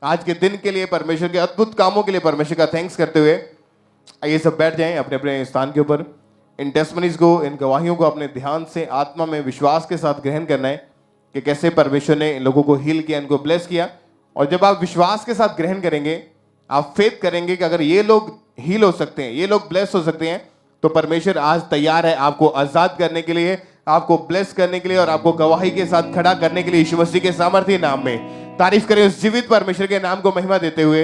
आज के दिन के लिए, परमेश्वर के अद्भुत कामों के लिए परमेश्वर का थैंक्स करते हुए आइए सब बैठ जाएं अपने अपने स्थान के ऊपर। इन टेस्टमनीज को, इन गवाहियों को अपने ध्यान से, आत्मा में, विश्वास के साथ ग्रहण करना है कि कैसे परमेश्वर ने इन लोगों को हील किया, इनको ब्लेस किया। और जब आप विश्वास के साथ ग्रहण करेंगे, आप फेथ करेंगे कि अगर ये लोग हील हो सकते हैं, ये लोग ब्लेस हो सकते हैं, तो परमेश्वर आज तैयार है आपको आजाद करने के लिए, आपको ब्लेस करने के लिए और आपको गवाही के साथ खड़ा करने के लिए यीशु मसीह के सामर्थ्य नाम में। तारीफ करें उस जीवित परमेश्वर के नाम को महिमा देते हुए।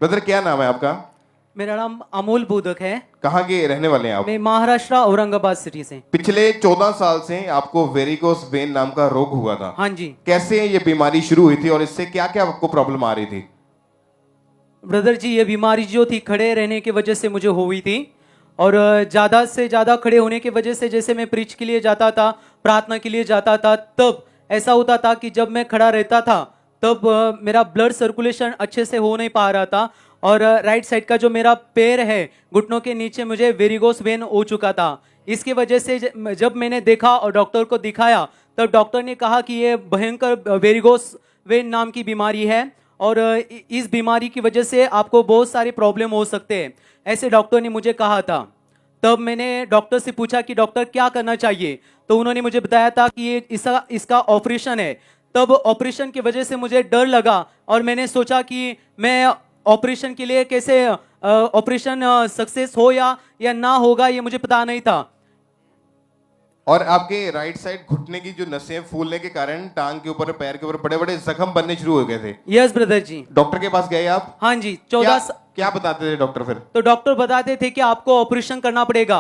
ब्रदर, क्या नाम है आपका? मेरा नाम अमोल बोधक है। कहाँ के रहने वाले हैं आप? मैं महाराष्ट्र औरंगाबाद सिटी से। पिछले 14 साल से आपको वेरिकोस वेन नाम का रोग हुआ था। हाँ जी। कैसे ये बीमारी शुरू हुई थी और इससे क्या क्या आपको प्रॉब्लम आ रही थी? ब्रदर जी, ये बीमारी जो थी खड़े रहने की वजह से मुझे हुई थी, और ज़्यादा से ज़्यादा खड़े होने की वजह से, जैसे मैं प्रीच के लिए जाता था, प्रार्थना के लिए जाता था, तब ऐसा होता था कि जब मैं खड़ा रहता था तब मेरा ब्लड सर्कुलेशन अच्छे से हो नहीं पा रहा था, और राइट साइड का जो मेरा पैर है, घुटनों के नीचे मुझे वेरिकोस वेन हो चुका था। इसकी वजह से जब मैंने देखा और डॉक्टर को दिखाया, तब डॉक्टर ने कहा कि ये भयंकर वेरिकोस वेन नाम की बीमारी है, और इस बीमारी की वजह से आपको बहुत सारे प्रॉब्लम हो सकते हैं, ऐसे डॉक्टर ने मुझे कहा था। तब मैंने डॉक्टर से पूछा कि डॉक्टर क्या करना चाहिए, तो उन्होंने मुझे बताया था कि ये इसका ऑपरेशन है। तब ऑपरेशन की वजह से मुझे डर लगा और मैंने सोचा कि मैं ऑपरेशन के लिए कैसे ऑपरेशन सक्सेस हो या ना होगा, ये मुझे पता नहीं था। और आपके राइट साइड घुटने की जो नसें फूलने के कारण टांग के ऊपर, पैर के ऊपर बड़े बड़े जख्म बनने शुरू हो गए थे। यस ब्रदर जी। डॉक्टर के पास गए आप? हाँ जी। क्या बताते थे डॉक्टर फिर? तो डॉक्टर बताते थे कि आपको ऑपरेशन करना पड़ेगा।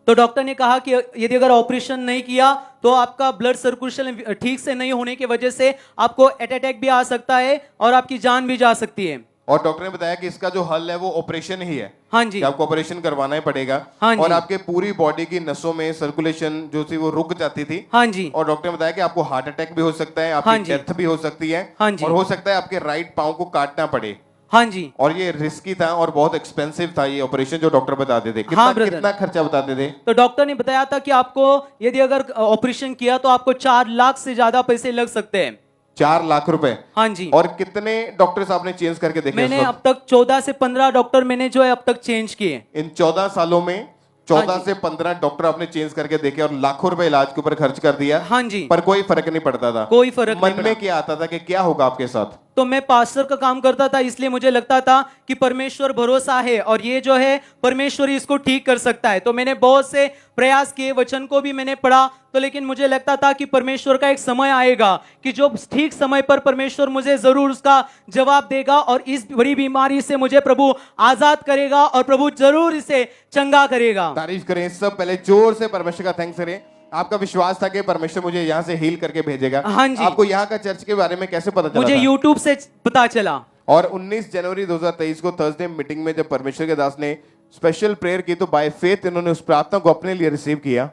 तो डॉक्टर ने कहा कि यदि अगर ऑपरेशन नहीं किया तो आपका ब्लड सर्कुलेशन ठीक से नहीं होने की वजह से आपको अटैक भी आ सकता है और आपकी जान भी जा सकती है। और डॉक्टर ने बताया कि इसका जो हल है वो ऑपरेशन ही है। हाँ जी। कि आपको ऑपरेशन करवाना ही पड़ेगा। हाँ जी। और आपके पूरी बॉडी की नसों में सर्कुलेशन जो थी वो रुक जाती थी। हाँ जी। और डॉक्टर ने बताया कि आपको हार्ट अटैक भी हो सकता है, हाँ आपकी जी। डेथ भी हो सकती है। हाँ जी। और हो सकता है आपके राइट पांव को काटना पड़े। हाँ जी। और ये रिस्की था और बहुत एक्सपेंसिव था ये ऑपरेशन जो डॉक्टर बताते थे। हाँ ब्रदर। कितना खर्चा बताते थे? तो डॉक्टर ने बताया था कि आपको यदि अगर ऑपरेशन किया तो आपको 4 लाख से ज्यादा पैसे लग सकते हैं। 4 लाख रुपए? हाँ जी। और कितने डॉक्टर्स आपने चेंज करके देखे? मैंने अब तक 14 से 15 डॉक्टर मैंने जो है अब तक चेंज किए। इन 14 सालों में 14 हाँ जी। से 15 डॉक्टर आपने चेंज करके देखे और लाखों रुपए इलाज के ऊपर खर्च कर दिया। हाँ जी। पर कोई फर्क नहीं पड़ता था। कोई फर्क नहीं मन पड़ा। में क्या आता था कि क्या होगा आपके साथ? तो मैं पास्टर का काम करता था, इसलिए मुझे लगता था कि परमेश्वर भरोसा है और ये जो है परमेश्वर ही इसको ठीक कर सकता है। तो मैंने बहुत से प्रयास किए, वचन को भी मैंने पढ़ा, तो लेकिन मुझे लगता था कि परमेश्वर का एक समय आएगा कि जो ठीक समय पर परमेश्वर मुझे जरूर उसका जवाब देगा और इस बड़ी बीमारी से मुझे प्रभु आजाद करेगा और प्रभु जरूर इसे चंगा करेगा। तारीफ करें सब, पहले जोर से परमेश्वर का थैंक्स करें। आपका विश्वास था कि परमेश्वर मुझे यहाँ से हील करके भेजेगा। हाँ जी। आपको यहाँ का चर्च के बारे में कैसे पता चला? मुझे था? यूट्यूब से पता चला। और 19 जनवरी 2023 को थर्सडे मीटिंग में जब परमेश्वर के दास ने स्पेशल प्रेयर की तो बाय फेथ इन्होंने उस प्रार्थना को अपने लिए रिसीव किया।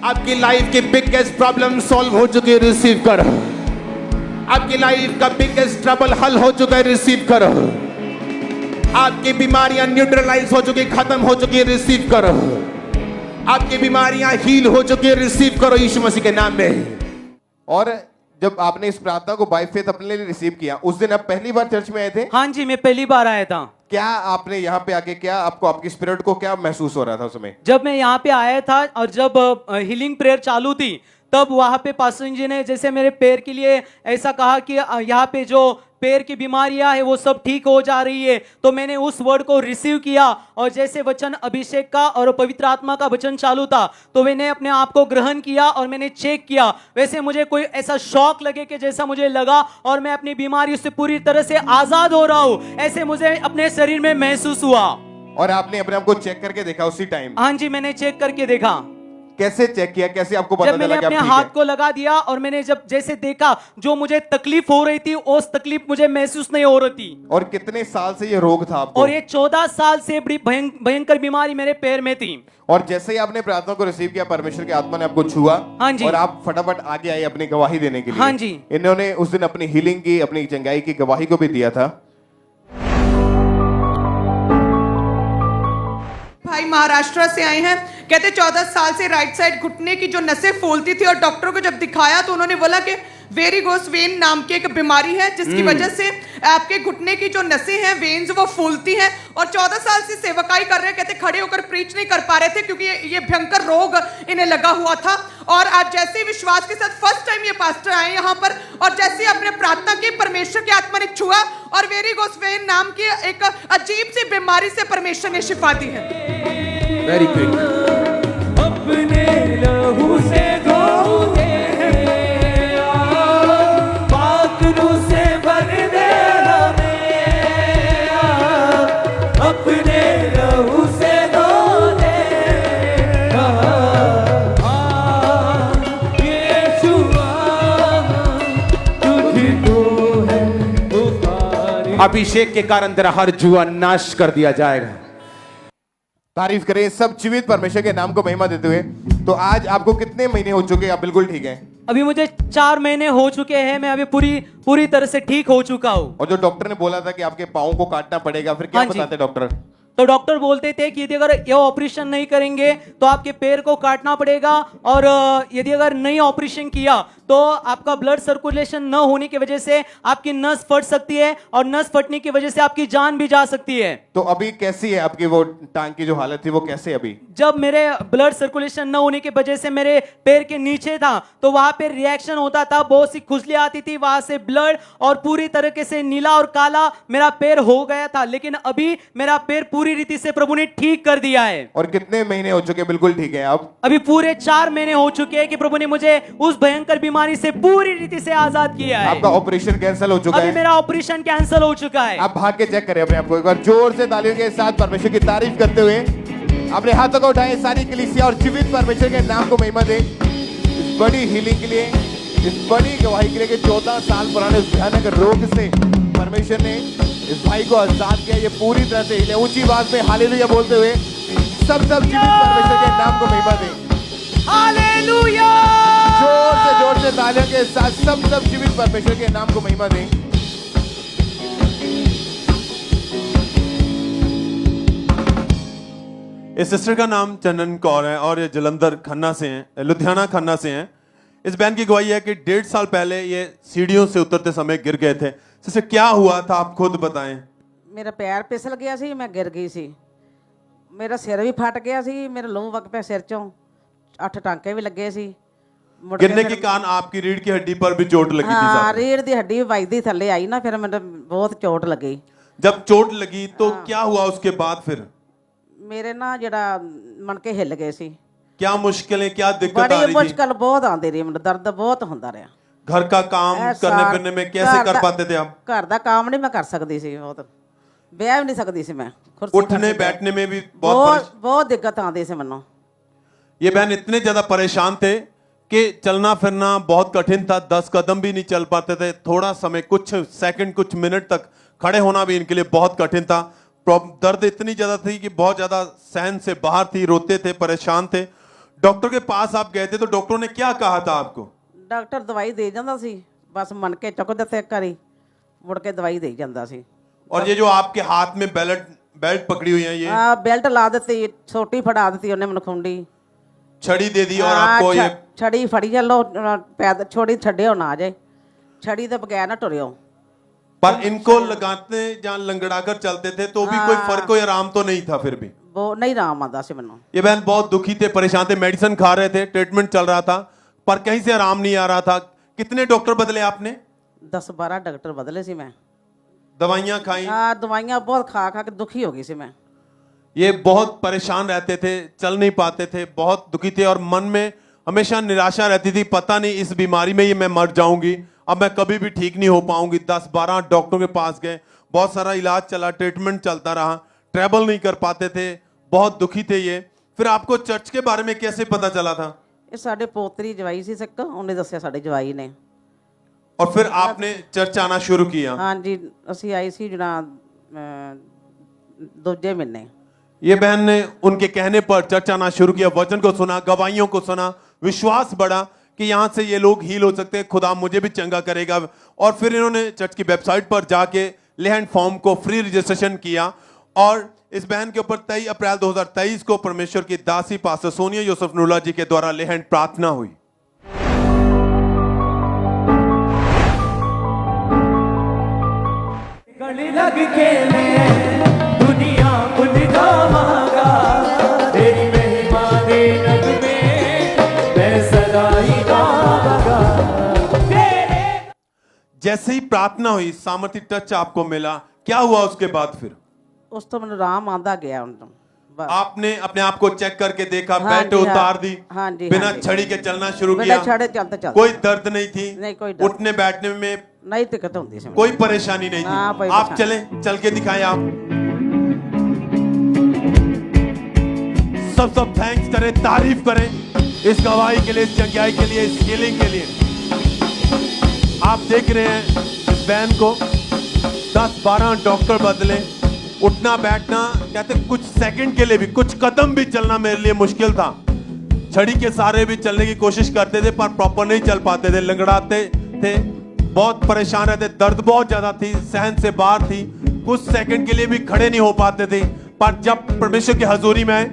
आपकी लाइफ की बिगेस्ट प्रॉब्लम सॉल्व हो चुकी है, रिसीव करो। आपकी लाइफ का बिगेस्ट ट्रबल हल हो चुका है, रिसीव करो। आपकी बीमारियां न्यूट्रलाइज हो चुकी, खत्म हो चुकी है, रिसीव करो। आपकी बीमारियां हील हो चुकी है, रिसीव करो यीशु मसीह के नाम में। और जब आपने इस प्रार्थना को बाय फेथ अपने लिए रिसीव किया, उस दिन आप पहली बार चर्च में आए थे? हाँ जी, मैं पहली बार आया था। क्या आपने यहाँ पे आके क्या आपको, आपकी स्पिरिट को क्या महसूस हो रहा था उस समय? जब मैं यहाँ पे आया था और जब हीलिंग प्रेयर चालू थी, तब वहां पे पास्टर जी ने जैसे मेरे पैर के लिए ऐसा कहा कि यहाँ पे जो पैर की बीमारियां है वो सब ठीक हो जा रही है। तो मैंने उस वर्ड को रिसीव किया और जैसे वचन अभिषेक का और पवित्र आत्मा का वचन चालू था तो मैंने अपने आप को ग्रहण किया और मैंने चेक किया। वैसे मुझे कोई ऐसा शॉक लगे कि जैसा मुझे लगा और मैं अपनी बीमारी से पूरी तरह से आजाद हो रहा हूँ, ऐसे मुझे अपने शरीर में महसूस हुआ। और आपने अपने आप को चेक करके देखा उसी टाइम? हाँ जी, मैंने चेक करके देखा। कैसे चेक किया, कैसे आपको पता जब मैंने चला कि आप अपने ठीक हाथ है? को लगा दिया और मैंने जब जैसे देखा जो मुझे तकलीफ हो रही थी उस तकलीफ मुझे महसूस नहीं हो रही थी। और कितने साल से ये रोग था आपको? और ये 14 साल से बड़ी भयंकर बीमारी मेरे पैर में थी। और जैसे ही आपने प्रार्थना को रिसीव किया, परमेश्वर की आत्मा ने आपको छुआ। हाँ जी। और आप फटाफट आगे आए अपनी गवाही देने के लिए। हाँ जी। इन्होंने उस दिन अपनी हीलिंग की, अपनी चंगाई की गवाही को भी दिया था। भाई महाराष्ट्र से आए हैं, कहते 14 साल से राइट साइड घुटने की जो नसें फूलती थी और डॉक्टरों को जब दिखाया तो उन्होंने बोला कि वेरिगोस वेन नाम की एक बीमारी है जिसकी वजह से आपके घुटने की जो नसें हैं वेन्स वो फूलती हैं और 14 साल से सेवकाई कर रहे हैं। कहते खड़े होकर प्रीच नहीं कर पा रहे थे क्योंकि ये भयंकर रोग इन्हें लगा हुआ था। और आज जैसे ही विश्वास के साथ फर्स्ट टाइम ये पास्टर आए यहाँ पर और जैसे ही आपने प्रार्थना की परमेश्वर की आत्मा ने छुआ और वेरिगोस वेन नाम की एक अजीब सी बीमारी से परमेश्वर ने शिफा दी है। Very quick. अपने लहू से धोए पाक रू से भर दे हमें, अपने लहू से धो दे यीशुआ, तुझको है पुकार। अभिषेक के कारण तेरा हर जुआ नाश कर दिया जाएगा। तारीफ करें सब जीवित परमेश्वर के नाम को महिमा देते हुए। तो आज आपको कितने महीने हो चुके हैं, आप बिल्कुल ठीक हैं? अभी मुझे 4 महीने हो चुके हैं, मैं अभी पूरी तरह से ठीक हो चुका हूँ। और जो डॉक्टर ने बोला था कि आपके पाँव को काटना पड़ेगा, फिर क्या हाँ जी। बताते डॉक्टर? तो डॉक्टर बोलते थे कि यदि अगर ये ऑपरेशन नहीं करेंगे तो आपके पैर को काटना पड़ेगा और यदि अगर नहीं ऑपरेशन किया तो आपका ब्लड सर्कुलेशन न होने की वजह से आपकी नस फट सकती है और नस फटने की वजह से आपकी जान भी जा सकती है। तो अभी कैसी है आपकी वो टांग की जो हालत थी, वो कैसे है अभी? जब मेरे ब्लड सर्कुलेशन न होने की वजह से मेरे पैर के नीचे था तो वहां पे रिएक्शन होता था, बहुत सी खुजली आती थी, वहां से ब्लड और पूरी तरीके से नीला और काला मेरा पैर हो गया था। लेकिन अभी मेरा पैर पूरी रीति से प्रभु ने ठीक कर दिया है। और कितने महीने हो चुके बिल्कुल ठीक है आप? अभी पूरे 4 महीने हो चुके हैं कि प्रभु ने मुझे उस भयंकर बीमारी से पूरी रीति से आजाद किया है। आपका ऑपरेशन कैंसिल हो चुका अभी है? मेरा ऑपरेशन कैंसिल हो चुका है। आप भाग के चेक करें अपने आप को एक बार जोर से तालियों के साथ परमेश्वर की तारीफ करते हुए अपने हाथों को उठाएं सारी कलीसिया और जीवित परमेश्वर के नाम को महिमा दें इस बड़ी हीलिंग के लिए, इस बड़ी गवाही के लिए कि 14 साल पुराने उस भयानक रोग से परमेश्वर ने इस भाई को आजाद किया। ये पूरी तरह से हिले। ऊंची आवाज में हालेलुया बोलते हुए सब जीवित परमेश्वर के नाम को महिमा दें। हालेलुया! जोर से तालियों के साथ सब जीवित परमेश्वर के नाम को महिमा दें। इस सिस्टर का नाम चंदन कौर है और ये जलंधर खन्ना से हैं, लुधियाना खन्ना से हैं। इस बहन की गवाही है कि 1.5 साल पहले ये सीढ़ियों से उतरते समय गिर गए थे। सिस्टर क्या हुआ था, आप खुद बताएं। मेरा पैर फिसल गया सी, मैं गिर गई सी। मेरा सिर भी फट गया सी, मेरा लहू वग पिया सिर चों, 8 टांके भी लगे सी। मुड़ के गिरने फिर- के कारण आपकी रीढ़ की हड्डी पर भी चोट लगी थी हाँ, साहब। रीढ़ दी हड्डी वजदी थल्ले आई ना, फिर मेरे बहुत चोट लगी। जब चोट लगी तो क्या हुआ उसके बाद फिर? मेरे ना जड़ा मनके हिल गए सी। क्या मुश्किलें, क्या दिक्कत आ बड़ी रही थी? मुश्किल बहुत आती रही, मेरे दर्द बहुत होता रहा। घर का काम ऐसा- करने फिरने में कैसे घर कर दा- पाते थे आप? घर का काम नहीं मैं कर सकती सी, बहुत ब्याह भी नहीं सकती सी मैं। कुर्सी उठने कुर्सी पे। बैठने में भी बहुत बहुत दिक्कत आती सी मैनू। ये बहन इतने ज्यादा परेशान थे कि चलना फिरना बहुत कठिन था। 10 कदम भी नहीं चल पाते थे। थोड़ा समय, कुछ सेकंड, कुछ मिनट तक खड़े होना भी इनके लिए बहुत कठिन था। दर्द इतनी ज्यादा थी कि बहुत ज्यादा सहन से बाहर थी, रोते थे, परेशान थे। डॉक्टर के पास आप गए थे तो डॉक्टरों ने क्या कहा था आपको? डॉक्टर दवाई दे जाता सी, बस मन के चुक दिते एक बारी, मुड़ के दवाई दे जाता सी। और ये जो आपके हाथ में बेल्ट पकड़ी हुई है, ये बेल्ट ला दी, छोटी फड़ा दी उन्हें मन खुंडी, छड़ी दे दी और आपको ये छड़ी फड़ी चलो, पैद छोड़ी छड़ियो ना जाए, छड़ी तो बगैर ना टुरियो। पर इनको लगाते जहाँ लंगड़ा कर चलते थे तो भी कोई फर्क, कोई आराम तो नहीं था फिर भी? वो नहीं आराम आता सी मैनू। ये बहन बहुत दुखी थे, परेशान थे, मेडिसिन खा रहे थे, ट्रीटमेंट चल रहा था, पर कहीं से आराम नहीं आ रहा था। कितने डॉक्टर बदले आपने? 10-12 डॉक्टर बदले सी मैं। दवाइयां खाई? दवाइयाँ बहुत खा खा के दुखी हो गई सी मैं। ये बहुत परेशान रहते थे, चल नहीं पाते थे, बहुत दुखी थे और मन में हमेशा निराशा रहती थी, पता नहीं इस बीमारी में ये मैं मर जाऊंगी, अब मैं कभी भी ठीक नहीं हो पाऊंगी। 10-12 डॉक्टरों के पास गए, बहुत सारा इलाज चला, ट्रीटमेंट चलता रहा, ट्रैवल नहीं कर पाते थे, बहुत दुखी थे ये। फिर आपको चर्च के बारे में कैसे पता चला था? ये साडे पोतरी जवाई सी सिक, उन्हें दस्या साडे जवाई ने। और फिर आपने चर्च आना शुरू किया? हाँ जी, असी आई सी जरा दूजे महीने। ये बहन ने उनके कहने पर चर्च आना शुरू किया, वचन को सुना, गवाहियों को सुना, विश्वास बढ़ा कि यहाँ से ये लोग हील हो सकते हैं, खुदा मुझे भी चंगा करेगा। और फिर इन्होंने चर्च की वेबसाइट पर जाके लैंड फॉर्म को फ्री रजिस्ट्रेशन किया और इस बहन के ऊपर 23 अप्रैल 2023 को परमेश्वर की दासी पास्टर सोनिया यूसुफ नूला जी के द्वारा लेहन प्रार्थना हुई। गले लग के मैं दुनिया उलझावांगा, तेरी महिमा दे नग में मैं सदा ही गावांगा। जैसे ही प्रार्थना हुई, सामर्थी टच आपको मिला, क्या हुआ उसके बाद फिर? ਉਸ ਤੋਂ ਮੈਨੂੰ ਆਰਾਮ ਆਂਦਾ ਗਿਆ ਹੁਣ ਤੋਂ ਬਸ। आपने अपने आप को चेक करके देखा, हाँ बेल्ट जी, हाँ। उतार दी, हाँ जी, बिना हाँ जी। छड़ी के चलना शुरू बिना किया, छड़े चलते चलते कोई दर्द नहीं थी, नहीं, कोई दर्द। उठने बैठने में ਨਹੀਂ ਦਿੱਕਤ ਹੁੰਦੀ ਸੀ ਮੈਨੂੰ। कोई परेशानी नहीं हाँ, थी। कोई आप परेशानी। चले, चल के दिखाएं आप। सब थैंक्स करें, तारीफ करें इस गवाही के लिए, इस जंगाई के लिए, इस हीलिंग के लिए। आप देख रहे हैं इस बहन को 10-12 डॉक्टर बदले, उठना बैठना, कहते कुछ सेकंड के लिए भी, कुछ कदम भी चलना मेरे लिए मुश्किल था। छड़ी के सहारे भी चलने की कोशिश करते थे पर प्रॉपर नहीं चल पाते थे, लंगड़ाते थे, बहुत परेशान रहते, दर्द बहुत ज्यादा थी, सहन से बाहर थी, कुछ सेकंड के लिए भी खड़े नहीं हो पाते थे। पर जब परमेश्वर की हजूरी में आए,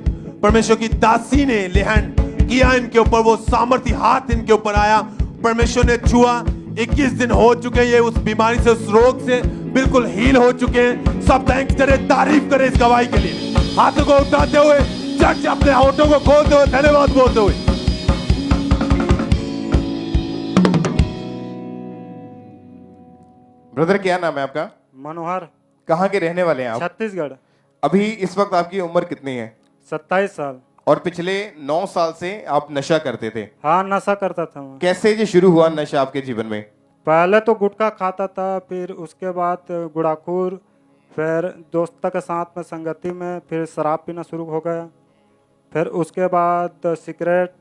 परमेश्वर की दासी ने लेहन किया इनके ऊपर, वो सामर्थी हाथ इनके ऊपर आया, परमेश्वर ने छुआ। 21 दिन हो चुके हैं ये उस बीमारी से, उस रोग से बिल्कुल हील हो चुके हैं। सब थैंक्स करें, तारीफ करें इस गवाही के लिए। हाथों को उठाते हुए, चर्च अपने होठों को खोलते हुए, धन्यवाद बोलते हुए। ब्रदर क्या नाम है आपका? मनोहर, कहाँ के रहने वाले हैं आप? छत्तीसगढ़। अभी इस वक्त आपकी उम्र कितनी है? 27 साल। और पिछले 9 साल से आप नशा करते थे, हाँ, नशा करता था मैं। कैसे ये शुरू हुआ नशा आपके जीवन में? पहले तो गुटखा खाता था, फिर उसके बाद गुड़ाखुर, फिर दोस्तों के साथ में संगति में फिर शराब पीना शुरू हो गया, फिर उसके बाद सिगरेट,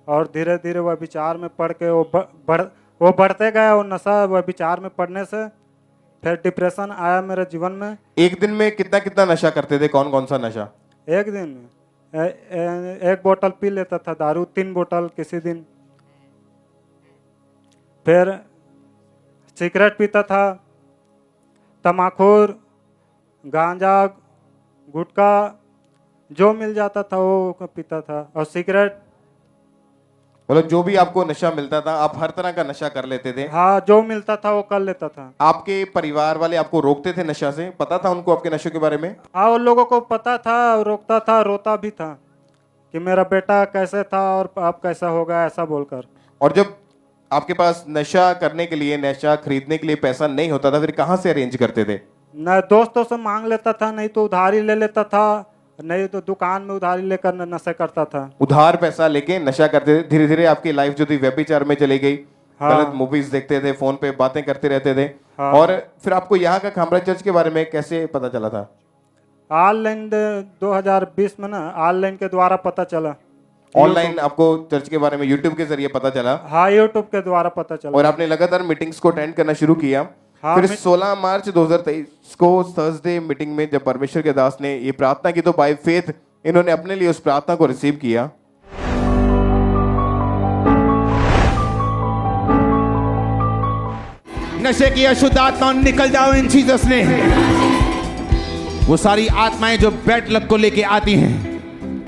और धीरे धीरे वह विचार में पड़ के वो बढ़ते गया। वो नशा वह विचार में पड़ने से फिर डिप्रेशन आया मेरे जीवन में। एक दिन में कितना कितना नशा करते थे? कौन कौन सा नशा? एक दिन में एक बोतल पी लेता था दारू, 3 बोतल किसी दिन। फिर सिगरेट पीता था, तमाखुर, गांजा, गुटखा, जो मिल जाता था वो पीता था। और सिगरेट, मतलब जो भी आपको नशा मिलता था आप हर तरह का नशा कर लेते थे? हाँ, जो मिलता था वो कर लेता था। आपके परिवार वाले आपको रोकते थे नशा से? पता था उनको आपके नशे के बारे में? हाँ, उन लोगों को पता था, रोकता था, रोता भी था कि मेरा बेटा कैसे था और अब कैसा हो गया, ऐसा बोलकर। और जब आपके पास नशा करने के लिए, नशा खरीदने के लिए पैसा नहीं होता था, फिर कहाँ से अरेंज करते थे? न दोस्तों से मांग लेता था, नहीं तो उधारी ले लेता था, नहीं तो दुकान में उधारी लेकर नशा करता था। उधार पैसा लेके नशा करते थे। धीरे धीरे आपकी लाइफ जो थी व्यभिचार में चली गई। हाँ। गलत मूवीज देखते थे, फोन पे बातें करते रहते थे। हाँ। और फिर आपको यहाँ का खामरा चर्च के बारे में कैसे पता चला था? ऑनलाइन 2020 में ना, ऑनलाइन के द्वारा पता चला। ऑनलाइन आपको चर्च के बारे में यूट्यूब के जरिए पता चला? हाँ, यूट्यूब के द्वारा पता चला। और आपने लगातार मीटिंग्स को अटेंड करना शुरू किया। हाँ, फिर 16 मार्च 2023 को थर्सडे मीटिंग में जब परमेश्वर के दास ने ये प्रार्थना की, तो बाय फेथ इन्होंने अपने लिए उस प्रार्थना को रिसीव किया। नशे की अशुद्ध आत्मा निकल जाओ इन जीसस ने। वो सारी आत्माएं जो बैड लक को लेके आती हैं,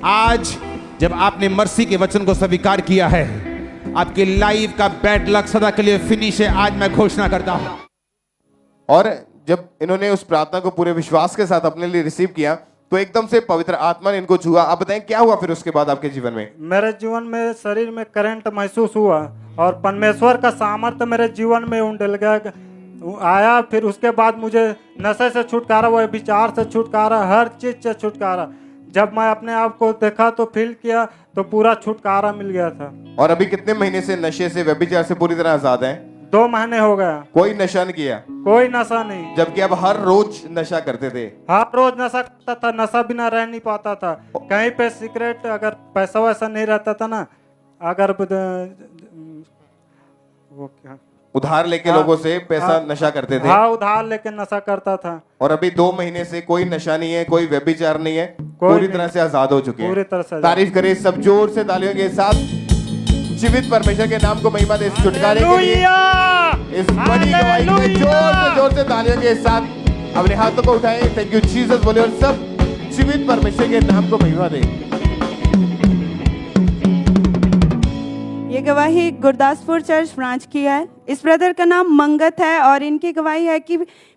आज जब आपने मर्सी के वचन को स्वीकार किया है, आपकी लाइफ का बैड लक सदा के लिए फिनिश है। आज मैं घोषणा करता हूं। और जब इन्होंने उस प्रार्थना को पूरे विश्वास के साथ अपने लिए रिसीव किया, तो एकदम से पवित्र आत्मा ने इनको छुआ। आप बताएं क्या हुआ फिर उसके बाद आपके जीवन में? मेरे जीवन में शरीर में करंट महसूस हुआ और परमेश्वर का सामर्थ्य मेरे जीवन में उंडेल गया आया। फिर उसके बाद मुझे नशे से छुटकारा हुआ, विचार से छुटकारा, हर चीज से छुटकारा। जब मैं अपने आप को देखा तो फील किया तो पूरा छुटकारा मिल गया था। और अभी कितने महीने से नशे से, व्यभिचार से पूरी तरह आजाद हैं? 2 महीने हो गया, कोई नशा नहीं किया? कोई नशा नहीं। जबकि आप हर रोज नशा करते थे। हर रोज नशा करता था, नशा बिना रह नहीं पाता था। कहीं पे सिगरेट, अगर पैसा वैसा नहीं रहता था ना, अगर वो क्या उधार लेके हाँ, लोगों से पैसा हाँ, नशा करते थे। हाँ, उधार लेके नशा करता था। और अभी 2 महीने से कोई नशा नहीं है, कोई व्यभिचार नहीं है, कोई पूरी नहीं। तरह से आजाद हो चुके पूरी हैं। तरह से आजाद। तारीफ करें सब जोर से तालियों के साथ। जीवित परमेश्वर के नाम को महिमा दे। इस छुटकारे के लिए, इस बड़ी गवाही के लिए जोर से तालियों के साथ अपने हाथों को उठाएं। थैंक यू जीसस बोले और सब जीवित परमेश्वर के नाम को महिमा दे। ये गवाही गुरदासपुर चर्च ब्रांच की है। इस ब्रदर का नाम मंगत है और इनकी गवाही है कि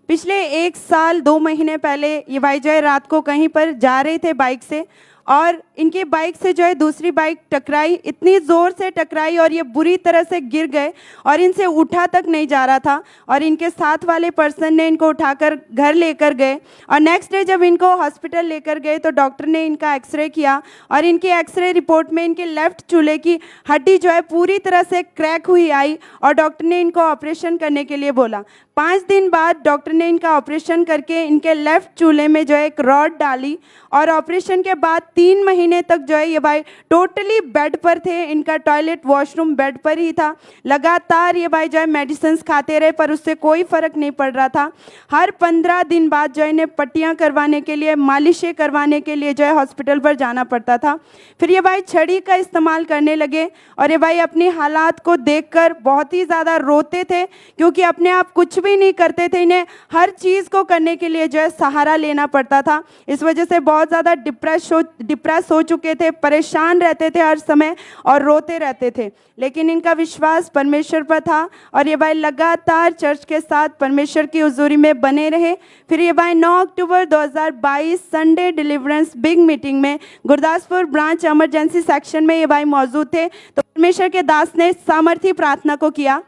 पिछले 1 साल 2 महीने पहले ये भाई जो है रात को कहीं पर जा रहे थे बाइक से और इनकी बाइक से जो है दूसरी बाइक टकराई, इतनी ज़ोर से टकराई और ये बुरी तरह से गिर गए और इनसे उठा तक नहीं जा रहा था और इनके साथ वाले पर्सन ने इनको उठाकर घर लेकर गए और नेक्स्ट डे जब इनको हॉस्पिटल लेकर गए तो डॉक्टर ने इनका एक्सरे किया और इनकी एक्सरे रिपोर्ट में इनके लेफ्ट चूल्हे की हड्डी जो है पूरी तरह से क्रैक हुई आई और डॉक्टर ने इनको ऑपरेशन करने के लिए बोला। 5 दिन बाद डॉक्टर ने इनका ऑपरेशन करके इनके लेफ्ट चूल्हे में जो है एक रॉड डाली और ऑपरेशन के बाद 3 महीने तक जो है ये भाई टोटली बेड पर थे। इनका टॉयलेट वॉशरूम बेड पर ही था। लगातार ये भाई जो है मेडिसिन खाते रहे पर उससे कोई फ़र्क नहीं पड़ रहा था। हर 15 दिन बाद जो है इन्हें पट्टियाँ करवाने के लिए, मालिशें करवाने के लिए जो है हॉस्पिटल पर जाना पड़ता था। फिर ये भाई छड़ी का इस्तेमाल करने लगे और ये भाई अपनी हालात को देखकर बहुत ही ज़्यादा रोते थे क्योंकि अपने आप कुछ भी नहीं करते थे। इन्हें हर चीज़ को करने के लिए जो है सहारा लेना पड़ता था। इस वजह से बहुत ज़्यादा डिप्रेस हो चुके थे, परेशान रहते थे हर समय और रोते रहते थे। लेकिन इनका विश्वास परमेश्वर पर था और ये भाई लगातार चर्च के साथ परमेश्वर की हुजूरी में बने रहे। फिर ये भाई 9 अक्टूबर 2022 संडे डिलीवरेंस बिग मीटिंग में गुरदासपुर ब्रांच इमरजेंसी सेक्शन में ये भाई मौजूद थे तो परमेश्वर के दास ने सामर्थी प्रार्थना को किया।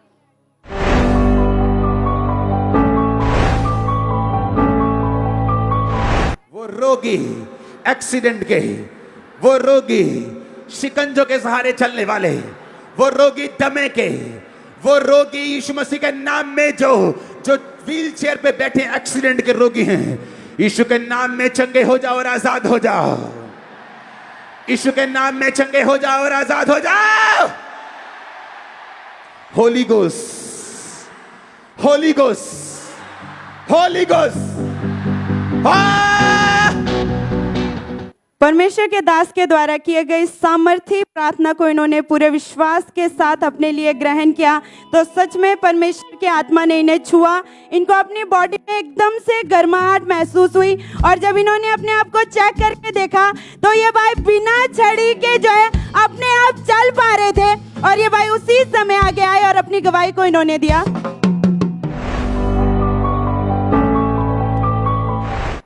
वो रोगी एक्सीडेंट के, वो रोगी शिकंजों के सहारे चलने वाले, वो रोगी दमे के, वो रोगी यीशु मसीह के नाम में जो व्हील चेयर पे बैठे एक्सीडेंट के रोगी हैं, यीशु के नाम में चंगे हो जाओ और आजाद हो जाओ। यीशु के नाम में चंगे हो जाओ और आजाद हो जाओ। Holi ghost, Holi ghost, Holi ghost. परमेश्वर के दास के द्वारा किए गए इस सामर्थी प्रार्थना को इन्होंने पूरे विश्वास के साथ अपने लिए ग्रहण किया तो सच में परमेश्वर की आत्मा ने इन्हें छुआ। इनको अपनी बॉडी में एकदम से गर्माहट महसूस हुई और जब इन्होंने अपने आप को चेक करके देखा तो ये भाई बिना छड़ी के जो है अपने आप चल पा रहे थे और ये भाई उसी समय आगे आए और अपनी गवाही को इन्होंने दिया।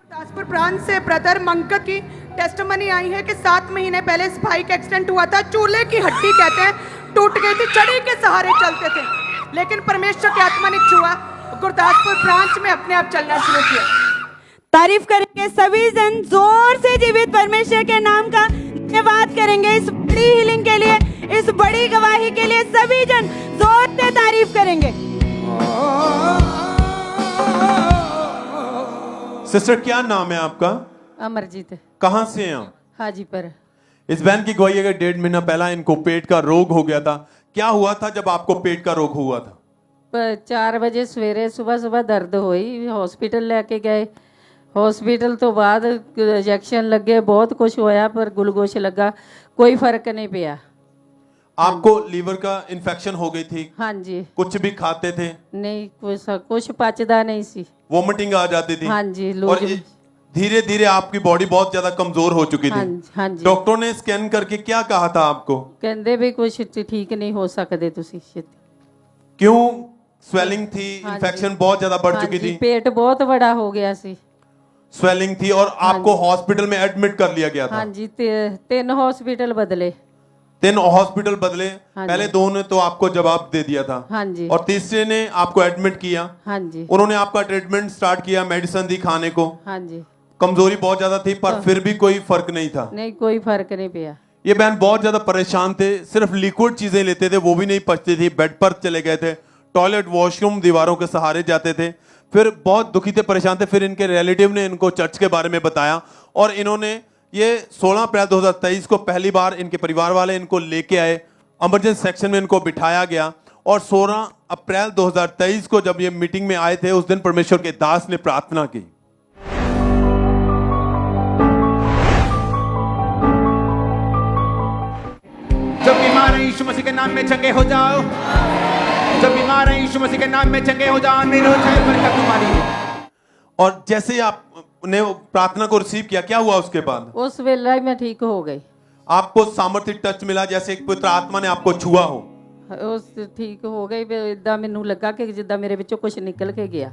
गुरदासपुर ब्रांच से ब्रदर मंगत की टेस्टमनी आई है कि 7 महीने पहले इस भाई का एक्सीडेंट हुआ था। चूल्हे की हड्डी कहते हैं टूट गई थी, छड़ी के सहारे चलते थे लेकिन परमेश्वर की आत्मा ने छुआ, गुरदासपुर ब्रांच में अपने आप चलना शुरू किया। तारीफ करेंगे सभी जन, जोर से जीवित परमेश्वर के नाम का धन्यवाद करेंगे इस बड़ी हीलिंग के लिए, इस बड़ी गवाही के लिए सभी जन जोर से तारीफ करेंगे। सिस्टर क्या नाम है आपका? अमरजीत। कहाँ से हैं आप? हाजीपुर। इस बहन की गवाही अगर 1.5 महीना पहला इनको पेट का रोग हो गया था। क्या हुआ था जब आपको पेट का रोग हुआ था? 4 बजे सवेरे सुबह दर्द हुई, हॉस्पिटल लेके गए। हॉस्पिटल तो बाद इंजेक्शन लगे, बहुत कुछ होया पर ग्लूकोज लगा, कोई फर्क नहीं पिया। आपको लीवर का इन्फेक्शन हो गई थी? हाँ जी। कुछ भी खाते थे? नहीं, कुछ पचदा नहीं सी। वोमिटिंग आ जाती थी? हाँ जी। और धीरे धीरे आपकी बॉडी बहुत ज्यादा कमजोर हो चुकी थी। हाँ जी। डॉक्टर ने स्कैन करके क्या कहा था आपको? कहते भी कुछ ठीक नहीं हो सकते तुसी। क्यों? स्वेलिंग थी, इन्फेक्शन बहुत ज्यादा बढ़ चुकी थी, पेट बहुत बड़ा हो गया सी, स्वेलिंग थी और आपको हॉस्पिटल में एडमिट कर लिया गया था। हाँ जी। 3 हॉस्पिटल बदले। 3 हॉस्पिटल बदले। पहले 2 ने तो आपको जवाब दे दिया था। हाँ जी। और तीसरे ने आपको एडमिट किया। हाँ जी। उन्होंने आपका ट्रीटमेंट स्टार्ट किया, मेडिसिन दी खाने को। हाँ जी। कमजोरी बहुत ज्यादा थी पर फिर भी कोई फर्क नहीं था। नहीं, कोई फर्क नहीं पिया। ये बहन बहुत ज्यादा परेशान थे, सिर्फ लिक्विड चीजें लेते थे वो भी नहीं पचती थी, बेड पर चले गए थे, टॉयलेट वॉशरूम दीवारों के सहारे जाते थे, फिर बहुत दुखी थे, परेशान थे। फिर इनके रिलेटिव ने इनको चर्च के बारे में बताया और इन्होंने ये 16 अप्रैल 2023 को पहली बार इनके परिवार वाले इनको लेके आए, इमरजेंसी सेक्शन में इनको बिठाया गया और 16 अप्रैल 2023 को जब ये मीटिंग में आए थे उस दिन परमेश्वर के दास ने प्रार्थना की। जब बीमार हैं यीशु मसीह के नाम में चंगे हो जाओ। जब बीमार हैं यीशु मसीह के नाम में चंगे हो जाओ। आमीन हो जाए, बरकत तुम्हारी है। और जैसे ही आप ने प्रार्थना को रिसीव किया, क्या हुआ उसके बाद? उस वेला ही मैं ठीक हो गई। आपको सामर्थ्य टच मिला, जैसे एक पवित्र आत्मा ने आपको छुआ हो। ਉਸ ਠੀਕ ਹੋ ਗਈ ਵੀ ਇਦਾਂ ਮੈਨੂੰ ਲੱਗਾ ਕਿ ਜਿੱਦਾਂ ਮੇਰੇ ਵਿੱਚੋਂ ਕੁਝ ਨਿਕਲ ਕੇ ਗਿਆ।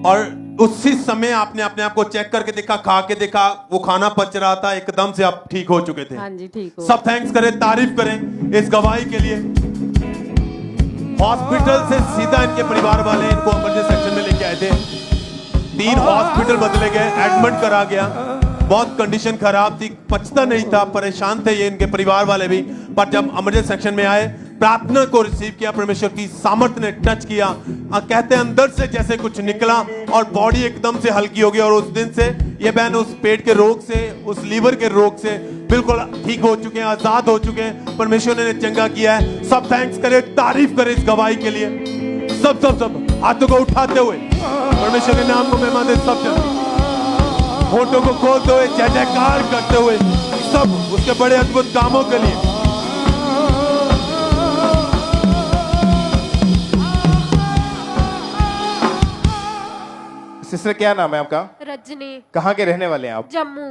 और उसी समय आपने अपने आप को चेक करके देखा, खा के देखा, वो खाना पच रहा था, एकदम से आप ठीक हो चुके थे। हाँ जी, ठीक हो। सब थैंक्स करें, तारीफ करें इस गवाही के लिए। हॉस्पिटल से सीधा इनके परिवार वाले इनको इमरजेंसी सेक्शन में लेके आए थे। 3 हॉस्पिटल बदले गए, एडमिट करा गया, बहुत कंडीशन खराब थी, पचता नहीं था, परेशान थे ये इनके परिवार वाले भी। पर जब इमरजेंसी सेक्शन में आए, प्रार्थना को रिसीव किया, परमेश्वर की सामर्थ्य ने टच किया, कहते हैं अंदर से जैसे कुछ निकला और बॉडी एकदम से हल्की हो गई। और उस दिन से ये बहन उस पेट के रोग से, उस लीवर के रोग से बिल्कुल ठीक हो चुके हैं, आजाद हो चुके हैं। परमेश्वर ने चंगा किया है। सब थैंक्स करें, तारीफ करें इस गवाही के लिए। सब हाथों को उठाते हुए परमेश्वर के नाम को महिमा दे। सब जन होठों को खोलते हुए जय जयकार करते हुए, सब उसके बड़े अद्भुत कामों के लिए। सिस्टर क्या नाम है आपका? रजनी। कहाँ के रहने वाले हैं आप? जम्मू।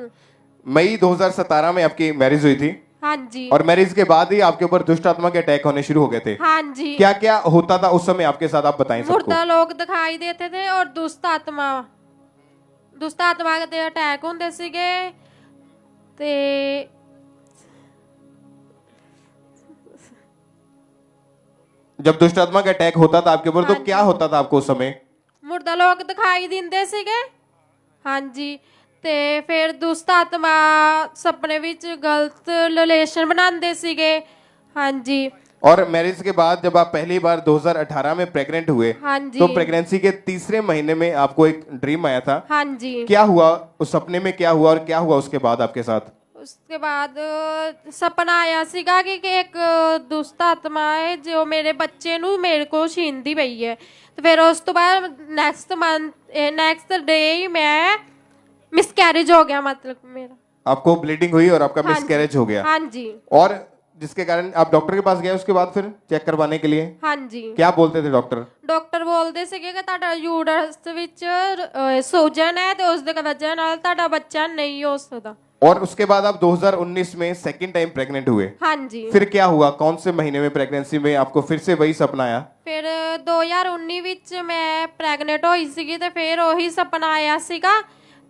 मई 2017 में आपकी मैरिज हुई थी हाँ जी। और मैरिज के बाद ही आपके ऊपर दुष्ट आत्मा के अटैक होने शुरू हो गए थे। हाँ जी। क्या क्या होता था उस समय आपके साथ, आप बताएं सबको। मुर्दा लोग दिखाई देते थे और दुष्ट आत्मा के अटैक होंदे सीगे ते जब दुष्ट आत्मा का अटैक होता था आपके ऊपर तो हाँ क्या होता था आपको उस समय? मुर्दा लोग दिखाई दिंदे सीगे। हाँ जी। ते फिर दुष्ट आत्मा सपने विच गलत रिलेशन बनांदे सीगे। हाँ जी। और मैरिज के बाद जब आप पहली बार 2018 में प्रेग्नेंट हुए, हाँ जी। तो प्रेगनेंसी के तीसरे महीने में आपको एक ड्रीम आया था। हाँ जी। क्या हुआ उस सपने में, क्या हुआ और क्या हुआ उसके बाद आपके साथ? उसके बाद सपना आया सीगा कि एक दुष्ट आत्मा है जो मेरे बच्चे नू मेरे को छीनदी पई है। तो फिर उस तो बाद नेक्स्ट डे ही मैं मिसकैरेज हो गया, मतलब मेरा आपको ब्लीडिंग हुई और आपका हाँ मिसकैरेज हो गया। हाँ जी। और जिसके कारण आप डॉक्टर के पास गए उसके बाद फिर चेक करवाने के लिए? हाँ जी। क्या बोलते थे डॉक्टर? ਡਾਕਟਰ ਬੋਲਦੇ ਸੀਗੇ ਕਿ ਤੁਹਾਡਾ ਯੂਟਰਸ ਵਿੱਚ ਸੋਜਨ ਹੈ ਤੇ ਉਸ ਦੀ ਵਜ੍ਹਾ ਨਾਲ ਤੁਹਾਡਾ ਬੱਚਾ ਨਹੀਂ ਹੋ ਸਕਦਾ। और उसके बाद आप 2019 में सेकंड टाइम प्रेग्नेंट हुए। हाँ जी। फिर क्या हुआ, कौन से महीने में प्रेगनेंसी में आपको फिर से वही सपना आया? ਫਿਰ 2019 ਵਿੱਚ ਮੈਂ ਪ੍ਰੈਗਨੈਂਟ ਹੋਈ ਸੀਗੀ ਤੇ ਫਿਰ ਉਹੀ ਸੁਪਨਾ ਆਇਆ ਸੀਗਾ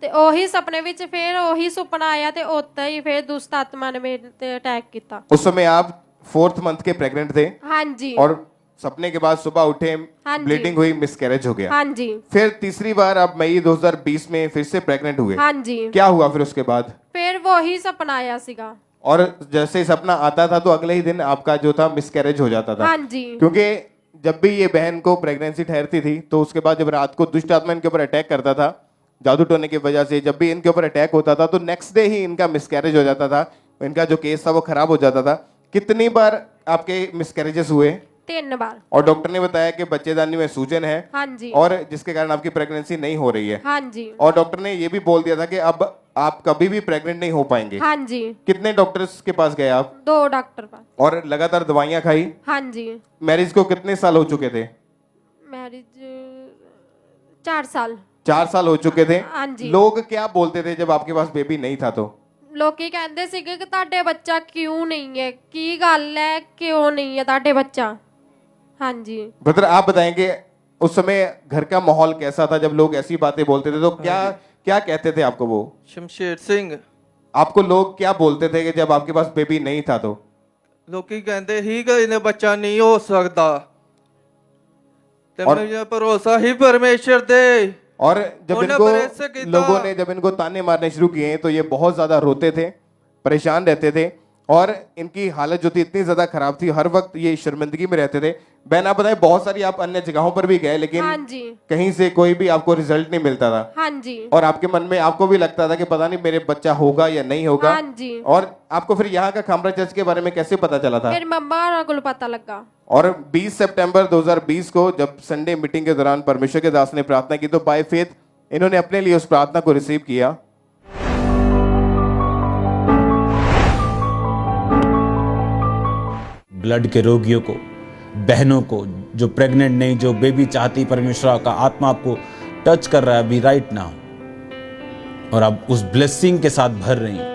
ਤੇ ਉਹੀ ਸੁਪਨੇ ਵਿੱਚ ਫਿਰ ਉਹੀ ਸੁਪਨਾ ਆਇਆ ਤੇ ਉੱਤੇ ਹੀ ਫਿਰ ਦੁਸ਼ਟ ਆਤਮਾ ਨੇ ਮੇਰੇ ਤੇ ਅਟੈਕ ਕੀਤਾ। उस समय आप 4th मंथ के प्रेग्नेंट थे हाँ जी। और सपने के बाद सुबह उठे, हाँ जी। ब्लीडिंग हुई, मिसकैरेज हो गया। हाँ जी। फिर तीसरी बार आप मई 2020 में फिर से प्रेग्नेंट हुए। हाँ जी। क्या हुआ फिर उसके बाद? फिर वही सपना आया सीगा। और जैसे ही सपना आता था तो अगले ही दिन आपका जो था मिसकैरेज हो जाता था। हाँ जी। क्योंकि जब भी ये बहन को प्रेगनेंसी ठहरती थी तो उसके बाद जब रात को दुष्ट आत्मा इनके ऊपर अटैक करता था, जादू टोने की वजह से जब भी इनके ऊपर अटैक होता था तो नेक्स्ट डे ही इनका मिसकैरेज हो जाता था, इनका जो केस था वो खराब हो जाता था। कितनी बार आपके मिसकैरेजेस हुए? 3 बार। और डॉक्टर ने बताया कि बच्चेदानी में सूजन है हाँ जी। और जिसके कारण आपकी प्रेगनेंसी नहीं हो रही है। हाँ जी। और डॉक्टर ने ये भी बोल दिया था कि अब आप कभी भी प्रेग्नेंट नहीं हो पाएंगे। हाँ जी। कितने डॉक्टर्स के पास गए आप? 2 डॉक्टर पास। और लगातार दवाइयां खाई? हाँ जी। मैरिज को कितने साल हो चुके थे? मैरिज 4 साल। 4 साल हो चुके थे। हाँ जी। लोग क्या बोलते थे जब आपके पास बेबी नहीं था तो? ਲੋਕੀ ਕਹਿੰਦੇ ਸੀਗੇ ਕਿ ਤੁਹਾਡੇ ਬੱਚਾ ਕਿਉਂ ਨਹੀਂ ਹੈ, ਕੀ ਗੱਲ ਹੈ, ਕਿਉਂ ਨਹੀਂ ਹੈ ਤੁਹਾਡੇ ਬੱਚਾ। हाँ जी। ब्रदर आप बताएंगे उस समय घर का माहौल कैसा था जब लोग ऐसी बातें बोलते थे तो क्या क्या कहते थे आपको वो? शमशेर सिंह। आपको लोग क्या बोलते थे कि जब आपके पास बेबी नहीं था तो? लोकी कहते ही कि इन्हें बच्चा नहीं हो सकता ते और- मुझे भरोसा ही परमेश्वर दे। और जब उन्हें इनको प्रेस किया। लोगों ने जब इनको ताने मारने शुरू किए तो ये बहुत ज्यादा रोते थे, परेशान रहते थे और इनकी हालत जो थी इतनी ज्यादा खराब थी, हर वक्त ये शर्मिंदगी में रहते थे। बहन आप बताएं, बहुत सारी आप अन्य जगहों पर भी गए लेकिन हाँ जी। कहीं से कोई भी आपको रिजल्ट नहीं मिलता था। हाँ जी। और आपके मन में आपको भी लगता था कि पता नहीं मेरे बच्चा होगा या नहीं होगा। हाँ जी। और आपको फिर यहाँ का खामरा चर्च के बारे में कैसे पता चला था? फिर मम्मा होਰਾਂ ਕੋਲ ਪਤਾ ਲੱਗਾ। और 20 सितंबर 2020 को जब संडे मीटिंग के दौरान परमेश्वर के दास ने प्रार्थना की तो बाय फेथ इन्होंने अपने लिए उस प्रार्थना को रिसीव किया। ब्लड के रोगियों को, बहनों को जो प्रेग्नेंट नहीं, जो बेबी चाहती, परमेश्वर का आत्मा आपको टच कर रहा है अभी राइट नाउ। और अब उस ब्लेसिंग के साथ भर रही हैं।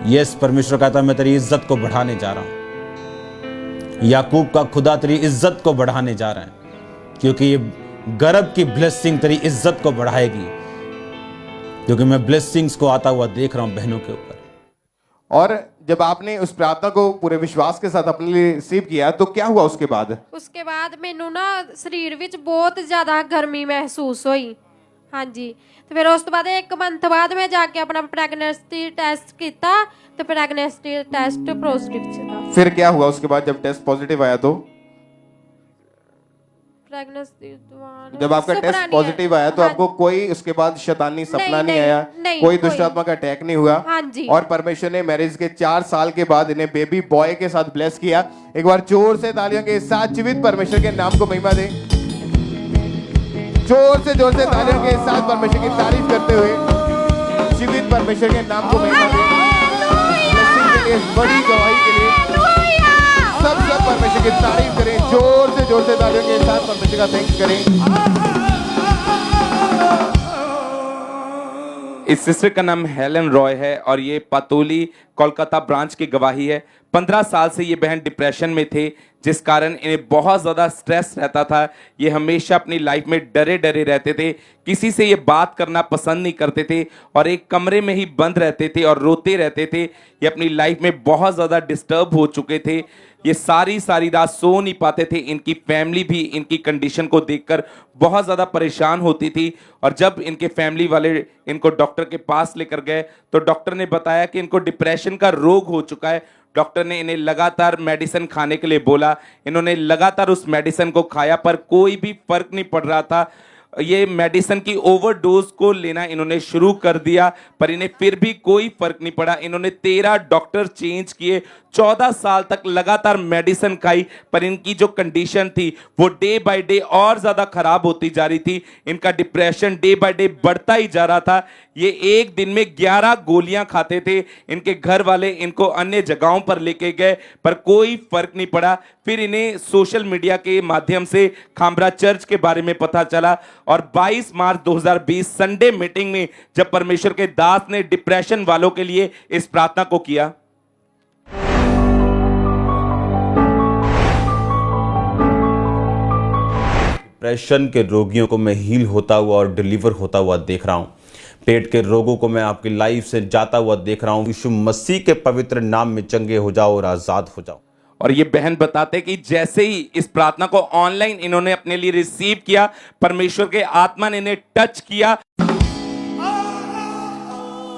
यस, परमेश्वर कहता है मैं तेरी इज्जत को बढ़ाने जा रहा हूं। याकूब का खुदा तेरी इज्जत को बढ़ाने जा रहा है, क्योंकि ये गर्भ की ब्लेसिंग तेरी इज्जत को बढ़ाएगी, क्योंकि मैं ब्लेसिंग्स को आता हुआ देख रहा हूं बहनों के ऊपर। और जब आपने उस प्रार्थना को पूरे विश्वास के साथ अपने लिए रिसीव किया तो क्या हुआ उसके बाद? उसके बाद मैनू ना शरीर विच बहुत ज़्यादा गर्मी महसूस हुई। हाँ जी, तो फिर उस तो बाद 1 मंथ बाद मैं जाके अपना प्रैगनेंसी टेस्ट किया, तो प्रैगनेंसी टेस्ट पॉजिटिव था। फिर क्या हुआ उसके बाद जब टेस्ट पॉजिटिव आया? तो प्रेगनेंसी जब आपका टेस्ट पॉजिटिव आया तो आपको कोई उसके बाद शैतानी सपना नहीं आया, कोई दुष्ट आत्मा का अटैक नहीं हुआ? हाँ जी। और परमेश्वर ने मैरिज के 4 साल के बाद इन्हें बेबी बॉय के साथ ब्लेस किया। एक बार जोर से तालियों के साथ जीवित परमेश्वर के नाम को महिमा दें। जोर से तालियों के साथ परमेश्वर की तारीफ करते हुए जीवित परमेश्वर के नाम को महिमा दें। ब्लेसिंग के लिए, बड़ी गवाही के लिए सब परमेश्वर की तारीफ करें। जोर से तालियों के साथ परमेश्वर का थैंक्स करें। इस सिस्टर का नाम हेलन रॉय है और ये पातोली कोलकाता ब्रांच की गवाही है। 15 साल से ये बहन डिप्रेशन में थे, जिस कारण इन्हें बहुत ज़्यादा स्ट्रेस रहता था। ये हमेशा अपनी लाइफ में डरे रहते थे, किसी से ये बात करना पसंद नहीं करते थे और एक कमरे में ही बंद रहते थे और रोते रहते थे। ये अपनी लाइफ में बहुत ज़्यादा डिस्टर्ब हो चुके थे। ये सारी रात सो नहीं पाते थे। इनकी फैमिली भी इनकी कंडीशन को देखकर बहुत ज़्यादा परेशान होती थी। और जब इनके फैमिली वाले इनको डॉक्टर के पास लेकर गए तो डॉक्टर ने बताया कि इनको डिप्रेशन का रोग हो चुका है। डॉक्टर ने इन्हें लगातार मेडिसिन खाने के लिए बोला। इन्होंने लगातार उस मेडिसिन को खाया पर कोई भी फर्क नहीं पड़ रहा था। ये मेडिसिन की ओवरडोज को लेना इन्होंने शुरू कर दिया पर इन्हें फिर भी कोई फर्क नहीं पड़ा। इन्होंने 13 डॉक्टर चेंज किए, 14 साल तक लगातार मेडिसिन खाई पर इनकी जो कंडीशन थी वो डे बाय डे और ज़्यादा खराब होती जा रही थी। इनका डिप्रेशन डे बाय डे बढ़ता ही जा रहा था। ये एक दिन में 11 गोलियां खाते थे। इनके घर वाले इनको अन्य जगहों पर लेके गए पर कोई फर्क नहीं पड़ा। फिर इन्हें सोशल मीडिया के माध्यम से खामरा चर्च के बारे में पता चला और 22 मार्च 2020 संडे मीटिंग में जब परमेश्वर के दास ने डिप्रेशन वालों के लिए इस प्रार्थना को किया। डिप्रेशन के रोगियों को मैं हील होता हुआ और डिलीवर होता हुआ देख रहा हूं। पेट के रोगों को मैं आपकी लाइफ से जाता हुआ देख रहा हूं। यीशु मसीह के पवित्र नाम में चंगे हो जाओ और आजाद हो जाओ। और ये बहन बताते कि जैसे ही इस प्रार्थना को ऑनलाइन इन्होंने अपने लिए रिसीव किया, परमेश्वर के आत्मा ने इन्हें टच किया।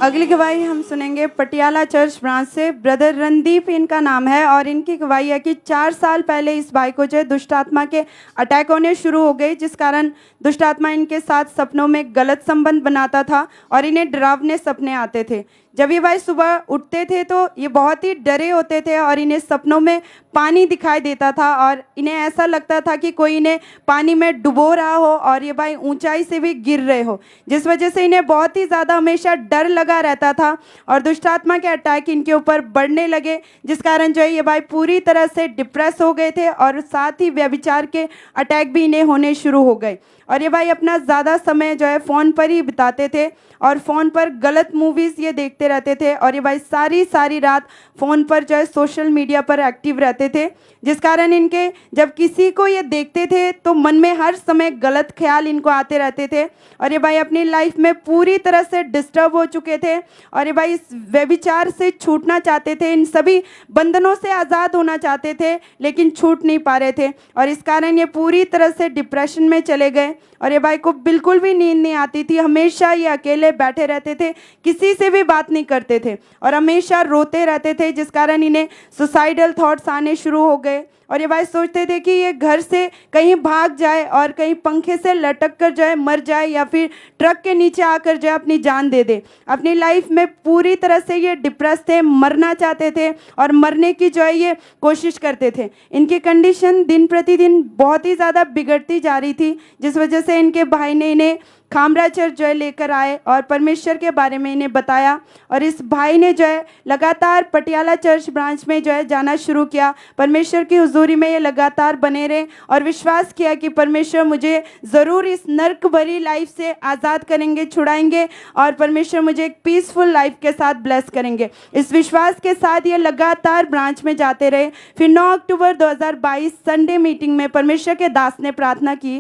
अगली गवाही हम सुनेंगे पटियाला चर्च ब्रांच से। ब्रदर रणदीप इनका नाम है और इनकी गवाही है कि 4 साल पहले इस भाई को जो है दुष्ट आत्मा के अटैक होने शुरू हो गए, जिस कारण दुष्ट आत्मा इनके साथ सपनों में गलत संबंध बनाता था और इन्हें डरावने सपने आते थे। जब ये भाई सुबह उठते थे तो ये बहुत ही डरे होते थे और इन्हें सपनों में पानी दिखाई देता था और इन्हें ऐसा लगता था कि कोई इन्हें पानी में डुबो रहा हो और ये भाई ऊंचाई से भी गिर रहे हो, जिस वजह से इन्हें बहुत ही ज़्यादा हमेशा डर लगा रहता था और दुष्ट आत्मा के अटैक इनके ऊपर बढ़ने लगे, जिस कारण जो है ये भाई पूरी तरह से डिप्रेस हो गए थे और साथ ही व्यभिचार के अटैक भी इन्हें होने शुरू हो गए। और ये भाई अपना ज़्यादा समय जो है फ़ोन पर ही बिताते थे और फ़ोन पर गलत मूवीज़ ये देखते रहते थे और ये भाई सारी रात फ़ोन पर जो है सोशल मीडिया पर एक्टिव रहते थे, जिस कारण इनके जब किसी को ये देखते थे तो मन में हर समय गलत ख्याल इनको आते रहते थे और ये भाई अपनी लाइफ में पूरी तरह से डिस्टर्ब हो चुके थे और ये भाई इस व्यभिचार से छूटना चाहते थे, इन सभी बंधनों से आज़ाद होना चाहते थे लेकिन छूट नहीं पा रहे थे और इस कारण ये पूरी तरह से डिप्रेशन में चले गए और ये भाई को बिल्कुल भी नींद नहीं आती थी। हमेशा ये अकेले बैठे रहते थे, किसी से भी बात नहीं करते थे और हमेशा रोते रहते थे, जिस कारण इन्हें सुसाइडल थॉट्स आने शुरू हो गए और ये भाई सोचते थे कि ये घर से कहीं भाग जाए और कहीं पंखे से लटक कर जाए मर जाए या फिर ट्रक के नीचे आकर जो है अपनी जान दे दे। अपनी लाइफ में पूरी तरह से ये डिप्रेस थे, मरना चाहते थे और मरने की जो है ये कोशिश करते थे। इनकी कंडीशन दिन प्रतिदिन बहुत ही ज़्यादा बिगड़ती जा रही थी, जिस वजह से इनके भाई ने इन्हें खामरा चर्च जो है लेकर आए और परमेश्वर के बारे में इन्हें बताया और इस भाई ने जो है लगातार पटियाला चर्च ब्रांच में जो है जाना शुरू किया, परमेश्वर की हुजूर हजूरी में ये लगातार बने रहे और विश्वास किया कि परमेश्वर मुझे ज़रूर इस नर्क भरी लाइफ से आज़ाद करेंगे, छुड़ाएंगे और परमेश्वर मुझे एक पीसफुल लाइफ के साथ ब्लेस करेंगे। इस विश्वास के साथ ये लगातार ब्रांच में जाते रहे। फिर 9 अक्टूबर 2022 संडे मीटिंग में परमेश्वर के दास ने प्रार्थना की।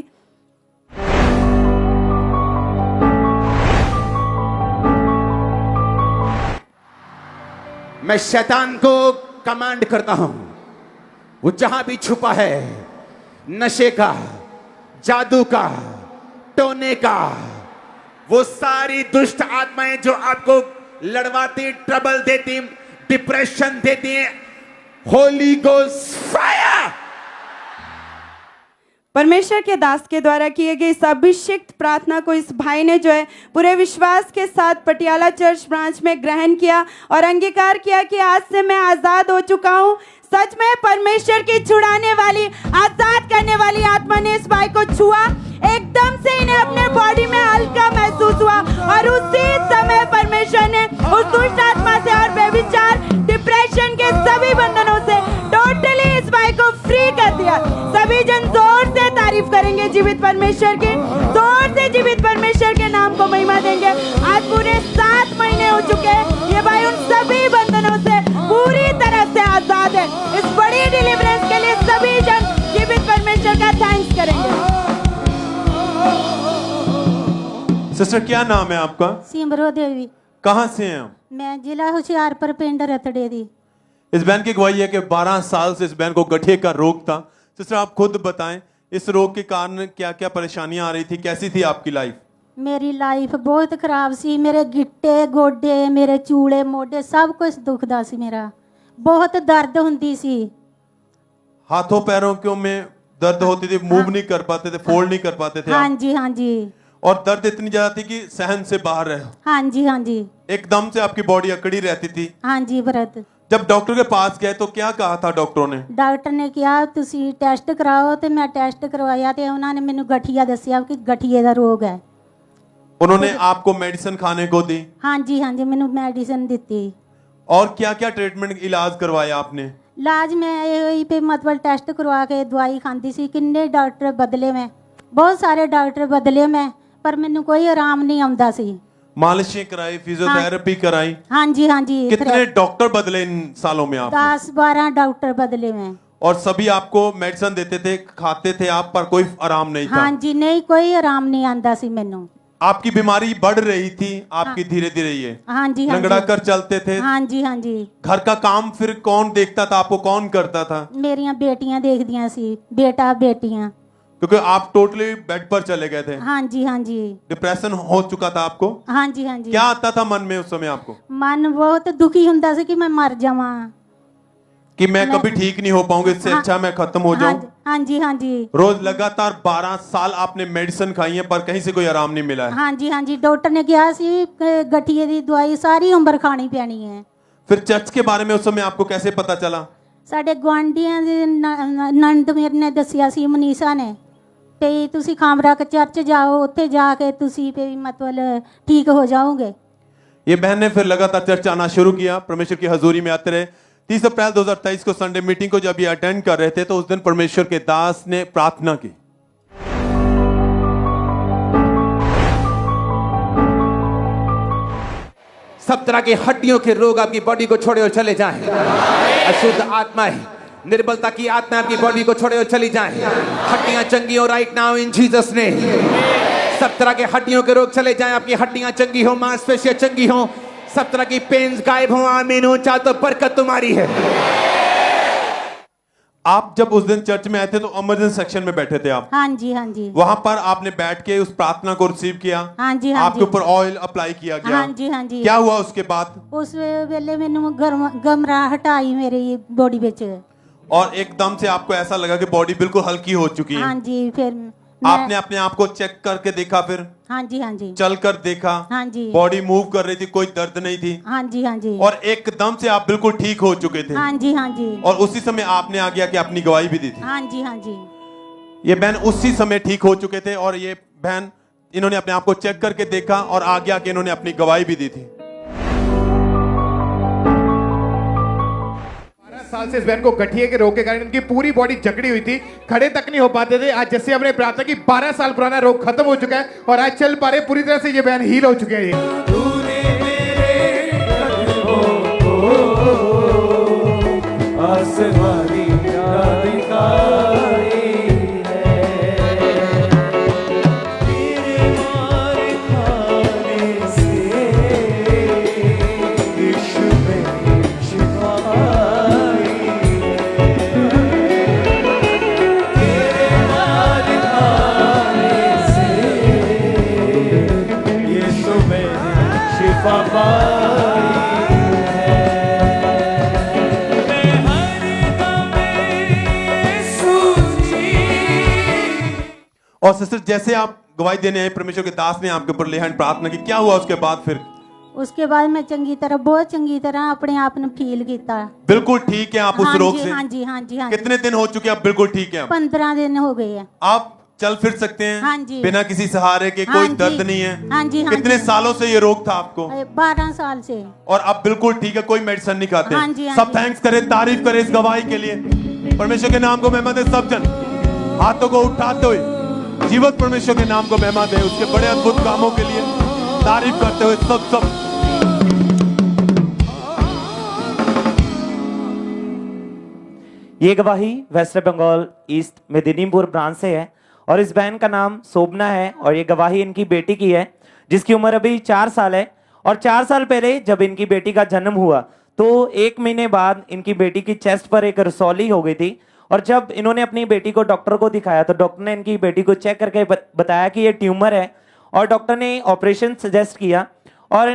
मैं शैतान को कमांड करता हूं, वो जहां भी छुपा है, नशे का, जादू का, टोने का, वो सारी दुष्ट आत्माएं जो आपको लड़वाती, ट्रबल देती, डिप्रेशन देती हैं, होली गोस्ट फायर। परमेश्वर के दास के द्वारा किए गए इस अभिषिक्त प्रार्थना को इस भाई ने जो है पूरे विश्वास के साथ पटियाला चर्च ब्रांच में ग्रहण किया और अंगीकार किया कि आज से मैं आज़ाद हो चुका हूँ। सच में परमेश्वर की छुड़ाने वाली, आज़ाद करने वाली आत्मा ने इस भाई को छुआ। एकदम से इन्हें अपने बॉडी में हल्का महसूस हुआ और उसी समय परमेश्वर ने उस दुष्ट आत्मा से और बेविचार, डिप्रेशन के सभी बंधनों से टोटली इस भाई को फ्री कर दिया। सभी जन जोर से तारीफ करेंगे जीवित परमेश्वर की, जोर से जीवित परमेश्वर के नाम को महिमा देंगे। आज पूरे 7 महीने हो चुके हैं, ये भाई उन सभी बंधनों से पूरी तरह से आजाद है। इस बड़ी डिलीवरेंस के लिए सभी जन जीवित परमेश्वर का थैंक्स करेंगे। सिस्टर क्या नाम है आपका? सिमरो देवी। कहाँ से हैं आप? मैं जिला हुशियारपुर पिंड रतड़े दी। इस बहन की गवाही है कि 12 साल से इस बहन को गठिए का रोग था। सिस्टर आप खुद बताएं, इस रोग के कारण क्या क्या परेशानियां आ रही थी, कैसी थी आपकी लाइफ? मेरी लाइफ बहुत खराब सी। मेरे गिट्टे, गोडे, मेरे चूड़े, मोढे सब कुछ दुखदा सी। मेरा बहुत दर्द हुंदी सी। हाथों पैरों क्यों में दर्द होती थी, मूव नहीं कर पाते थे, फोल्ड नहीं कर पाते थे हाँ आप? जी, हाँ जी। और दर्द इतनी ज्यादा थी कि सहन से बाहर है। हाँ जी, हाँ जी। एकदम से आपकी बॉडी अकड़ी रहती थी। हाँ जी भरत। जब डॉक्टर के पास गए तो क्या कहा था डॉक्टरों ने? डॉक्टर ने कहा तुसी टेस्ट कराओ, तो मैं टेस्ट करवाया तो उन्होंने मैनू गठिया दसिया कि गठिए का रोग है। उन्होंने आपको मेडिसिन खाने को दी? हाँ जी, हाँ जी, मैनू मेडिसिन दी। और क्या क्या ट्रीटमेंट इलाज करवाया आपने? इलाज में यही पे मतलब टेस्ट करवा के दवाई खाती सी। किन्ने डॉक्टर बदले मैं, बहुत सारे डॉक्टर बदले मैं, पर मैनू कोई आराम नहीं आंदा सी। मालिशें कराई, फिजियोथेरेपी कराई? हाँ जी, हाँ जी। कितने डॉक्टर बदले इन सालों में आप? 10-12 डॉक्टर बदले मैं। और सभी आपको मेडिसिन देते थे, खाते थे आप, पर कोई आराम नहीं था? हाँ जी, नहीं कोई आराम नहीं आंदा सी मैनू। आपकी बीमारी बढ़ रही थी आपकी धीरे धीरे ये? हाँ जी, हाँ लंगड़ा जी। कर चलते थे? हाँ जी, हाँ जी। घर का काम फिर कौन देखता था आपको, कौन करता था? मेरिया बेटियां देखदियां सी, बेटा बेटियां। क्योंकि आप टोटली बेड पर चले गए थे। हाँ जी, हाँ जी। डिप्रेशन हो चुका था आपको? हाँ जी, हाँ जी। क्या आता था मन में उस समय आपको? मन बहुत दुखी हुंदा सी कि मैं मर जावां, कि मैं कभी ठीक नहीं हो पाऊंगी, इससे अच्छा मैं खत्म हो जाऊं। हाँ जी, हाँ जी। रोज लगातार 12 साल आपने मेडिसिन खाई है, पर कहीं से कोई आराम नहीं मिला है। हाँ जी, हाँ जी। डॉक्टर ने कहा सी गठिए की दवाई सारी उम्र खानी पैनी है। फिर चर्च के बारे में उस समय आपको कैसे पता चला? साडे गुआंढियां दे नंद मेरे ने दसिया सी, मनीषा ने, पे तुसी खामरा के चर्च जाओ, उत्थे जाके तुसी पे मतलब ठीक हो जाओगे। ये बहन ने फिर लगातार चर्च आना शुरू किया, परमेश्वर की हजूरी में आते रहे। 30 अप्रैल 2023 को संडे मीटिंग को जब ये अटेंड कर रहे थे तो उस दिन परमेश्वर के दास ने प्रार्थना की। सब तरह की हड्डियों के रोग आपकी बॉडी को छोड़े और चले जाएं। अशुद्ध आत्माएं, निर्बलता की आत्मा आपकी बॉडी को छोड़े और चली जाएं। हड्डियां चंगी हो right now in Jesus name. सब तरह के हड्डियों के रोग चले जाएं, आपकी हड्डियां चंगी हो, मांसपेशियां चंगी हो, सब तरह की पेन्स गायब हो। आमीन हो। चाहे तो बरकत तुम्हारी है। आप जब उस दिन चर्च में आए थे तो इमरजेंसी सेक्शन में बैठे थे आप? हाँ जी, हाँ जी। वहां पर आपने बैठ के उस प्रार्थना को रिसीव किया? हाँ जी, हाँ आपके जी। ऊपर ऑयल अप्लाई किया गया? हाँ जी, हाँ जी। क्या हुआ उसके बाद? उस वेले मैनू घबराहट आई मेरी बॉडी विच, और एकदम से आपको ऐसा लगा कि बॉडी बिल्कुल हल्की हो चुकी है? हाँ जी। फिर आपने अपने आप को चेक करके देखा? फिर हाँ जी, हाँ जी। चल कर देखा? हाँ जी। बॉडी मूव कर रही थी, कोई दर्द नहीं थी? हाँ जी, हाँ जी। और एकदम से आप बिल्कुल ठीक हो चुके थे? हाँ जी, हाँ जी। और उसी समय आपने आ गया कि अपनी गवाही भी दी थी? हाँ जी, हाँ जी। ये बहन उसी समय ठीक हो चुके थे और ये बहन इन्होंने अपने आप को चेक करके देखा और आगे आके इन्होंने अपनी गवाही भी दी थी। साल से इस बहन को गठिए के रोग के कारण इनकी पूरी बॉडी जकड़ी हुई थी, खड़े तक नहीं हो पाते थे। आज जैसे हमने प्रार्थना की 12 साल पुराना रोग खत्म हो चुका है और आज चल पा रहे, पूरी तरह से ये बहन हील हो चुके हैं। और सिस्टर जैसे आप गवाही देने आए, परमेश्वर के दास ने आपके ऊपर ले हैंड प्रार्थना की, क्या हुआ उसके बाद? फिर उसके बाद मैं चंगी तरह, बहुत चंगी तरह अपने आप ने फील किया। बिल्कुल ठीक है आप उस रोग से? हाँ जी, हाँ जी, हाँ जी। कितने दिन हो चुके हैं आप बिल्कुल ठीक है? 15 दिन हो गए हैं। आप चल फिर सकते हैं? हाँ जी। बिना किसी सहारे के? हाँ कोई जी। दर्द नहीं है? हाँ जी, हाँ कितने जी। सालों से ये रोग था आपको? 12 साल से। और अब बिल्कुल ठीक है, कोई मेडिसिन नहीं खाते? हाँ जी, हाँ सब जी। थैंक्स करें, तारीफ करें इस गवाही के लिए। परमेश्वर के नाम को महिमा दे सब जन, हाथों को उठाते हुए जीवत परमेश्वर के नाम को महिमा दे, उसके बड़े अद्भुत कामों के लिए तारीफ करते हुए सब। ये गवाही वेस्ट बंगाल ईस्ट मेदिनीपुर ब्रांच से है और इस बहन का नाम शोभना है और ये गवाही इनकी बेटी की है जिसकी उम्र अभी 4 साल है। और 4 साल पहले जब इनकी बेटी का जन्म हुआ तो 1 महीने बाद इनकी बेटी की चेस्ट पर एक रसौली हो गई थी। और जब इन्होंने अपनी बेटी को डॉक्टर को दिखाया तो डॉक्टर ने इनकी बेटी को चेक करके बताया कि ये ट्यूमर है और डॉक्टर ने ऑपरेशन सजेस्ट किया। और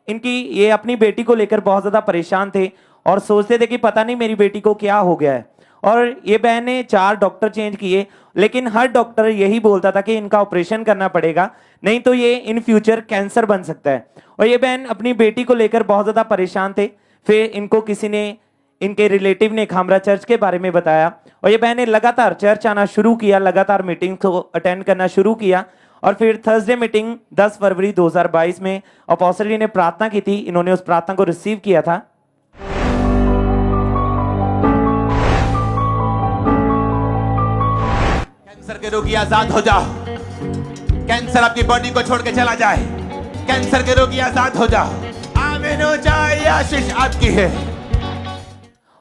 इनकी ये अपनी बेटी को लेकर बहुत ज़्यादा परेशान थे और सोचते थे कि पता नहीं मेरी बेटी को क्या हो गया है। और ये बहन ने 4 डॉक्टर चेंज किए लेकिन हर डॉक्टर यही बोलता था कि इनका ऑपरेशन करना पड़ेगा, नहीं तो ये इन फ्यूचर कैंसर बन सकता है। और ये बहन अपनी बेटी को लेकर बहुत ज़्यादा परेशान थे। फिर इनको किसी ने, इनके रिलेटिव ने खामरा चर्च के बारे में बताया और ये बहन ने लगातार चर्च आना शुरू किया, लगातार मीटिंग को अटेंड करना शुरू किया। और फिर थर्सडे मीटिंग 10 फरवरी 2022 में अपोस्टल जी ने प्रार्थना की थी, इन्होंने उस प्रार्थना को रिसीव किया था। कैंसर के रोगी आजाद हो जाओ, कैंसर आपकी बॉडी को छोड़ के चला जाए, कैंसर के रोगी आजाद हो जाओ, आमीन हो जाए, आशीष आपकी है।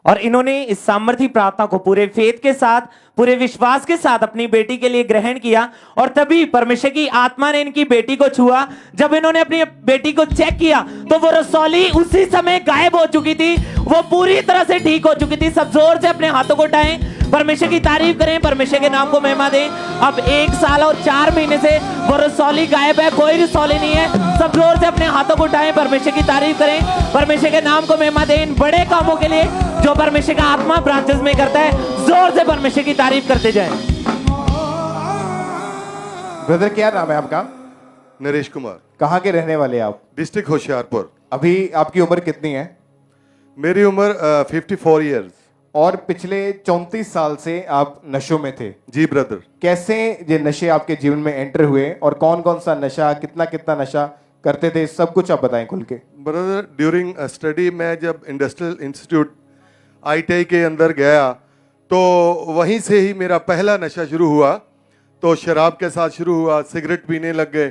और इन्होंने इस सामर्थी प्रार्थना को पूरे फेथ के साथ, पूरे विश्वास के साथ अपनी बेटी के लिए ग्रहण किया। और तभी परमेश्वर की आत्मा ने इनकी बेटी को छुआ। जब इन्होंने अपनी बेटी को चेक किया तो वो रसौली उसी समय गायब हो चुकी थी, वो पूरी तरह से ठीक हो चुकी थी। सब जोर से अपने हाथों को उठाएं, परमेश्वर की तारीफ करें, परमेश्वर के नाम को महिमा दें। अब 1 साल और 4 महीने से वो रसौली गायब है, कोई रसौली नहीं है। सब जोर से अपने हाथों को उठाएं, परमेश्वर की तारीफ करें, परमेश्वर के नाम को महिमा दें इन बड़े कामों के लिए जो परमेश्वर का आत्मा ब्रांचेस में करता है। जोर से परमेश्वर की तारीफ करते जाएं। ब्रदर क्या नाम है आपका? नरेश कुमार। कहाँ के रहने वाले आप? डिस्ट्रिक्ट होशियारपुर। अभी आपकी उम्र कितनी है? मेरी उम्र 54 इयर्स। और पिछले 34 साल से आप नशों में थे? जी ब्रदर। कैसे ये नशे आपके जीवन में एंटर हुए और कौन कौन सा नशा, कितना कितना नशा करते थे, सब कुछ आप बताएं खुल के। ब्रदर ड्यूरिंग स्टडी मैं जब इंडस्ट्रियल इंस्टीट्यूट ITI के अंदर गया तो वहीं से ही मेरा पहला नशा शुरू हुआ। तो शराब के साथ शुरू हुआ, सिगरेट पीने लग गए।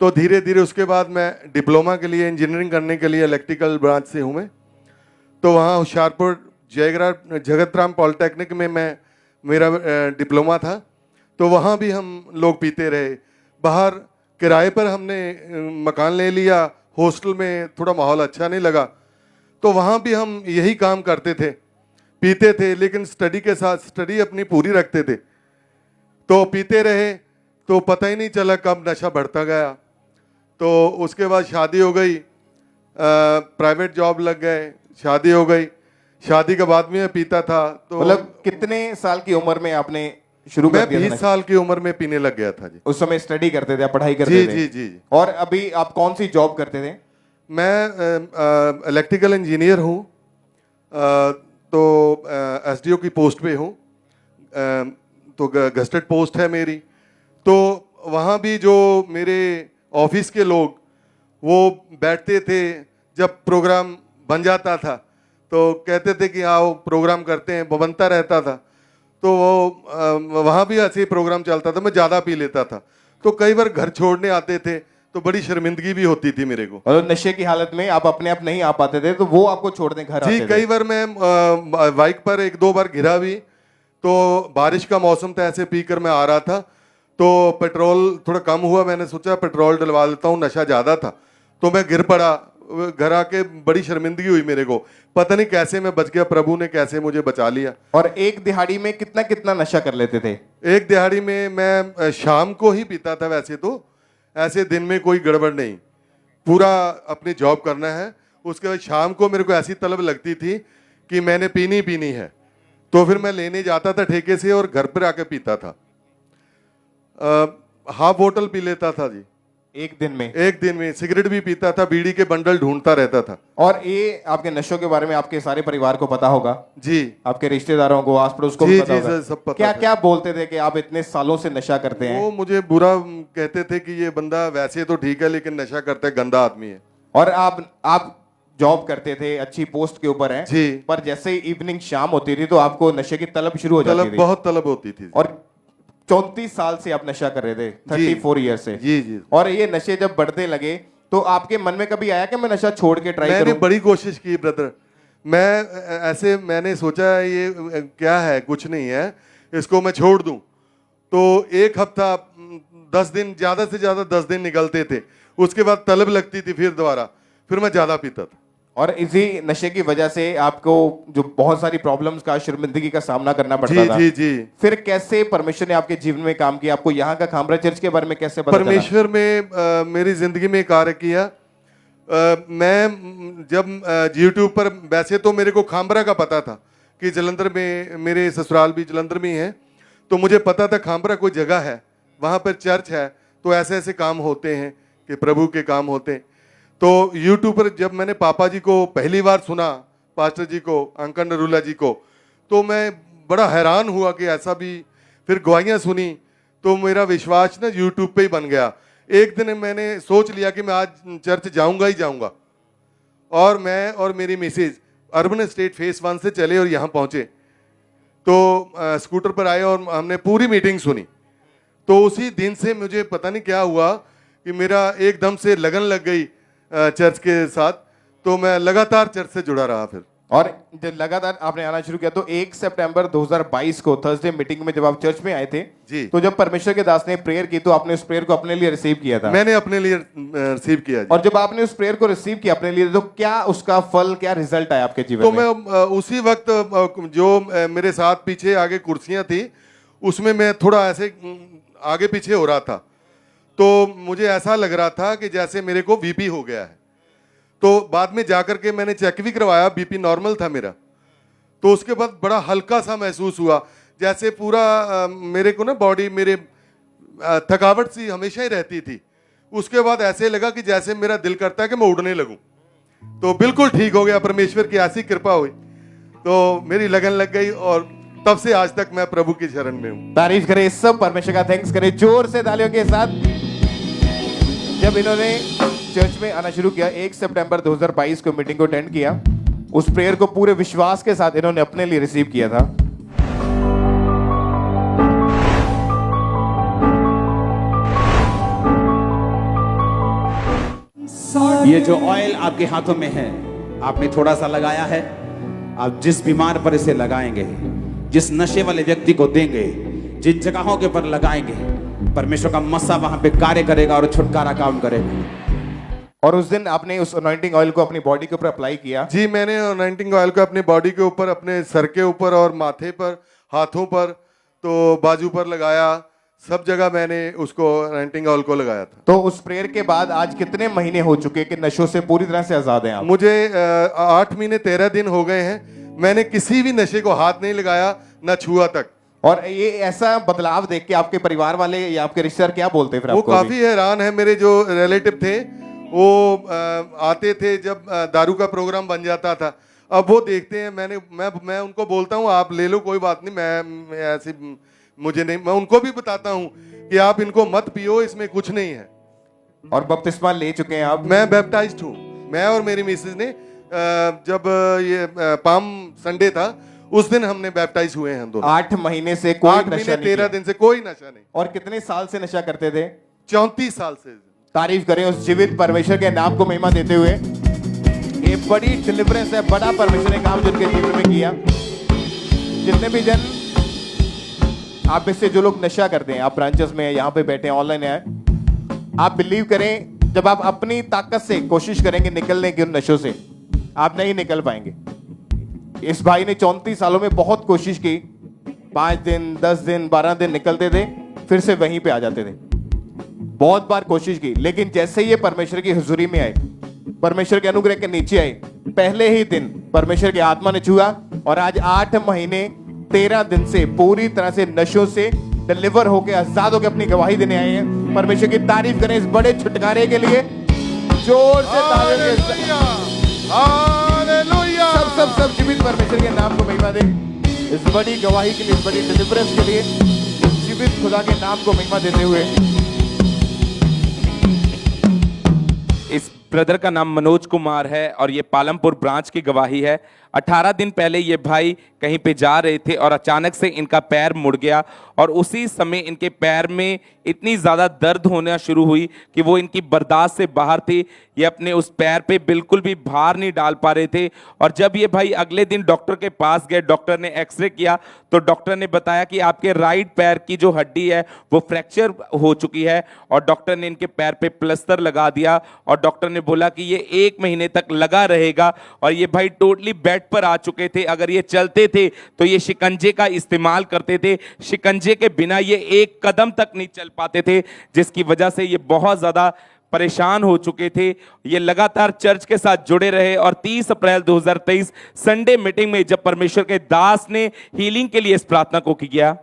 तो धीरे धीरे उसके बाद मैं डिप्लोमा के लिए, इंजीनियरिंग करने के लिए इलेक्ट्रिकल ब्रांच से हूँ मैं। तो वहाँ होशियारपुर जगतराम पॉलिटेक्निक में मेरा डिप्लोमा था। तो वहाँ भी हम लोग पीते रहे। बाहर किराए पर हमने मकान ले लिया, हॉस्टल में थोड़ा माहौल अच्छा नहीं लगा तो वहाँ भी हम यही काम करते थे, पीते थे, लेकिन स्टडी के साथ स्टडी अपनी पूरी रखते थे। तो पीते रहे तो पता ही नहीं चला कब नशा बढ़ता गया। तो उसके बाद शादी हो गई, प्राइवेट जॉब लग गए, शादी हो गई। शादी के बाद में मैं पीता था। तो मतलब कितने साल की उम्र में आपने शुरू कर दिया? 20 साल की उम्र में पीने लग गया था जी। उस समय स्टडी करते थे, पढ़ाई करते थे? जी जी जी। और अभी आप कौन सी जॉब करते थे? मैं इलेक्ट्रिकल इंजीनियर हूँ, तो SDO की पोस्ट पे हूँ, तो गस्टेड पोस्ट है मेरी। तो वहाँ भी जो मेरे ऑफिस के लोग वो बैठते थे, जब प्रोग्राम बन जाता था तो कहते थे कि आओ प्रोग्राम करते हैं, वो बनता रहता था। तो वो वहाँ भी ऐसे ही प्रोग्राम चलता था, मैं ज़्यादा पी लेता था। तो कई बार घर छोड़ने आते थे तो बड़ी शर्मिंदगी भी होती थी मेरे को। और नशे की हालत में आप अपने आप नहीं आ पाते थे तो वो आपको छोड़ने घर आते जी, थे? कई बार मैं बाइक पर 1-2 बार गिरा भी। तो बारिश का मौसम था, ऐसे पीकर मैं आ रहा था तो पेट्रोल थोड़ा कम हुआ, मैंने सोचा पेट्रोल डलवा लेता हूँ, नशा ज़्यादा था तो मैं गिर पड़ा। घर आके बड़ी शर्मिंदगी हुई मेरे को, पता नहीं कैसे मैं बच गया, प्रभु ने कैसे मुझे बचा लिया। और एक दिहाड़ी में कितना कितना नशा कर लेते थे? एक दिहाड़ी में मैं शाम को ही पीता था, वैसे तो ऐसे दिन में कोई गड़बड़ नहीं, पूरा अपनी जॉब करना है। उसके बाद शाम को मेरे को ऐसी तलब लगती थी कि मैंने पीनी है, तो फिर मैं लेने जाता था ठेके से और घर पर आके पीता था। हाफ बोतल पी लेता था जी एक दिन में? एक दिन में। सिगरेट भी पीता था, बीड़ी के बंडल ढूंढता रहता था। और ये आपके नशों के बारे में आपके सारे परिवार को पता होगा? जी। आपके रिश्तेदारों को, आस पड़ोस को जी, भी पता जी, होगा? सब पता क्या था। क्या बोलते थे कि आप इतने सालों से नशा करते हैं? वो मुझे बुरा कहते थे कि ये बंदा वैसे तो ठीक है लेकिन नशा करता है, गंदा आदमी है। और आप जॉब करते थे, अच्छी पोस्ट के ऊपर हैं जी। पर जैसे ही इवनिंग शाम होती थी तो आपको नशे की तलब शुरू हो जाती थी? बहुत तलब होती थी। और 34 साल से आप नशा कर रहे थे, 34 ईयर से। जी जी। और ये नशे जब बढ़ते लगे तो आपके मन में कभी आया कि मैं नशा छोड़ के ट्राई मैंने करूं? बड़ी कोशिश की ब्रदर। मैंने सोचा ये क्या है, कुछ नहीं है, इसको मैं छोड़ दूं। तो एक हफ्ता 10 दिन, ज्यादा से ज्यादा 10 दिन निकलते थे, उसके बाद तलब लगती थी फिर मैं ज्यादा पीता था। और इसी नशे की वजह से आपको जो बहुत सारी प्रॉब्लम्स का, शर्मिंदगी का सामना करना पड़ता जी, था। जी, जी। फिर कैसे परमेश्वर ने आपके जीवन में काम किया? आपको यहाँ का खामरा चर्च के बारे में कैसे पता चला? परमेश्वर में मेरी जिंदगी में कार्य किया। मैं जब यूट्यूब पर, वैसे तो मेरे को खामरा का पता था कि जलंधर में, मेरे ससुराल भी जलंधर में ही है, तो मुझे पता था खामरा कोई जगह है, वहाँ पर चर्च है, तो ऐसे ऐसे काम होते हैं कि प्रभु के काम होते हैं। तो यूट्यूब पर जब मैंने पापा जी को पहली बार सुना, पास्टर जी को, अंकल नरूला जी को, तो मैं बड़ा हैरान हुआ कि ऐसा भी। फिर गवाहियाँ सुनी तो मेरा विश्वास ना यूट्यूब पे ही बन गया। एक दिन मैंने सोच लिया कि मैं आज चर्च जाऊंगा ही जाऊंगा, और मैं और मेरी मिसेज अर्बन स्टेट फेस 1 से चले और यहाँ पहुँचे। तो स्कूटर पर आए और हमने पूरी मीटिंग सुनी। तो उसी दिन से मुझे पता नहीं क्या हुआ कि मेरा एकदम से लगन लग गई चर्च के साथ, तो मैं लगातार चर्च से जुड़ा रहा। फिर और जब लगातार आपने आना शुरू किया तो 1 सितंबर 2022 को थर्सडे मीटिंग में जब आप चर्च में आए थे जी, तो जब परमेश्वर के दास ने प्रेयर की तो आपने उस प्रेयर को अपने लिए रिसीव किया था? मैंने अपने लिए रिसीव किया जी। और जब आपने उस प्रेयर को रिसीव किया अपने लिए तो क्या उसका फल, क्या रिजल्ट आया आपके जीवन तो में? मैं उसी वक्त जो मेरे साथ पीछे आगे कुर्सियां थी उसमें मैं थोड़ा ऐसे आगे पीछे हो रहा था, तो मुझे ऐसा लग रहा था कि जैसे मेरे को बीपी हो गया है। तो बाद में जाकर के मैंने चेक भी करवाया, बीपी नॉर्मल था मेरा। तो उसके बाद बड़ा हल्का सा महसूस हुआ, जैसे पूरा मेरे को ना बॉडी, मेरे थकावट सी हमेशा ही रहती थी। उसके बाद ऐसे लगा कि जैसे मेरा दिल करता है कि मैं उड़ने लगूं। तो बिल्कुल ठीक हो गया, परमेश्वर की ऐसी कृपा हुई, तो मेरी लगन लग गई और तब से आज तक मैं प्रभु की शरण में हूं। तारीफ करें सब परमेश्वर का, थैंक्स करें जोर से तालियों के साथ। जब इन्होंने चर्च में आना शुरू किया 1 सितंबर 2022 को मीटिंग को अटेंड किया, उस प्रेयर को पूरे विश्वास के साथ इन्होंने अपने लिए रिसीव किया था। ये जो ऑयल आपके हाथों में है, आपने थोड़ा सा लगाया है, आप जिस बीमार पर इसे लगाएंगे, जिस नशे वाले व्यक्ति को देंगे, जिन जगहों के ऊपर लगाएंगे, परमेश्वर का मस्सा वहां पे कार्य करेगा और छुटकारा काम करेगा। और उस दिन आपने उस अनॉइंटिंग ऑयल को अपनी बॉडी के ऊपर अप्लाई किया? जी, मैंने अनॉइंटिंग ऑयल को अपनी बॉडी के ऊपर, अपने सर के ऊपर और माथे पर, हाथों पर, तो बाजू पर लगाया, सब जगह मैंने उसको अनॉइंटिंग ऑयल को लगाया था। तो उस प्रेयर के बाद आज कितने महीने हो चुके कि नशों से पूरी तरह से आजाद हैं आप? मुझे 8 महीने 13 दिन हो गए हैं। मैंने किसी भी नशे को हाथ नहीं लगाया, न छुआ तक। और ये ऐसा बदलाव देख के आपके परिवार वाले या आपके रिश्तेदार क्या बोलते हैं फिर वो आपको? काफी हैरान है। मेरे जो रिलेटिव थे वो आते थे जब दारू का प्रोग्राम बन जाता था, अब वो देखते हैं, मैं उनको बोलता हूँ आप ले लो, कोई बात नहीं, मैं ऐसे मुझे नहीं, मैं उनको भी बताता हूँ कि आप इनको मत पियो, इसमें कुछ नहीं है। और बपतिस्मा ले चुके हैं आप? मैं बैप्टाइज्ड हूँ, मैं और मेरी मिसेज ने जब ये पाम संडे था उस दिन हमने बैप्टाइज हुए हैं दोनों। 8 महीने से कोई 8 नशा महीने नहीं 13 किया। दिन से कोई नशा नहीं। और कितने साल से नशा करते थे? 34 साल से। तारीफ करें उस जीवित परमेश्वर के नाम को महिमा देते हुए। ये बड़ी डिलीवरेंस है, बड़ा परमेश्वर ने काम जिनके जीवन में किया। जितने भी जन आप इससे जो लोग नशा करते हैं, आप ब्रांचेस में यहाँ पे बैठे हैं, ऑनलाइन है, आप बिलीव करें जब आप अपनी ताकत से कोशिश करेंगे निकलने की उन नशों से, आप नहीं निकल पाएंगे। इस भाई ने 34 सालों में बहुत कोशिश की, 5 दिन 10 दिन 12 दिन निकलते थे, फिर से वहीं पे आ जाते थे। बहुत बार कोशिश की, लेकिन जैसे ये परमेश्वर की हुजूरी में आए, परमेश्वर के अनुग्रह के नीचे आए, पहले ही दिन परमेश्वर की आत्मा ने छुआ और आज 8 महीने 13 दिन से पूरी तरह से नशों से डिलीवर होकर आजाद होकर अपनी गवाही देने आए हैं। परमेश्वर की तारीफ करें इस बड़े छुटकारे के लिए। जोर से तालियों के सब जीवित परमेश्वर के नाम को महिमा दें। इस बड़ी गवाही के लिए, इस बड़ी डिलीवरेंस के लिए जीवित खुदा के नाम को महिमा देते हुए। इस ब्रदर का नाम मनोज कुमार है और ये पालमपुर ब्रांच की गवाही है। 18 दिन पहले ये भाई कहीं पे जा रहे थे और अचानक से इनका पैर मुड़ गया और उसी समय इनके पैर में इतनी ज़्यादा दर्द होना शुरू हुई कि वो इनकी बर्दाश्त से बाहर थी। ये अपने उस पैर पे बिल्कुल भी भार नहीं डाल पा रहे थे और जब ये भाई अगले दिन डॉक्टर के पास गए, डॉक्टर ने एक्सरे किया तो डॉक्टर ने बताया कि आपके राइट पैर की जो हड्डी है वो फ्रैक्चर हो चुकी है और डॉक्टर ने इनके पैर पे प्लास्टर लगा दिया और डॉक्टर ने बोला कि ये 1 महीने तक लगा रहेगा। और ये भाई टोटली बेड पर आ चुके थे। अगर ये चलते थे तो ये शिकंजे का इस्तेमाल करते थे, शिकंजे के बिना ये 1 कदम तक नहीं चल पाते थे, जिसकी वजह से ये बहुत ज्यादा परेशान हो चुके थे। ये लगातार चर्च के साथ जुड़े रहे और 30 अप्रैल 2023 संडे मीटिंग में जब परमेश्वर के दास ने हीलिंग के लिए इस प्रार्थना को किया,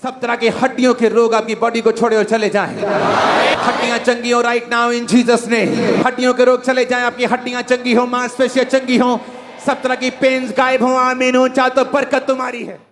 सब तरह के हड्डियों के रोग आपकी बॉडी को छोड़े और चले जाएं। हड्डियां चंगी हो राइट नाउ इन जीसस ने। हड्डियों के रोग चले जाएं, आपकी हड्डियां चंगी हो, मांसपेशियां चंगी हो, सब तरह की पेन्स गायब हो। आमीन हो। चाहे तो बरकत तुम्हारी है।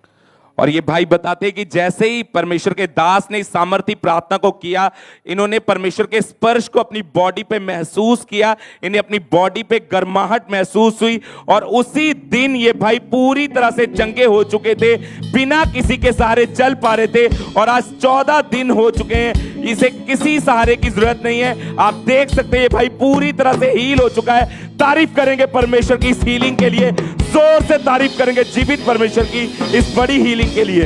और ये भाई बताते हैं कि जैसे ही परमेश्वर के दास ने इस सामर्थी प्रार्थना को किया, इन्होंने परमेश्वर के स्पर्श को अपनी बॉडी पे महसूस किया, इन्हें अपनी बॉडी पे गर्माहट महसूस हुई और उसी दिन ये भाई पूरी तरह से चंगे हो चुके थे, बिना किसी के सहारे चल पा रहे थे और आज 14 दिन हो चुके हैं, इसे किसी सहारे की जरूरत नहीं है। आप देख सकते हैं ये भाई पूरी तरह से हील हो चुका है। तारीफ करेंगे परमेश्वर की इस हीलिंग के लिए, जोर से तारीफ करेंगे जीवित परमेश्वर की इस बड़ी हीलिंग के लिए।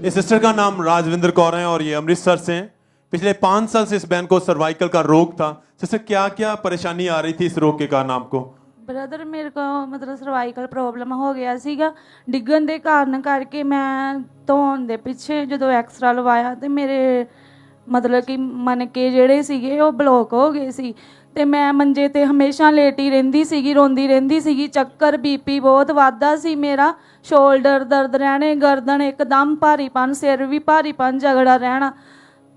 इस सिस्टर का नाम राजविंदर कौर है और ये अमृतसर से हैं। पिछले 5 साल से इस बहन को सर्वाइकल का रोग था। सिस्टर क्या क्या परेशानी आ रही थी इस रोग के कारण आपको? ਬ੍ਰਦਰ ਮੇਰੇ ਕੋ ਮਤਲਬ ਸਰਵਾਈਕਲ ਪ੍ਰੋਬਲਮ ਹੋ ਗਿਆ ਸੀਗਾ, ਡਿੱਗਣ ਦੇ ਕਾਰਨ ਕਰਕੇ ਮੈਂ ਧੋਣ ਦੇ ਪਿੱਛੇ ਜਦੋਂ ਐਕਸਰਾ ਲਵਾਇਆ ਤੇ ਮੇਰੇ ਮਤਲਬ ਕਿ ਮਣਕੇ ਜਿਹੜੇ ਸੀਗੇ ਉਹ ਬਲੋਕ ਹੋ ਗਏ ਸੀ ਤੇ ਮੈਂ ਮੰਜੇ ਤੇ ਹਮੇਸ਼ਾ ਲੇਟੀ ਰਹਿੰਦੀ ਸੀਗੀ, ਰੋਂਦੀ ਰਹਿੰਦੀ ਸੀਗੀ। ਚੱਕਰ ਬੀਪੀ ਬਹੁਤ ਵੱਧਦਾ ਸੀ ਮੇਰਾ, ਸ਼ੋਲਡਰ ਦਰਦ ਰਹਿਣੇ, ਗਰਦਨ ਇੱਕਦਮ ਭਾਰੀਪਨ, ਸਿਰ ਵੀ ਭਾਰੀਪਨ ਝਗੜਾ ਰਹਿਣਾ।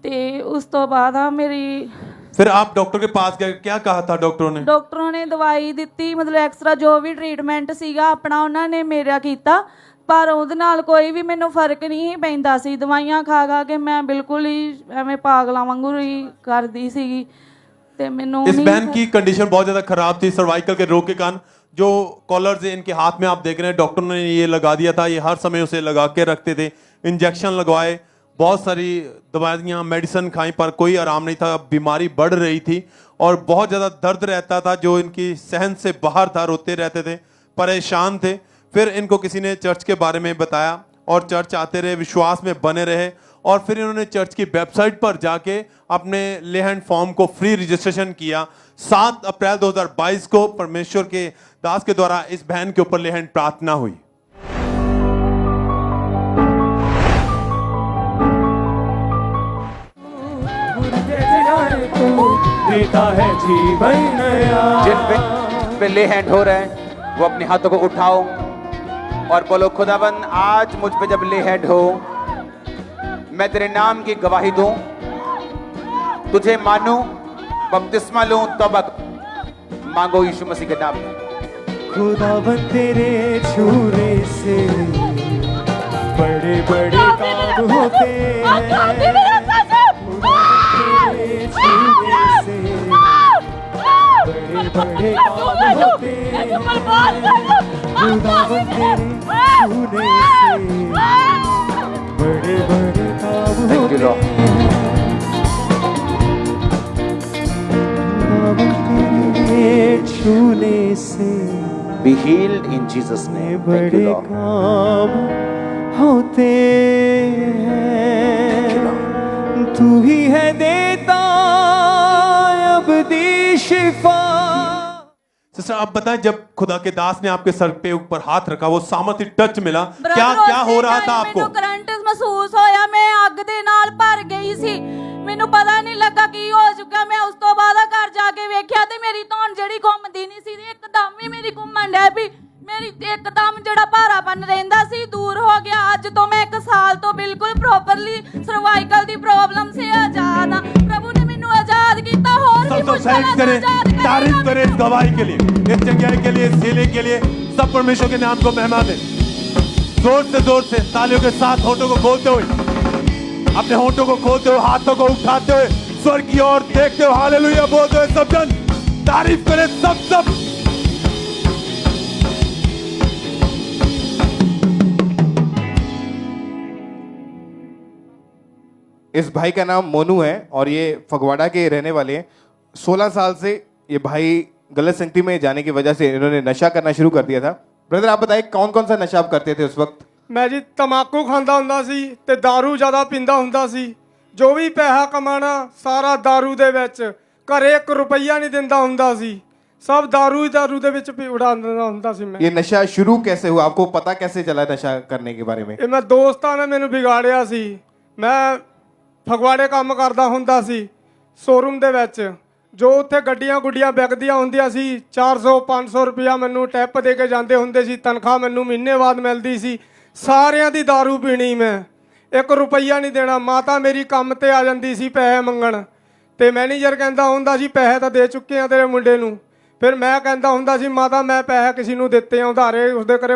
ਤੇ ਉਸ ਤੋਂ ਬਾਅਦ ਆ ਮੇਰੀ फिर आप डॉक्टर के पास गए, क्या कहा था डॉक्टरों ने? ਡਾਕਟਰਾਂ ਨੇ ਦਵਾਈ ਦਿੱਤੀ, ਮਤਲਬ ਐਕਸਟਰਾ ਜੋ ਵੀ ਟ੍ਰੀਟਮੈਂਟ ਸੀਗਾ ਆਪਣਾ ਉਹਨਾਂ ਨੇ ਮੇਰਾ ਕੀਤਾ, ਪਰ ਉਹਦੇ ਨਾਲ ਕੋਈ ਵੀ ਮੈਨੂੰ ਫਰਕ ਨਹੀਂ ਪੈਂਦਾ ਸੀ। ਦਵਾਈਆਂ ਖਾ ਖਾ ਕੇ ਮੈਂ ਬਿਲकुल ਹੀ ਐਵੇਂ ਪਾਗਲਾਂ ਵਾਂਗੂ ਹੀ ਕਰਦੀ ਸੀਗੀ ਤੇ ਮੈਨੂੰ इस बहन की कंडीशन बहुत ज्यादा खराब थी सर्वाइकल के रोग के कारण। जो कॉलर्स इनके हाथ में आप देख रहे हैं, डॉक्टर ने ये लगा दिया था, ये हर समय उसे लगा के रखते थे, इंजेक्शन लगवाए, बहुत सारी दवाइयाँ मेडिसिन खाई पर कोई आराम नहीं था। बीमारी बढ़ रही थी और बहुत ज़्यादा दर्द रहता था जो इनकी सहन से बाहर था, रोते रहते थे, परेशान थे। फिर इनको किसी ने चर्च के बारे में बताया और चर्च आते रहे, विश्वास में बने रहे और फिर इन्होंने चर्च की वेबसाइट पर जाके अपने ले हैंड फॉर्म को फ्री रजिस्ट्रेशन किया। 7 अप्रैल 2022 को परमेश्वर के दास के द्वारा इस बहन के ऊपर ले हैंड प्रार्थना हुई। देता है जीवन नया। जिन पे ले हैंड हो रहे हैं वो अपने हाथों को उठाओ और बोलो, खुदावन आज मुझ पे जब ले हैंड हो, मैं तेरे नाम की गवाही दूं, तुझे मानूं, बपतिस्मा लूं, तौबा मांगो यीशु मसीह के नाम में। खुदावन तेरे छूने से बड़े बड़े काम होते हैं छूने से, बड़े बड़े काम होते हैं खुदावन तेरे छूने से, बड़े बड़े काम होते हैं छूने से। Be healed in Jesus' name. Thank you, बड़े Lord. काम होते हैं, तू ही है देता अब दी शिफा। सिस्टर आप बताएं, जब खुदा के दास ने आपके सर पे ऊपर हाथ रखा, वो सामर्थ्य टच मिला, क्या क्या हो रहा था आपको? ਮੈਨੂੰ ਕਰੰਟ ਮਹਿਸੂਸ ਹੋਇਆ, ਮੈਂ ਅੱਗ ਦੇ ਨਾਲ ਭਰ ਗਈ ਸੀ, ਮੈਨੂੰ ਪਤਾ ਨਹੀਂ ਲੱਗਾ ਕੀ ਹੋ ਚੁੱਕਾ। ਮੈਂ ਉਸ ਤੋਂ ਬਾਅਦ ਘਰ ਜਾ ਕੇ ਵੇਖਿਆ ਤੇ ਮੇਰੀ ਧੌਣ ਜਿਹੜੀ ਘੁੰਮਦੀ ਨਹੀਂ ਸੀ, ਇੱਕਦਮ ਹੀ ਮੇਰੀ ਘੁੰਮਣ ਡੈ ਪਈ। ਮੇਰੀ ਇੱਕਦਮ ਜਿਹੜਾ ਭਾਰਾਪਨ ਰਹਿੰਦਾ ਸੀ ਦੂਰ ਹੋ ਗਿਆ। ਅੱਜ ਤੋਂ ਮੈਂ 1 ਸਾਲ ਤੋਂ ਬਿਲਕੁਲ ਪ੍ਰੋਪਰਲੀ ਸਰਵਾਈਕਲ ਦੀ ਪ੍ਰੋਬਲਮ ਸੇ ਆਜ਼ਾਦ ਹਾਂ। प्रभु ने मैनू आजाद किया। और भी मुश्किलां से आजाद करेगा। तारीफ करें इस गवाही के लिए, इस चंगाई के लिए, इस हीलिंग के लिए। सब परमेश्वर के नाम को महिमा दें। जोर से तालियों के साथ होठों को खोलते हुए, अपने होठों को खोलते हुए, हाथों को उठाते हुए, स्वर्ग की ओर देखते हुए हालेलुया बोलते हुए सब जन तारीफ करें। सब इस भाई का नाम मोनू है और ये फगवाड़ा के रहने वाले हैं। 16 साल से ये भाई गलत संगति में जाने की वजह से इन्होंने नशा करना शुरू कर दिया था। ब्रदर आप बताइए कौन कौन सा नशा आप करते थे उस वक्त? ਮੈਂ ਜੀ ਤਮਾਕੂ ਖਾਂਦਾ ਹੁੰਦਾ ਸੀ ਤੇ दारू ਜ਼ਿਆਦਾ ਪੀਂਦਾ ਹੁੰਦਾ ਸੀ। ਜੋ ਵੀ ਪੈਸਾ ਕਮਾਣਾ ਸਾਰਾ दारू ਦੇ ਵਿੱਚ, ਘਰੇ 1 ਰੁਪਈਆ ਨਹੀਂ ਦਿੰਦਾ ਹੁੰਦਾ ਸੀ, सब दारू ही दारू ਦੇ ਵਿੱਚ ਉਡਾ ਦਿੰਦਾ ਹੁੰਦਾ ਸੀ ਮੈਂ। ये नशा शुरू कैसे हुआ, आपको पता कैसे चला नशा करने के बारे में? ਇਹ ਮੈਂ ਦੋਸਤਾਂ ਨੇ ਮੈਨੂੰ ਵਿਗਾੜਿਆ ਸੀ। ਮੈਂ ਫਗਵਾੜੇ ਕੰਮ ਕਰਦਾ ਹੁੰਦਾ ਸੀ ਸ਼ੋਰੂਮ ਦੇ ਵਿੱਚ, ਜੋ ਉੱਥੇ ਗੱਡੀਆਂ ਗੁੱਡੀਆਂ ਵਿਕਦੀਆਂ ਹੁੰਦੀਆਂ ਸੀ 400-500 ਰੁਪਇਆ ਮੈਨੂੰ ਟਿਪ ਦੇ ਕੇ ਜਾਂਦੇ ਹੁੰਦੇ ਸੀ। ਤਨਖਾਹ ਮੈਨੂੰ ਮਹੀਨੇ ਬਾਅਦ ਮਿਲਦੀ ਸੀ। ਸਾਰਿਆਂ ਦੀ दारू ਪੀਣੀ ਮੈਂ, 1 ਰੁਪਈਆ ਨਹੀਂ ਦੇਣਾ। ਮਾਤਾ ਮੇਰੀ ਕੰਮ ਤੇ ਆ ਜਾਂਦੀ ਸੀ ਪੈਸੇ ਮੰਗਣ ਤੇ ਮੈਨੇਜਰ ਕਹਿੰਦਾ ਹੁੰਦਾ ਸੀ ਪੈਸੇ ਤਾਂ ਦੇ ਚੁੱਕੇ ਆ ਤੇਰੇ ਮੁੰਡੇ ਨੂੰ। ਫਿਰ ਮੈਂ ਕਹਿੰਦਾ ਹੁੰਦਾ ਸੀ ਮਾਤਾ ਮੈਂ ਪੈਸੇ ਕਿਸੇ ਨੂੰ ਦਿੱਤੇ ਆ ਉਧਾਰੇ, ਉਸਦੇ ਘਰੇ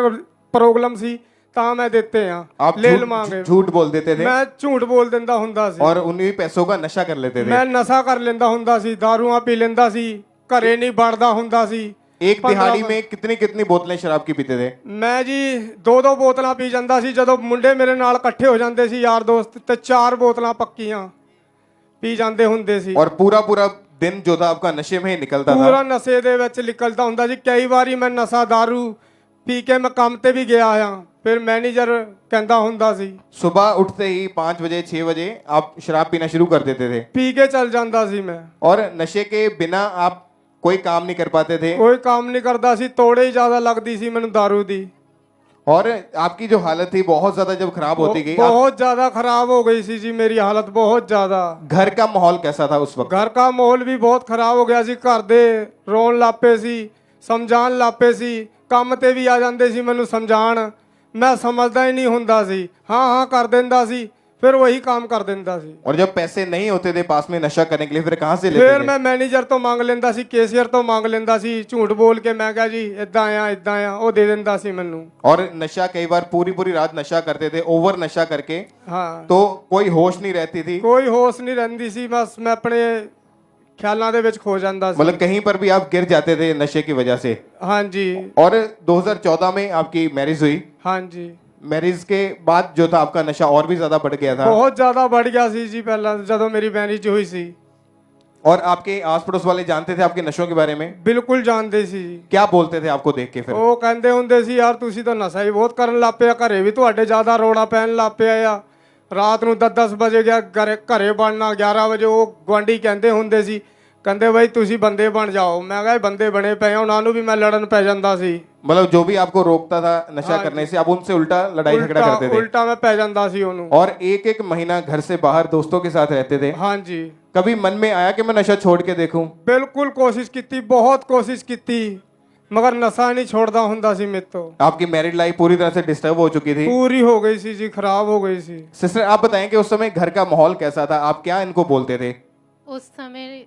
ਪ੍ਰੋਬਲਮ ਸੀ ਤਾਂ ਮੈਂ ਦਿੱਤੇ ਆ। आप ਲੈ ਲਵਾਂਗੇ। झूठ बोल देते थे ਮੈਂ ਝੂਠ ਬੋਲ ਦਿੰਦਾ ਹੁੰਦਾ ਸੀ और उन्हीं पैसों का नशा कर लेते थे। ਮੈਂ ਨਸ਼ਾ ਕਰ ਲੈਂਦਾ ਹੁੰਦਾ ਸੀ, दारूਆਂ ਪੀ ਲੈਂਦਾ ਸੀ, ਘਰੇ ਨਹੀਂ ਵੜਦਾ ਹੁੰਦਾ ਸੀ। एक दिहाड़ी में कितनी कितनी बोतलें शराब की पीते थे? ਮੈਂ ਜੀ 2-2 ਬੋਤਲਾਂ ਪੀ ਜਾਂਦਾ ਸੀ। ਜਦੋਂ ਮੁੰਡੇ ਮੇਰੇ ਨਾਲ ਇਕੱਠੇ ਹੋ ਜਾਂਦੇ ਸੀ ਯਾਰ ਦੋਸਤ ਤੇ 4 ਬੋਤਲਾਂ ਪੱਕੀਆਂ ਪੀ ਜਾਂਦੇ ਹੁੰਦੇ ਸੀ। और पूरा दिन जो था आपका नशे में ही निकलता था? ਪੂਰਾ ਨਸ਼ੇ ਦੇ ਵਿੱਚ ਨਿਕਲਦਾ ਹੁੰਦਾ ਸੀ। ਕਈ ਵਾਰੀ ਮੈਂ ਨਸ਼ਾ दारू ਪੀ ਕੇ ਮੈਂ ਕੰਮ ਤੇ ਵੀ ਗਿਆ ਆ। ਫਿਰ ਮੈਨੇਜਰ ਕਹਿੰਦਾ ਹੁੰਦਾ ਸੀ सुबह उठते ही 5 बजे 6 बजे आप शराब पीना शुरू कर देते थे ਪੀ ਕੇ ਚੱਲ ਜਾਂਦਾ ਸੀ ਮੈਂ। और नशे के बिना आप कोई काम नहीं कर पाते थे? ਕੋਈ ਕੰਮ ਨਹੀਂ ਕਰਦਾ ਸੀ, ਤੋੜੇ ਹੀ ਜ਼ਿਆਦਾ ਲੱਗਦੀ ਸੀ ਮੈਨੂੰ दारू ਦੀ। और आपकी जो हालत थी बहुत ज्यादा जब खराब होती गई, बहुत ज्यादा खराब हो गई सी जी मेरी हालत, बहुत ज्यादा। घर का माहौल कैसा था उस वक्त? घर का माहौल भी बहुत खराब हो गया सी। घर दे रोन लापे सी, समझान लापे सी, ਕੰਮ ਤੇ ਵੀ ਆ ਜਾਂਦੇ ਸੀ ਮੈਨੂੰ ਸਮਝਾਣ। ਮੈਂ ਸਮਝਦਾ ਹੀ ਨਹੀਂ ਹੁੰਦਾ ਸੀ, ਹਾਂ ਕਰ ਦਿੰਦਾ ਸੀ, ਫਿਰ वही काम कर ਦਿੰਦਾ ਸੀ। और जब पैसे नहीं होते थे पास में नशा करने के लिए फिर कहाँ से लेते ਫਿਰ थे? ਮੈਂ ਮੈਨੇਜਰ ਤੋਂ ਮੰਗ ਲੈਂਦਾ ਸੀ, ਕੇਸੀਅਰ ਤੋਂ ਮੰਗ ਲੈਂਦਾ ਸੀ, ਝੂਠ ਬੋਲ ਕੇ ਮੈਂ ਕਿਹਾ ਜੀ ਇਦਾਂ ਆ, ਉਹ ਦੇ ਦਿੰਦਾ ਸੀ ਮੈਨੂੰ। और नशा कई बार पूरी रात नशा करते थे, ओवर नशा करके, हाँ तो कोई होश नहीं रहती थी? ਕੋਈ ਹੋਸ਼ ਨਹੀਂ ਰਹਿੰਦੀ ਸੀ, ਬਸ ਮੈਂ ਆਪਣੇ ਖਿਆਲਾਂ ਦੇ ਵਿੱਚ ਖੋ ਜਾਂਦਾ ਸੀ। मतलब कहीं पर भी आप गिर जाते थे नशे की वजह से? हाँ जी। और 2014 में आपकी मैरिज हुई? हाँ जी। मैरिज के बाद जो था आपका नशा और भी ज्यादा बढ़ गया था? बहुत ज्यादा बढ़ गया सी जी पहला ਜਦੋਂ ਮੇਰੀ ਮੈਰਿਜ ਹੋਈ ਸੀ। और आपके आस पड़ोस वाले जानते थे आपके नशों के बारे में? ਬਿਲਕੁਲ ਜਾਣਦੇ ਸੀ ਜੀ। क्या बोलते थे आपको देख के फिर? ਉਹ ਕਹਿੰਦੇ ਹੁੰਦੇ ਸੀ ਯਾਰ ਤੁਸੀਂ ਤਾਂ ਨਸ਼ਾ ਹੀ ਬਹੁਤ ਕਰਨ ਲੱਗ ਪਿਆ, ਘਰੇ ਵੀ ਤੁਹਾਡੇ ਜ਼ਿਆਦਾ ਰੋਣਾ ਪੈਣ ਲੱਗ ਪਿਆ ਆ। ਰਾਤ ਨੂੰ 10-10 ਵਜੇ ਗਿਆ ਘਰੇ ਬਣਨਾ, 11 ਵਜੇ ਉਹ ਗੁਆਂਢੀ ਕਹਿੰਦੇ ਹੁੰਦੇ ਸੀ, ਕਹਿੰਦੇ ਬਾਈ ਤੁਸੀਂ ਬੰਦੇ ਬਣ ਜਾਓ। ਮੈਂ ਕਿਹਾ ਬੰਦੇ ਬਣੇ ਪਏ ਆ, ਉਹਨਾਂ ਨੂੰ ਵੀ ਮੈਂ ਲੜਨ ਪੈ ਜਾਂਦਾ ਸੀ। मतलब जो भी आपको रोकता था नशा करने से आप उनसे उल्टा लड़ाई झगड़ा करते थे? उल्टा मैं पै जाता सी ਉਹਨੂੰ। और एक महीना घर से बाहर दोस्तों के साथ रहते थे? हाँ जी। कभी मन में आया कि मैं नशा छोड़ के देखूं? बिल्कुल कोशिश की, बहुत कोशिश की, मगर नशा नहीं छोड़ता हुंदा सी मेरे तो। आपकी मैरिड लाइफ पूरी तरह से डिस्टर्ब हो चुकी थी? पूरी हो गई सी जी, खराब हो गई सी। सिस्टर आप बताएं कि उस समय घर का माहौल कैसा था, आप क्या इनको बोलते थे? उस समय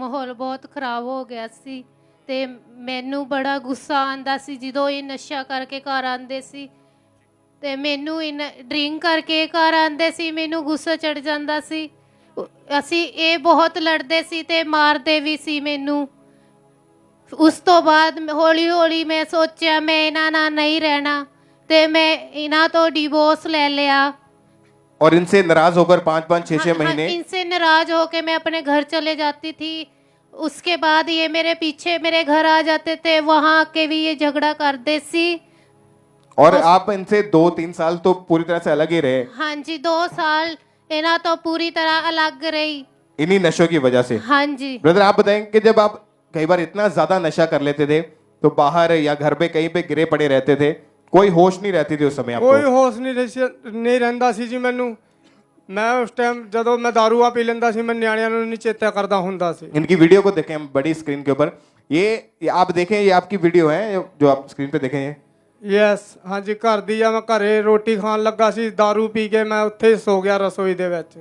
माहौल बहुत खराब हो गया सी ਤੇ ਮੈਨੂੰ ਬੜਾ ਗੁੱਸਾ ਆਂਦਾ ਸੀ ਜਦੋਂ ਇਹ ਨਸ਼ਾ ਕਰਕੇ ਘਰ ਆਂਦੇ ਸੀ। ਤੇ ਮੈਨੂੰ ਡਰਿੰਕ ਕਰਕੇ ਘਰ ਆਂਦੇ ਸੀ, ਮੈਨੂੰ ਗੁੱਸਾ ਚੜ ਜਾਂਦਾ ਸੀ। ਅਸੀਂ ਇਹ ਬਹੁਤ ਲੜਦੇ ਸੀ ਤੇ ਮਾਰਦੇ ਵੀ ਸੀ ਮੈਨੂੰ। ਉਸ ਤੋਂ ਬਾਅਦ ਹੌਲੀ ਹੌਲੀ ਮੈਂ ਸੋਚਿਆ ਮੈਂ ਇਹਨਾਂ ਨਾਲ ਨਹੀਂ ਰਹਿਣਾ ਤੇ ਮੈਂ ਇਹਨਾਂ ਤੋਂ डिवोर्स ले लिया। और इनसे नाराज होकर 5-5 6-6 महीने इनसे नाराज होकर मैं अपने घर चले जाती थी। उसके बाद ये मेरे पीछे मेरे घर आ जाते थे, वहां आके भी ये झगड़ा करते सी। और आप इनसे 2-3 साल तो पूरी तरह से अलग ही रहे। हाँ जी, 2 साल इना तो पूरी तरह अलग रही इन्हीं नशों की वजह से। हाँ जी ब्रदर, आप बताएं कि जब आप कई बार इतना ज्यादा नशा कर लेते थे तो बाहर या घर पे कहीं पे गिरे पड़े रहते थे, कोई होश नहीं रहती थी उस समय आपको? ਕੋਈ ਹੋਸ਼ ਨਹੀਂ ਰਹਿੰਦਾ ਸੀ ਜੀ ਮੈਨੂੰ। ਮੈਂ ਉਸ ਟਾਈਮ ਜਦੋਂ ਮੈਂ दारू ਆ ਪੀ ਲੈਂਦਾ ਸੀ, ਮੈਂ ਨਿਆਣਿਆਂ ਨੂੰ ਨਹੀਂ ਚੇਤਾ करदा ਹੁੰਦਾ ਸੀ। इनकी वीडियो को देखें हम बड़ी स्क्रीन के ऊपर। ये आप देखें, ये आपकी वीडियो है जो आप स्क्रीन पे देखें। ਯੈਸ, ਹਾਂਜੀ, ਘਰ ਦੀ ਆ। ਮੈਂ ਘਰੇ ਰੋਟੀ ਖਾਣ ਲੱਗਾ ਸੀ, दारू ਪੀ ਕੇ ਮੈਂ ਉੱਥੇ ਹੀ ਸੋ ਗਿਆ ਰਸੋਈ ਦੇ ਵਿੱਚ।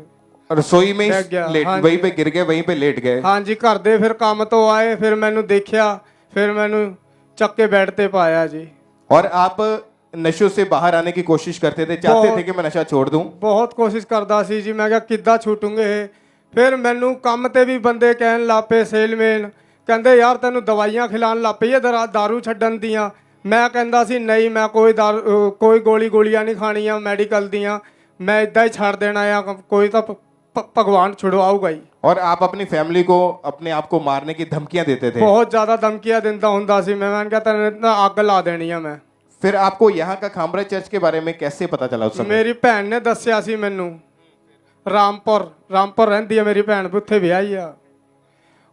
रसोई में बैठ गया, लेट, हाँ वहीं जी। पे गिर गए, वहीं पे लेट गए। ਹਾਂਜੀ, ਘਰ ਦੇ ਫਿਰ ਕੰਮ ਤੋਂ ਆਏ, ਫਿਰ ਮੈਨੂੰ ਦੇਖਿਆ, ਫਿਰ ਮੈਨੂੰ ਚੱਕ ਕੇ ਬੈੱਡ ਤੇ ਪਾਇਆ ਜੀ। और आप नशों से बाहर आने की कोशिश करते थे, चाहते थे कि मैं नशा छोड़ दूं? ਬਹੁਤ ਕੋਸ਼ਿਸ਼ ਕਰਦਾ ਸੀ ਜੀ। ਮੈਂ ਕਿਹਾ ਕਿੱਦਾਂ ਛੁੱਟੂਗੇ ਇਹ। ਫਿਰ ਮੈਨੂੰ ਕੰਮ ਤੇ ਵੀ ਬੰਦੇ ਕਹਿਣ ਲੱਪੇ, ਸੇਲਮੈਨ ਕਹਿੰਦੇ ਯਾਰ ਤੈਨੂੰ ਦਵਾਈਆਂ ਖਿਲਾਉਣ ਲੱਪੇ ਇਹ दारू ਛੱਡਣ ਦੀਆਂ। ਮੈਂ ਕਹਿੰਦਾ ਸੀ ਨਹੀਂ, ਮੈਂ ਕੋਈ ਗੋਲੀਆਂ ਨਹੀਂ ਖਾਣੀਆਂ ਮੈਡੀਕਲ ਦੀਆਂ, ਮੈਂ ਇਦਾਂ ਹੀ ਛੱਡ ਦੇਣਾ ਆ, ਕੋਈ ਤਾਂ भगवान छुड़वाऊगा ही। और आप अपनी फैमिली को, अपने आप को मारने की धमकियां देते थे? बहुत ज्यादा धमकियां देता हुंदा सी मैं कहा तेरे आग ला देनी है मैं। फिर आपको यहाँ का खामरा चर्च के बारे में कैसे पता चला उस समय? मेरी भैन ने दसिया सी मैनू। रामपुर रहंदी है मेरी भैन, उत्थे विआही आ।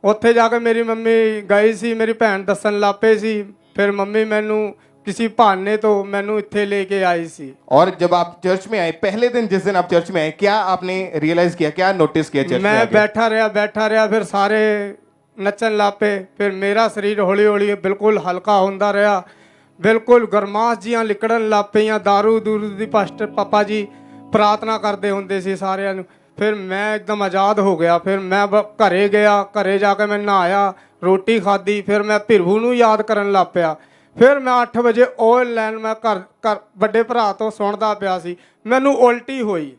उत्थे जाके मेरी मम्मी गई सी, मेरी भैन दसन लग पे सी। फिर मम्मी मैनू किसी बहाने तो मैनू इत्थे लेके आई सी। और जब आप चर्च में आए, पहले दिन जिस दिन आप चर्च में आए, क्या आपने रियलाइज किया, क्या नोटिस किया चर्च में मैं आके? बैठा रहा फिर सारे नचन लग पे। फिर मेरा शरीर हौली हौली बिल्कुल हल्का होंदा रहा, बिल्कुल गरमाश जियां लिकड़न लग पईयां। दारू दी पास्टर पापा जी प्रार्थना करते होंदे सी सारिਆਂ ਨੂੰ। फिर मैं एकदम आज़ाद हो गया। फिर मैं घरे गया, घरे जाके मैं नहाया, रोटी खाधी, फिर मैं भिरवू नूं याद करन लग पिया। फिर मैं 8 वजे ऑयल लैन मैं घर ਵੱਡੇ ਭਰਾ ਤੋਂ ਸੁਣਦਾ ਪਿਆ ਸੀ, ਮੈਨੂੰ ਉਲਟੀ ਹੋਈ।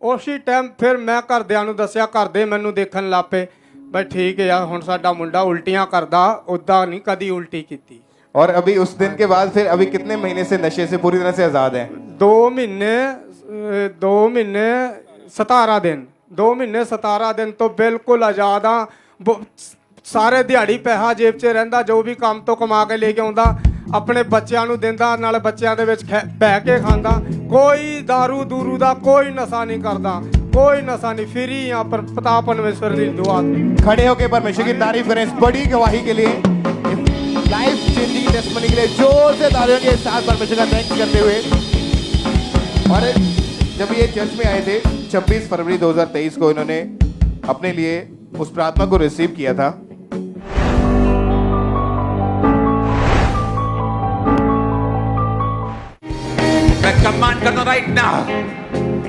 ਉਸੇ ਟਾਈਮ ਫਿਰ ਮੈਂ ਘਰਦਿਆਂ ਨੂੰ ਦੱਸਿਆ, ਘਰਦੇ ਮੈਨੂੰ ਦੇਖਣ ਲੱਗ ਪਏ ਬਈ ਠੀਕ ਹੈ ਹੁਣ ਸਾਡਾ ਮੁੰਡਾ ਉਲਟੀਆਂ ਕਰਦਾ, ਉੱਦਾਂ ਨਹੀਂ ਕਦੀ ਉਲਟੀ ਕੀਤੀ। और अभी उस दिन के बाद फिर अभी कितने महीने से नशे से पूरी तरह से आजाद हैं? 2 महीने 17 दिन 2 महीने 17 दिन तो बिल्कुल आज़ाद हाँ। ਸਾਰੇ ਦਿਹਾੜੀ ਪੈਸਾ ਜੇਬ 'ਚ ਰਹਿੰਦਾ, ਜੋ ਵੀ ਕੰਮ ਤੋਂ ਕਮਾ ਕੇ ਲੈ ਕੇ ਆਉਂਦਾ, ਆਪਣੇ ਬੱਚਿਆਂ ਨੂੰ ਦਿੰਦਾ, ਨਾਲ ਬੱਚਿਆਂ ਦੇ ਵਿੱਚ ਬਹਿ ਕੇ ਖਾਂਦਾ। ਕੋਈ दारू ਦੂਰੂ ਦਾ ਕੋਈ ਨਸ਼ਾ ਨਹੀਂ ਕਰਦਾ, कोई नशा नहीं, फ्री यहाँ पर प्रताप परमेश्वर की दुआ। खड़े होकर परमेश्वर की तारीफ करें इस बड़ी गवाही के लिए, लाइफ चेंजिंग टेस्टमनी के लिए। जोर से तालियों के साथ परमेश्वर का थैंक्स करते हुए। और जब ये चर्च में आए थे 26 फरवरी 2023 को, इन्होंने अपने लिए उस प्रार्थना को रिसीव किया था। मैं कमांड करता हूं राइट नाउ,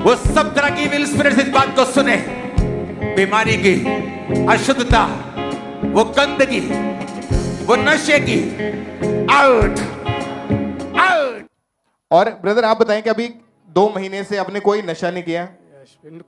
वो सब तरह की विल स्पिरिट्स इस बात को सुने। बीमारी की, अशुद्धता, वो गंदगी, वो नशे की, आउट आउट। और ब्रदर आप बताएं कि अभी 2 महीने से आपने कोई नशा नहीं किया?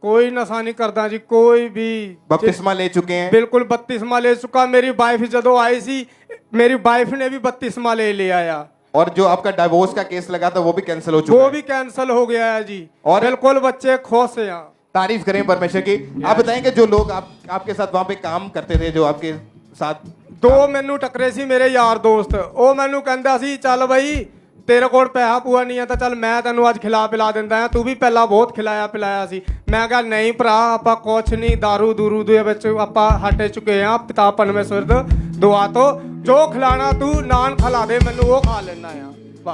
कोई नशा नहीं करता जी, कोई भी। बपतिस्मा ले चुके हैं? बिल्कुल बपतिस्मा ले चुका। मेरी वाइफ जदों आई सी, मेरी वाइफ ने भी बपतिस्मा ले आया। और जो आपका डाइवोर्स का केस लगा था वो भी कैंसिल हो चुका वो है? भी कैंसिल हो गया है जी। और बिल्कुल बच्चे खुश हैं। तारीफ करें परमेश्वर की। आप बताएं कि जो लोग आपके साथ वहां पे काम करते थे, जो आपके साथ 2 मैनू टकरे सी मेरे यार दोस्त, वो मैनू कहंदा सी चल बई तेरे कोल पैसा पूआ नहीं है तो चल मैं तेनू अज खिला पिला दिंदा हां, तू भी पहला बहुत खिलाया पिलाया सी। मैं कहा नहीं भरा, आपां कुछ नहीं, दारू दूरू दे विच आपां हट चुके हैं। पिता परमेश्वर दी दुआ तो जो खिलाना तू नान खिला दे मैनू, वो खा लेना है।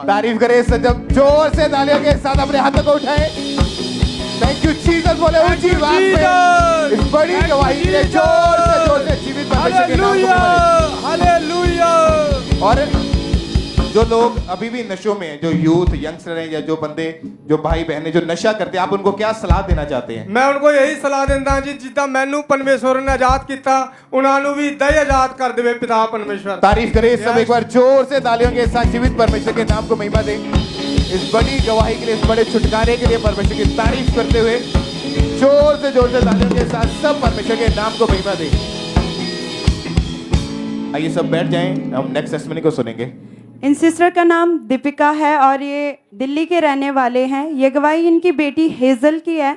तारीफ करें सजग, जोर से तालियों के साथ अपने हाथों को उठाएं। थैंक यू जीसस बोले ऊंची आवाज में इस बड़ी गवाही के लिए जोर से जीवित परमेश्वर के नाम को हालेलुया। और जो लोग अभी भी नशों में हैं, जो यूथ यंगस्टर हैं या जो बंदे, जो भाई बहनें जो नशा करते हैं, आप उनको क्या सलाह देना चाहते हैं? मैं उनको यही सलाह देंदा जी, जिद्दां मैनू परमेश्वर ने आजाद किया उन्हां नू भी इदां ही आजाद कर देवे पिता परमेश्वर। तारीफ करें सब एक बार जोर से तालियों के साथ जीवित परमेश्वर के नाम को महिमा दें। इस बड़ी गवाही के लिए, इस बड़े छुटकारे के लिए परमेश्वर की तारीफ करते हुए जोर से तालियों के साथ सब परमेश्वर के नाम को महिमा दें। आइए सब बैठ जाएं, हम नेक्स्ट टेस्टिमनी को सुनेंगे। इन सिस्टर का नाम दीपिका है और ये दिल्ली के रहने वाले हैं। ये गवाही इनकी बेटी हेजल की है,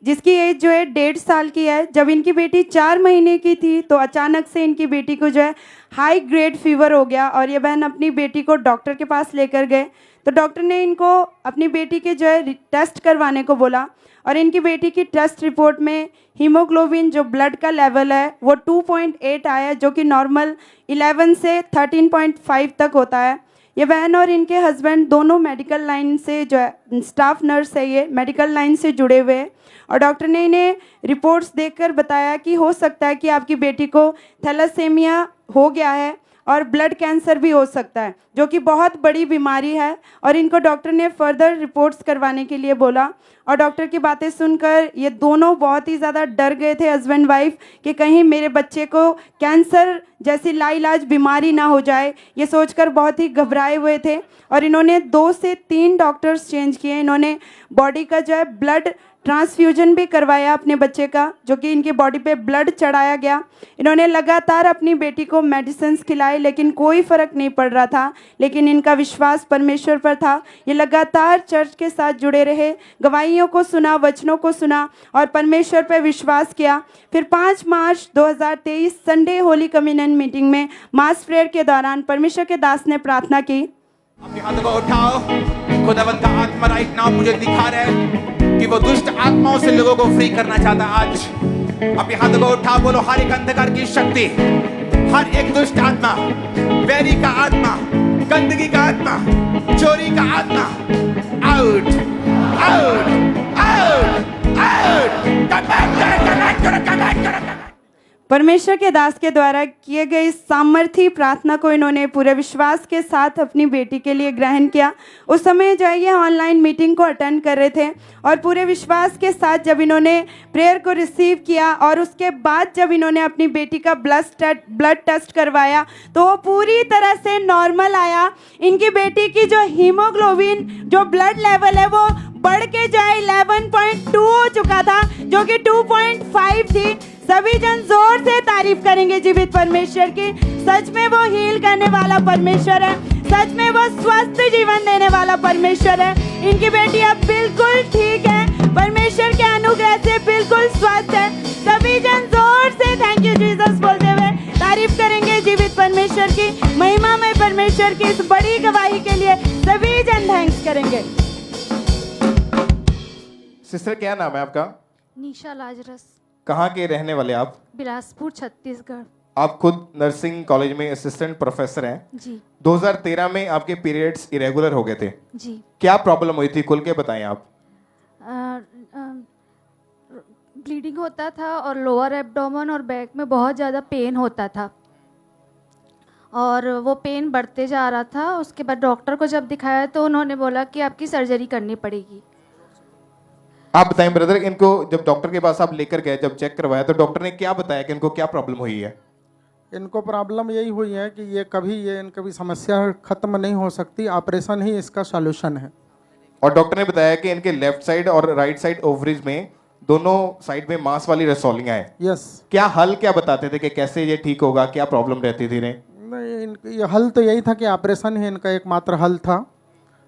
जिसकी एज जो है 1.5 साल की है। जब इनकी बेटी 4 महीने की थी तो अचानक से इनकी बेटी को जो है हाई ग्रेड फीवर हो गया और ये बहन अपनी बेटी को डॉक्टर के पास लेकर गए। तो डॉक्टर ने इनको अपनी बेटी के जो है टेस्ट करवाने को बोला और इनकी बेटी की टेस्ट रिपोर्ट में हीमोग्लोबिन जो ब्लड का लेवल है वो 2.8 आया, जो कि नॉर्मल 11 से 13.5 तक होता है। ये बहन और इनके हस्बैंड दोनों मेडिकल लाइन से जो है स्टाफ नर्स है, ये मेडिकल लाइन से जुड़े हुए हैं और डॉक्टर ने इन्हें रिपोर्ट्स देखकर बताया कि हो सकता है कि आपकी बेटी को थैलासेमिया हो गया है और ब्लड कैंसर भी हो सकता है, जो कि बहुत बड़ी बीमारी है। और इनको डॉक्टर ने फर्दर रिपोर्ट्स करवाने के लिए बोला और डॉक्टर की बातें सुनकर ये दोनों बहुत ही ज़्यादा डर गए थे, हस्बैंड वाइफ, कि कहीं मेरे बच्चे को कैंसर जैसी लाइलाज बीमारी ना हो जाए। ये सोचकर बहुत ही घबराए हुए थे और इन्होंने 2 से 3 डॉक्टर्स चेंज किए। इन्होंने बॉडी का जो है ब्लड ट्रांसफ्यूजन भी करवाया अपने बच्चे का, जो कि इनकी बॉडी पे ब्लड चढ़ाया गया। इन्होंने लगातार अपनी बेटी को मेडिसिन खिलाए लेकिन कोई फ़र्क नहीं पड़ रहा था, लेकिन इनका विश्वास परमेश्वर पर था। ये लगातार चर्च के साथ जुड़े रहे, गवाहियों को सुना, वचनों को सुना और परमेश्वर पर विश्वास किया। फिर 5 मार्च 2023 संडे होली कम्युनियन मीटिंग में मास प्रेयर के दौरान परमेश्वर के दास ने प्रार्थना की। अपने हाथों को उठाओ। खुदावंद का आत्मा राइट नाउ मुझे दिखा रहा है कि वो दुष्ट आत्माओं से लोगों को फ्री करना चाहता है। आज अपने हाथों को उठा, बोलो हर एक अंधकार की शक्ति, हर एक दुष्ट आत्मा, बैरी का आत्मा, गंदगी का आत्मा, चोरी का आत्मा, आउट आउट आउट आउट। परमेश्वर के दास के द्वारा किए गए इस सामर्थी प्रार्थना को इन्होंने पूरे विश्वास के साथ अपनी बेटी के लिए ग्रहण किया। उस समय जो है ये ऑनलाइन मीटिंग को अटेंड कर रहे थे और पूरे विश्वास के साथ जब इन्होंने प्रेयर को रिसीव किया और उसके बाद जब इन्होंने अपनी बेटी का ब्लड टेस्ट करवाया तो वो पूरी तरह से नॉर्मल आया। इनकी बेटी की जो हीमोग्लोबिन जो ब्लड लेवल है वो बढ़ के जो है 11.2 हो चुका था, जो कि 2.5 थी। सभी जन जोर से तारीफ करेंगे जीवित परमेश्वर की। सच में वो हील करने वाला परमेश्वर है, सच में वो स्वस्थ जीवन देने वाला परमेश्वर है। इनकी बेटी अब बिल्कुल ठीक है, परमेश्वर के अनुग्रह से बिल्कुल स्वस्थ है। सभी जन जोर से थैंक यू जीसस बोलते हुए तारीफ करेंगे जीवित परमेश्वर की, महिमामय परमेश्वर की इस बड़ी गवाही के लिए सभी जन थैंक्स करेंगे। सिस्टर क्या नाम है आपका? निशा लाजरस। कहाँ के रहने वाले आप? बिलासपुर छत्तीसगढ़। आप खुद नर्सिंग कॉलेज में असिस्टेंट प्रोफेसर हैं। जी 2013 में आपके पीरियड्स इरेगुलर हो गए थे। जी। क्या प्रॉब्लम हुई थी, खुल के बताएं आप। ब्लीडिंग होता था और लोअर एब्डोमेन और बैक में बहुत ज़्यादा पेन होता था और वो पेन बढ़ते जा रहा था। उसके बाद डॉक्टर को जब दिखाया तो उन्होंने बोला कि आपकी सर्जरी करनी पड़ेगी। आप बताएं ब्रदर, इनको जब डॉक्टर के पास आप लेकर गए, जब चेक करवाया तो डॉक्टर ने क्या बताया कि इनको क्या प्रॉब्लम हुई है? इनको प्रॉब्लम यही हुई है कि ये इनकी समस्या खत्म नहीं हो सकती, ऑपरेशन ही इसका सॉल्यूशन है। और डॉक्टर ने बताया कि इनके लेफ्ट साइड और राइट साइड ओवरीज में दोनों साइड में मांस वाली रसौलियां हैं। यस। क्या हल क्या बताते थे कि कैसे ये ठीक होगा, क्या प्रॉब्लम रहती थी इन्हें? नहीं, ये हल तो यही था कि ऑपरेशन ही इनका एकमात्र हल था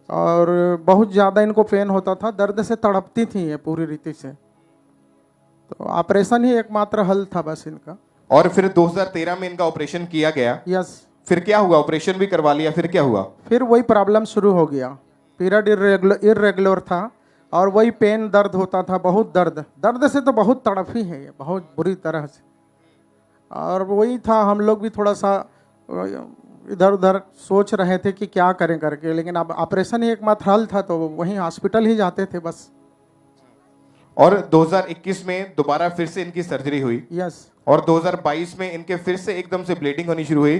और बहुत ज़्यादा इनको पेन होता था, दर्द से तड़पती थी ये पूरी रीति से, तो ऑपरेशन ही एकमात्र हल था बस इनका। और फिर 2013 में इनका ऑपरेशन किया गया। यस। फिर क्या हुआ? ऑपरेशन भी करवा लिया, फिर क्या हुआ? फिर वही प्रॉब्लम शुरू हो गया, पीरियड इरेगुलर था और वही पेन दर्द होता था, बहुत दर्द से तो बहुत तड़पी है ये, बहुत बुरी तरह से। और वही था, हम लोग भी थोड़ा सा इधर उधर सोच रहे थे कि क्या करें करके, लेकिन अब ऑपरेशन ही एकमात्र हल था तो वहीं हॉस्पिटल ही जाते थे बस। और 2021 में दोबारा फिर से इनकी सर्जरी हुई। यस। और 2022 में इनके फिर से एकदम से ब्लीडिंग होनी शुरू हुई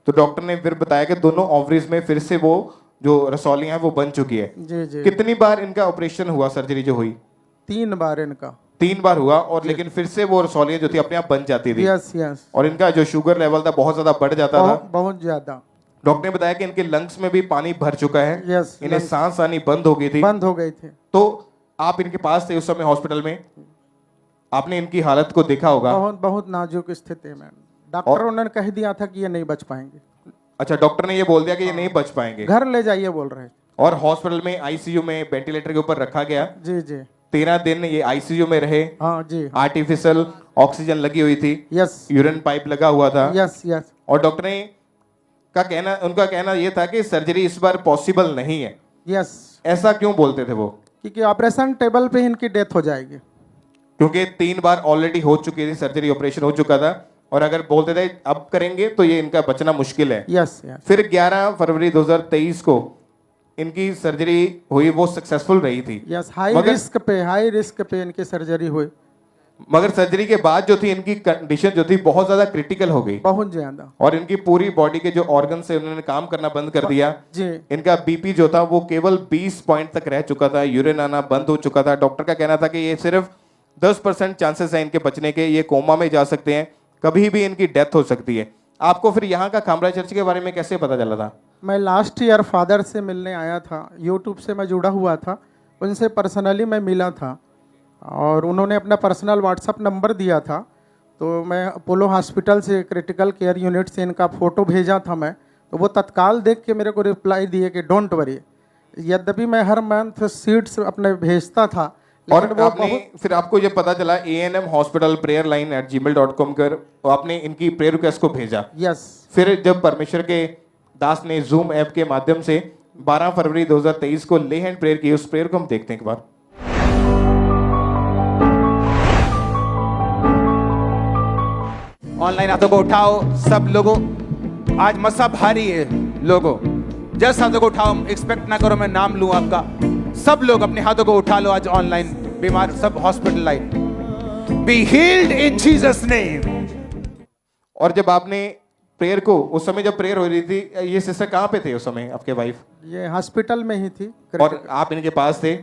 तो डॉक्टर ने फिर बताया कि दोनों ओवरीज में फिर से वो जो रसौलियां हैं वो बन चुकी है। जी जी। कितनी बार इनका ऑपरेशन हुआ, सर्जरी जो हुई? 3 बार इनका। 3 बार हुआ और लेकिन फिर से वो रसौलियां जो थी अपने आप बन जाती थी। Yes yes. और इनका जो शुगर लेवल था बहुत ज्यादा बढ़ जाता था। बहुत ज्यादा। डॉक्टर ने बताया कि इनके लंग्स में भी पानी भर चुका है। यस, इन्हें lungs- सांस आनी बंद हो गई थी। बंद हो गए थे। तो आप इनके पास थे उस समय हॉस्पिटल में, आपने इनकी हालत को देखा होगा। बहुत बहुत नाजुक स्थिति में डॉक्टरों ने कह दिया था कि ये नहीं बच पाएंगे। अच्छा, डॉक्टर ने ये बोल दिया कि ये नहीं बच पाएंगे, घर ले जाइए बोल रहे थे। और हॉस्पिटल में आईसीयू में वेंटिलेटर के ऊपर रखा गया। जी जी। 13 दिन ये आईसीयू में रहे। हाँ जी। आर्टिफिशियल ऑक्सीजन लगी हुई थी। यस। यूरिन पाइप लगा हुआ था। Yes yes. और डॉक्टर ने उनका कहना ये था कि सर्जरी इस बार पॉसिबल नहीं है। यस। ऐसा क्यों बोलते थे वो? क्योंकि ऑपरेशन टेबल पे इनकी डेथ हो जाएगी। क्योंकि 3 बार ऑलरेडी हो चुकी थी सर्जरी, ऑपरेशन हो चुका था, और अगर बोलते थे अब करेंगे तो ये इनका बचना मुश्किल है। Yes yes. फिर 11 फरवरी 2023 को इनकी सर्जरी हुई, वो सक्सेसफुल रही थी। यस, हाई रिस्क पे इनकी सर्जरी हुई। मगर सर्जरी के बाद जो थी इनकी कंडीशन जो थी बहुत ज्यादा क्रिटिकल हो गई, बहुत ज्यादा, और इनकी पूरी बॉडी के जो ऑर्गन से उन्होंने काम करना बंद कर दिया जी। इनका बीपी जो था वो केवल 20 पॉइंट तक रह चुका था, यूरिन आना बंद हो चुका था। डॉक्टर का कहना था कि ये सिर्फ 10% चांसेस है इनके बचने के, ये कोमा में जा सकते हैं, कभी भी इनकी डेथ हो सकती है। आपको फिर यहाँ का खामरा चर्च के बारे में कैसे पता चला था? मैं लास्ट ईयर फादर से मिलने आया था, यूट्यूब से मैं जुड़ा हुआ था, उनसे पर्सनली मैं मिला था और उन्होंने अपना पर्सनल व्हाट्सअप नंबर दिया था। तो मैं अपोलो हॉस्पिटल से क्रिटिकल केयर यूनिट से इनका फ़ोटो भेजा था मैं, तो वो तत्काल देख के मेरे को रिप्लाई दिए कि डोंट वरी। यद्यपि मैं हर मंथ सीड्स अपने भेजता था, और आपने फिर आपको ये पता चला ANM हॉस्पिटल prayerline@gmail.com कर आपने इनकी प्रेयर रिक्वेस्ट को भेजा। यस। फिर जब परमेश्वर के दास ने जूम ऐप के माध्यम से 12 फरवरी 2023 को ले हैंड प्रेयर की, उस प्रेयर को हम देखते हैं एक बार। ऑनलाइन हाथों को उठाओ सब लोगों, आज मसा भारी है लोगों, जस्ट हाथों को उठाओ, एक्सपेक्ट ना करो मैं नाम लूं आपका। सब लोग अपने हाथों को उठा लो, आज ऑनलाइन बीमार सब hospitalise, be healed in Jesus name. और जब आपने प्रेयर को, उस समय जब प्रेयर हो रही थी, ये सिस्टर कहाँ पे थे उस समय आपके वाइफ? ये हॉस्पिटल में ही थी। और आप इनके पास थे?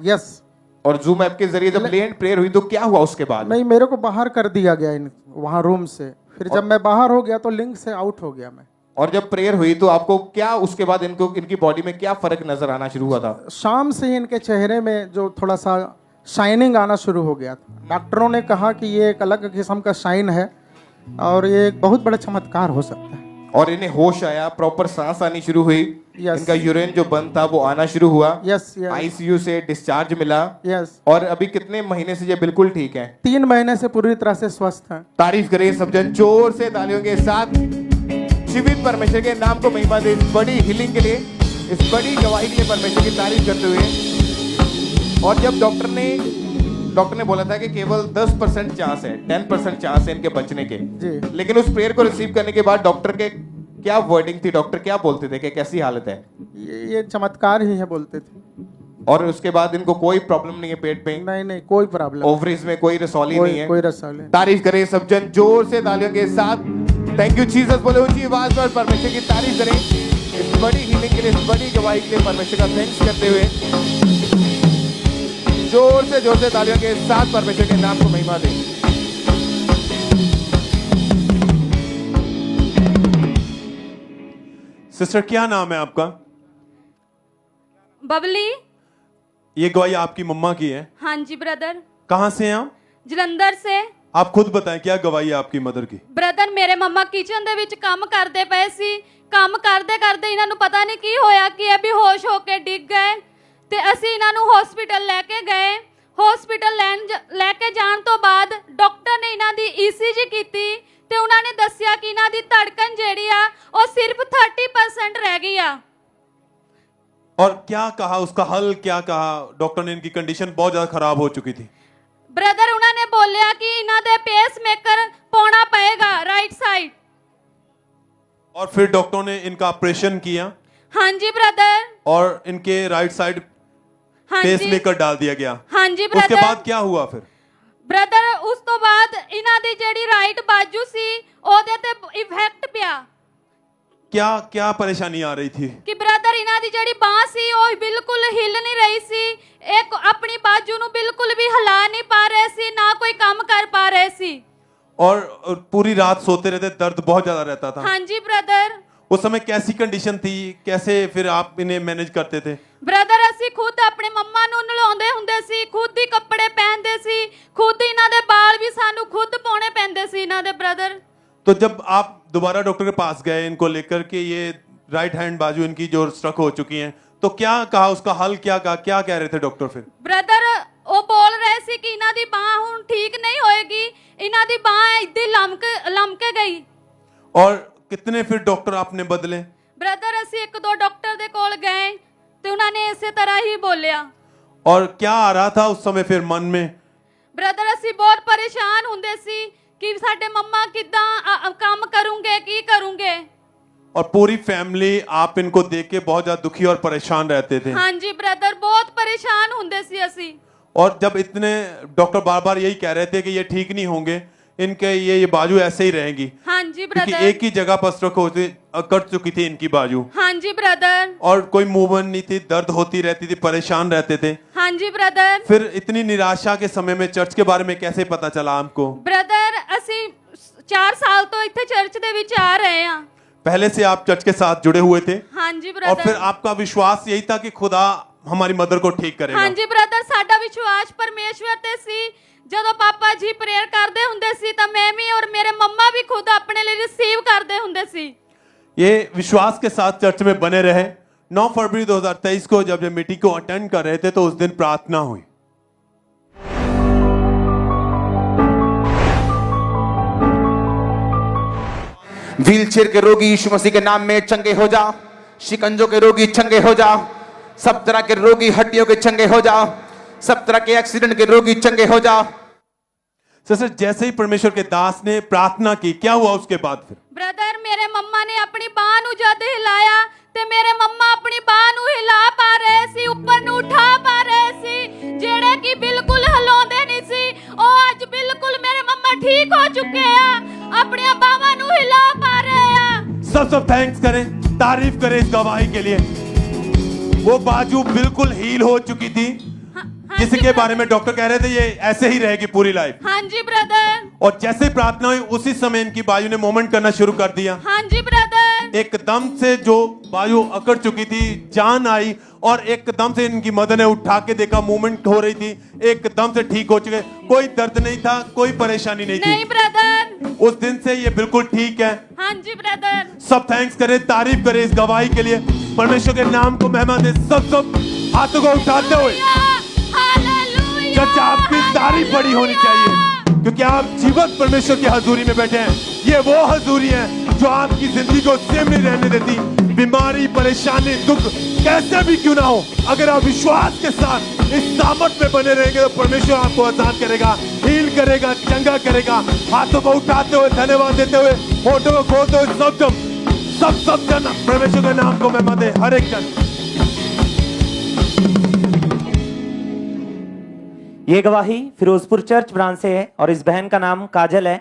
यस। और जूम ऐप के जरिए जब ले हैंड प्रेयर हुई तो क्या हुआ उसके बाद? नहीं, मेरे को बाहर कर दिया गया वहाँ रूम से, फिर जब मैं बाहर हो गया तो लिंक से आउट हो गया मैं। और जब प्रेयर हुई तो आपको क्या उसके बाद इनकी बॉडी में क्या फर्क नजर आना शुरू हुआ था? शाम से ही इनके चेहरे में जो थोड़ा सा शाइनिंग आना शुरू हो गया था। डॉक्टरों ने कहा कि ये एक अलग किस्म का शाइन है और ये एक बहुत बड़ा चमत्कार हो सकता है। और इन्हें होश आया, प्रॉपर सांस आनी शुरू हुई। यस। इनका यूरिन जो बंद था वो आना शुरू हुआ। Yes, yes. आईसीयू से डिस्चार्ज मिला। यस। और अभी कितने महीने से ये बिल्कुल ठीक है? 3 महीने से पूरी तरह से स्वस्थ है। तारीफ करिए सब जन जोर से तालियों के साथ। जीवित परमेश्वर के नाम को महिमा दे, इस बड़ी हीलिंग के लिए, इस बड़ी गवाही के लिए परमेश्वर की तारीफ करते हुए। और जब डॉक्टर ने बोला था कि केवल 10% चांस है, 10% चांस है इनके बचने के जी। लेकिन उस प्रेयर को रिसीव करने के बाद डॉक्टर के क्या वर्डिंग थी? डॉक्टर क्या बोलते थे कि कैसी हालत है? ये चमत्कार ही है बोलते थे। और उसके बाद इनको कोई प्रॉब्लम नहीं है पेट में? नहीं, कोई प्रॉब्लम, ओवरीज में कोई रसौली नहीं है? कोई रसौली। तारीफ करें सब जन जोर से तालियों के साथ। थैंक यू जीसस बोले ऊंची आवाज पर परमेश्वर की तारीफ करें इस बड़ी हीलिंग के लिए, इस बड़ी गवाही के लिए परमेश्वर का थैंक्स करते हुए जोर से तालियों के साथ परमेश्वर के नाम को महिमा दें। सिस्टर क्या नाम है आपका? बबली। ये गवाही आपकी मम्मा की है? हाँ जी ब्रदर। कहाँ से हैं आप? जलंधर से। आप खुद बताएं क्या गवाही है आपकी मदर की? ब्रदर मेरे मम्मा किचन ਦੇ ਵਿੱਚ ਕੰਮ ਕਰਦੇ ਪਏ ਸੀ, ਕੰਮ ਕਰਦੇ ਕਰਦੇ ਇਹਨਾਂ ਨੂੰ ਪਤਾ ਨਹੀਂ ਕੀ ਹੋਇਆ ਕਿ ਇਹ ਬੇਹੋਸ਼ ਹੋ ਕੇ ਡਿੱਗ ਗਏ ਤੇ ਅਸੀਂ ਇਹਨਾਂ ਨੂੰ ਹਸਪੀਟਲ ਲੈ ਕੇ ਗਏ। ਹਸਪੀਟਲ ਲੈ ਕੇ ਜਾਣ ਤੋਂ ਬਾਅਦ ਡਾਕਟਰ ਨੇ ਇਹਨਾਂ ਦੀ ECG ਕੀਤੀ ਤੇ ਉਹਨਾਂ ਨੇ ਦੱਸਿਆ ਕਿ ਇਹਨਾਂ ਦੀ ਧੜਕਨ ਜਿਹੜੀ ਆ ਉਹ ਸਿਰਫ 30% ਰਹਿ ਗਈ ਆ। और क्या कहा, उसका हल क्या कहा? डॉक्टर ने इनकी कंडीशन बहुत ज्यादा खराब हो चुकी थी। ब्रदर उन्होंने बोलिया कि इन्हां दे पेसमेकर पाना पड़ेगा राइट साइड। और फिर डॉक्टर ने इनका ऑपरेशन किया? हाँ जी ब्रदर। और इनके राइट साइड हाँ पेसमेकर डाल दिया गया? हाँ जी ब्रदर। उसके बाद क्या हुआ फिर? ब्रदर उस तो बाद इन्हां दी जेड़ी राइट बाजू सी ओदे ते इफेक्ट पिया। क्या क्या परेशानी आ रही थी? कि ब्रदर इन्हां दी जेड़ी बांह सी ओ बिल्कुल हिल नहीं रही सी, एक अपनी बाजू नु बिल्कुल भी हिला नहीं पा रहे सी, ना कोई काम कर पा रहे सी। और पूरी रात सोते रहते, दर्द बहुत ज्यादा रहता था? हाँ जी ब्रदर। उस समय कैसी कंडीशन थी, कैसे फिर आप इन्हें मैनेज करते थे? ਬ੍ਰਦਰ ਅਸੀਂ ਖੁਦ ਆਪਣੇ ਮੰਮਾ ਨੂੰ ਨਲਾਉਂਦੇ ਹੁੰਦੇ ਸੀ, ਖੁਦ ਹੀ ਕੱਪੜੇ ਪਹਿਨਦੇ ਸੀ, ਖੁਦ ਇਹਨਾਂ ਦੇ ਵਾਲ ਵੀ ਸਾਨੂੰ ਖੁਦ ਪਾਉਣੇ ਪੈਂਦੇ ਸੀ ਇਹਨਾਂ ਦੇ ਬ੍ਰਦਰ। तो जब आप दोबारा डॉक्टर के पास गए इनको लेकर के, ये राइट हैंड बाजू इनकी जो स्ट्रक हो चुकी हैं, तो क्या कहा, उसका हल क्या कहा, क्या कह रहे थे डॉक्टर फिर? ਬ੍ਰਦਰ ਉਹ ਬੋਲ ਰਹੇ ਸੀ ਕਿ ਇਹਨਾਂ ਦੀ ਬਾਹ ਹੁਣ ਠੀਕ ਨਹੀਂ ਹੋਏਗੀ, ਇਹਨਾਂ ਦੀ ਬਾਹ ਇੱਦਾਂ ਲਮਕ ਗਈ। और कितने फिर डॉक्टर आपने बदले? ਬ੍ਰਦਰ ਅਸੀਂ ਇੱਕ ਦੋ ਡਾਕਟਰ ਦੇ ਕੋਲ ਗਏ ਤੇ ਉਹਨਾਂ ਨੇ ਇਸੇ ਤਰ੍ਹਾਂ ਹੀ ਬੋਲਿਆ। और क्या आ रहा था उस समय फिर मन में? ਬ੍ਰਦਰ ਅਸੀਂ ਬਹੁਤ ਪਰੇਸ਼ਾਨ ਹੁੰਦੇ ਸੀ ਕਿ ਸਾਡੇ ਮੰਮਾ ਕਿੱਦਾਂ ਕੰਮ ਕਰੂੰਗੇ, ਕੀ ਕਰੂੰਗੇ। और पूरी फैमिली आप इनको देख के बहुत ज्यादा दुखी और परेशान रहते थे। ਹਾਂਜੀ ਬ੍ਰਦਰ ਬਹੁਤ ਪਰੇਸ਼ਾन ਹੁੰਦੇ ਸੀ ਅਸੀਂ। और जब इतने डॉक्टर बार बार यही कह रहे थे कि ये ठीक नहीं होंगे, इनके ये बाजू ऐसे ही रहेंगी, ਹਾਂਜੀ क्योंकि ਬ੍ਰਦਰ। एक ही जगह पर स्ट्रक होती कट चुकी थी इनकी बाजू, ਹਾਂਜੀ ਬ੍ਰਦਰ। और कोई मूवमेंट नहीं थी, दर्द होती रहती थी, परेशान रहते थे। ਹਾਂਜੀ ਬ੍ਰਦਰ। फिर इतनी निराशा के समय में चर्च के बारे में कैसे पता चला आपको? ਬ੍ਰਦਰ ਅਸੀਂ 4 ਸਾਲ ਤੋਂ ਇੱਥੇ ਚਰਚ ਦੇ ਵਿੱਚ ਆ ਰਹੇ ਹਾਂ। पहले से आप चर्च के साथ जुड़े हुए थे, ਹਾਂਜੀ और ਬ੍ਰਦਰ। फिर आपका विश्वास यही था कि खुदा हमारी मदर को ठीक करेगा। ਹਾਂਜੀ ਬ੍ਰਦਰ ਸਾਡਾ ਵਿਸ਼ਵਾਸ ਪਰਮੇਸ਼ਵਰ ਤੇ ਸੀ। ਜਦੋਂ ਪਾਪਾ ਜੀ ਪ੍ਰੇਅਰ ਕਰਦੇ ਹੁੰਦੇ ਸੀ ਤਾਂ ਮੈਂ ਵੀ ਔਰ ਮੇਰੇ ਮੰਮਾ ਵੀ ਖੁਦ ਆਪਣੇ ਲਈ ਰਿਸੀਵ ਕਰਦੇ ਹੁੰਦੇ ਸੀ। ये विश्वास के साथ चर्च में बने रहे। 9 फरवरी 2023 को जब ये मीटिंग को अटेंड कर रहे थे तो उस दिन प्रार्थना हुई। व्हीलचेयर के रोगी यीशु मसीह के नाम में चंगे हो जाओ, शिकंजों के रोगी चंगे हो जाओ, सब तरह के रोगी हड्डियों के चंगे हो जाओ, सब तरह के एक्सीडेंट के रोगी चंगे हो जाओ। सिस्टर, जैसे ही परमेश्वर के दास ने प्रार्थना की, क्या हुआ उसके बाद फिर? ਬ੍ਰਦਰ ਮੇਰੇ ਮੰਮਾ ਨੇ ਆਪਣੀ ਬਾਹ ਨੂੰ ਜਦ ਹਿਲਾਇਆ ਤੇ ਮੇਰੇ ਮੰਮਾ ਆਪਣੀ ਬਾਹ ਨੂੰ ਹਿਲਾ ਪਾ ਰਹੇ ਸੀ, ਉੱਪਰ ਨੂੰ ਉਠਾ ਪਾ ਰਹੇ ਸੀ, ਜਿਹੜੇ ਕਿ ਬਿਲਕੁਲ ਹਿਲਾਉਂਦੇ ਨਹੀਂ ਸੀ, ਉਹ ਅੱਜ ਬਿਲਕੁਲ ਮੇਰੇ ਮੰਮਾ ਠੀਕ ਹੋ ਚੁੱਕੇ ਆ, ਆਪਣੀਆਂ ਬਾਹਾਂ ਨੂੰ ਹਿਲਾ ਪਾ ਰਹੇ ਆ। सब थैंक्स करें, तारीफ करें इस गवाही के लिए। वो बाजू बिल्कुल हील हो चुकी थी, जिसके बारे में डॉक्टर कह रहे थे ये ऐसे ही रहेगी पूरी लाइफ। ਹਾਂਜੀ ਬ੍ਰਦਰ। और जैसे प्रार्थना हुई उसी समय इनकी बाजू ने मूवमेंट करना शुरू कर दिया। ਹਾਂਜੀ ਬ੍ਰਦਰ। एकदम से जो बाजू अकड़ चुकी थी, जान आई, और एकदम से इनकी मदर ने उठा के देखा, मूवमेंट हो रही थी, एकदम से ठीक हो चुके, कोई दर्द नहीं था, कोई परेशानी नहीं नहीं थी। ब्रदर। उस दिन से ये बिल्कुल ठीक है। ਹਾਂਜੀ ब्रदर। सब थैंक्स करें, तारीफ करें इस गवाही के लिए, परमेश्वर के नाम को महिमा दे। सब हाथों को उठाते हुए चर्च आपकी तारीफ बड़ी होनी चाहिए, क्योंकि आप जीवंत परमेश्वर की हजूरी में बैठे हैं। ये वो हजूरी है जो आपकी जिंदगी को सेम नहीं रहने देती। बीमारी, परेशानी, दुख कैसे भी क्यों ना हो, अगर आप विश्वास के साथ इस सामर्थ में बने रहेंगे तो परमेश्वर आपको आजाद करेगा, हील करेगा, चंगा करेगा। हाथों को उठाते हुए, धन्यवाद देते हुए, होठों को खोलते हुए सब जन परमेश्वर के नाम को महिमा दे, हर एक जन। ये गवाही फिरोजपुर चर्च ब्रांच से है और इस बहन का नाम काजल है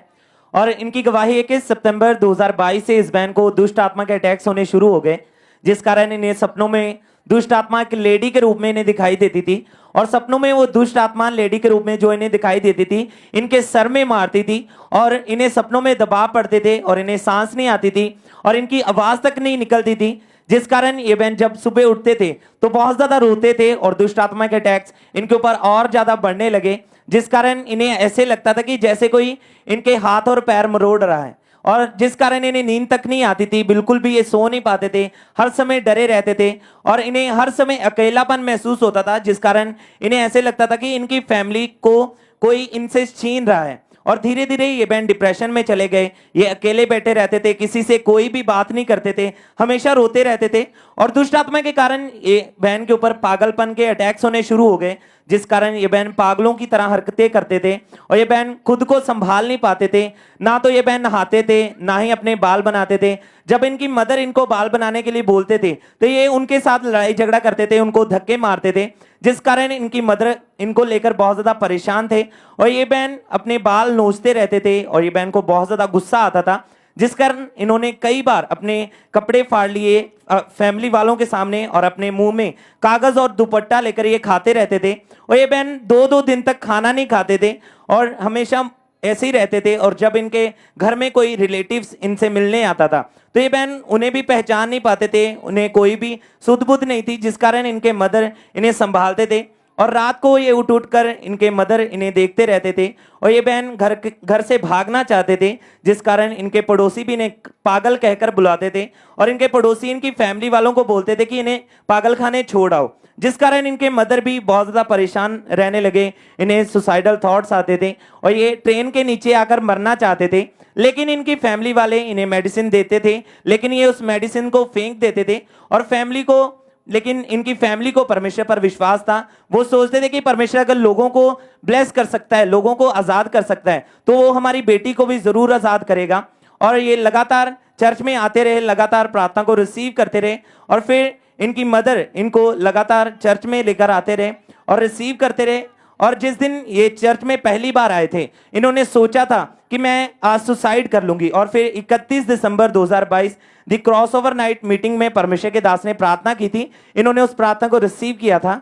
और इनकी गवाही है कि सितंबर 2022 से इस बहन को दुष्ट आत्मा के अटैक्स होने शुरू हो गए, जिस कारण इन्हें सपनों में दुष्ट आत्मा एक लेडी के रूप में इन्हें दिखाई देती थी और सपनों में वो दुष्ट आत्मा लेडी के रूप में जो इन्हें दिखाई देती थी इनके सर में मारती थी और इन्हें सपनों में दबाव पड़ते थे और इन्हें सांस नहीं आती थी और इनकी आवाज तक नहीं निकलती थी, जिस कारण ये बहन जब सुबह उठते थे तो बहुत ज्यादा रोते थे और दुष्ट आत्मा के अटैक्स इनके ऊपर और ज्यादा बढ़ने लगे, जिस कारण इन्हें ऐसे लगता था कि जैसे कोई इनके हाथ और पैर मरोड़ रहा है और जिस कारण इन्हें नींद तक नहीं आती थी, बिल्कुल भी ये सो नहीं पाते थे, हर समय डरे रहते थे और इन्हें हर समय अकेलापन महसूस होता था, जिस कारण इन्हें ऐसे लगता था कि इनकी फैमिली को कोई इनसे छीन रहा है। और धीरे धीरे ये बहन डिप्रेशन में चले गए, ये अकेले बैठे रहते थे, किसी से कोई भी बात नहीं करते थे, हमेशा रोते रहते थे और दुष्ट आत्मा के कारण ये बहन के ऊपर पागलपन के अटैक्स होने शुरू हो गए, जिस कारण ये बहन पागलों की तरह हरकतें करते थे और ये बहन खुद को संभाल नहीं पाते थे, ना तो ये बहन नहाते थे ना ही अपने बाल बनाते थे। जब इनकी मदर इनको बाल बनाने के लिए बोलते थे तो ये उनके साथ लड़ाई झगड़ा करते थे, उनको धक्के मारते थे, जिस कारण इनकी मदर इनको लेकर बहुत ज्यादा परेशान थे और ये बहन अपने बाल नोचते रहते थे और ये बहन को बहुत ज्यादा गुस्सा आता था, जिस कारण इन्होंने कई बार अपने कपड़े फाड़ लिए फैमिली वालों के सामने और अपने मुंह में कागज और दुपट्टा लेकर ये खाते रहते थे और ये बहन 2-2 दिन तक खाना नहीं खाते थे और हमेशा ऐसे ही रहते थे, और जब इनके घर में कोई रिलेटिव्स इनसे मिलने आता था तो ये बहन उन्हें भी पहचान नहीं पाते थे, उन्हें कोई भी सुध बुध नहीं थी, जिस कारण इनके मदर इन्हें संभालते थे। और रात को ये उठ उठ कर इनके मदर इन्हें देखते रहते थे, और ये बहन घर से भागना चाहते थे, जिस कारण इनके पड़ोसी भी इन्हें पागल कहकर बुलाते थे, और इनके पड़ोसी इनकी फैमिली वालों को बोलते थे कि इन्हें पागल खाने छोड़ आओ, जिस कारण इनके मदर भी बहुत ज़्यादा परेशान रहने लगे, इन्हें सुसाइडल थॉट्स आते थे और ये ट्रेन के नीचे आकर मरना चाहते थे। लेकिन इनकी फैमिली वाले इन्हें मेडिसिन देते थे, लेकिन ये उस मेडिसिन को फेंक देते थे, और लेकिन इनकी फैमिली को परमेश्वर पर विश्वास था। वो सोचते थे कि परमेश्वर अगर लोगों को ब्लेस कर सकता है, लोगों को आज़ाद कर सकता है, तो वो हमारी बेटी को भी ज़रूर आज़ाद करेगा। और ये लगातार चर्च में आते रहे, लगातार प्रार्थना को रिसीव करते रहे, और फिर इनकी मदर इनको लगातार चर्च में लेकर आते रहे और रिसीव करते रहे। और जिस दिन ये चर्च में पहली बार आए थे, इन्होंने सोचा था कि मैं आज सुसाइड कर लूंगी, और फिर 31 दिसंबर 2022 दी क्रॉसओवर नाइट मीटिंग में परमेश्वर के दास ने प्रार्थना की थी। इन्होंने उस प्रार्थना को रिसीव किया था।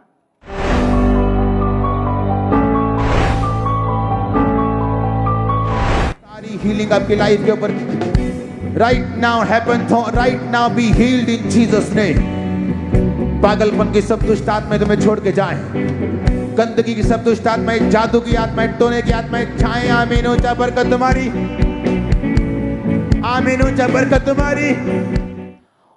सारी हीलिंग आपकी लाइफ के ऊपर right now happen, right now B healed in Jesus name. पागलपन की सब दुष्ट आत्माएं तुम्हें छोड़ के जाएं, गंदगी की सब दुष्ट आत्माएं, जादू की आत्माएं, टोने की आत्माएं छाएं। आमीन। ऊंचा बरकत तुम्हारी, आमीन। ऊंचा बरकत तुम्हारी।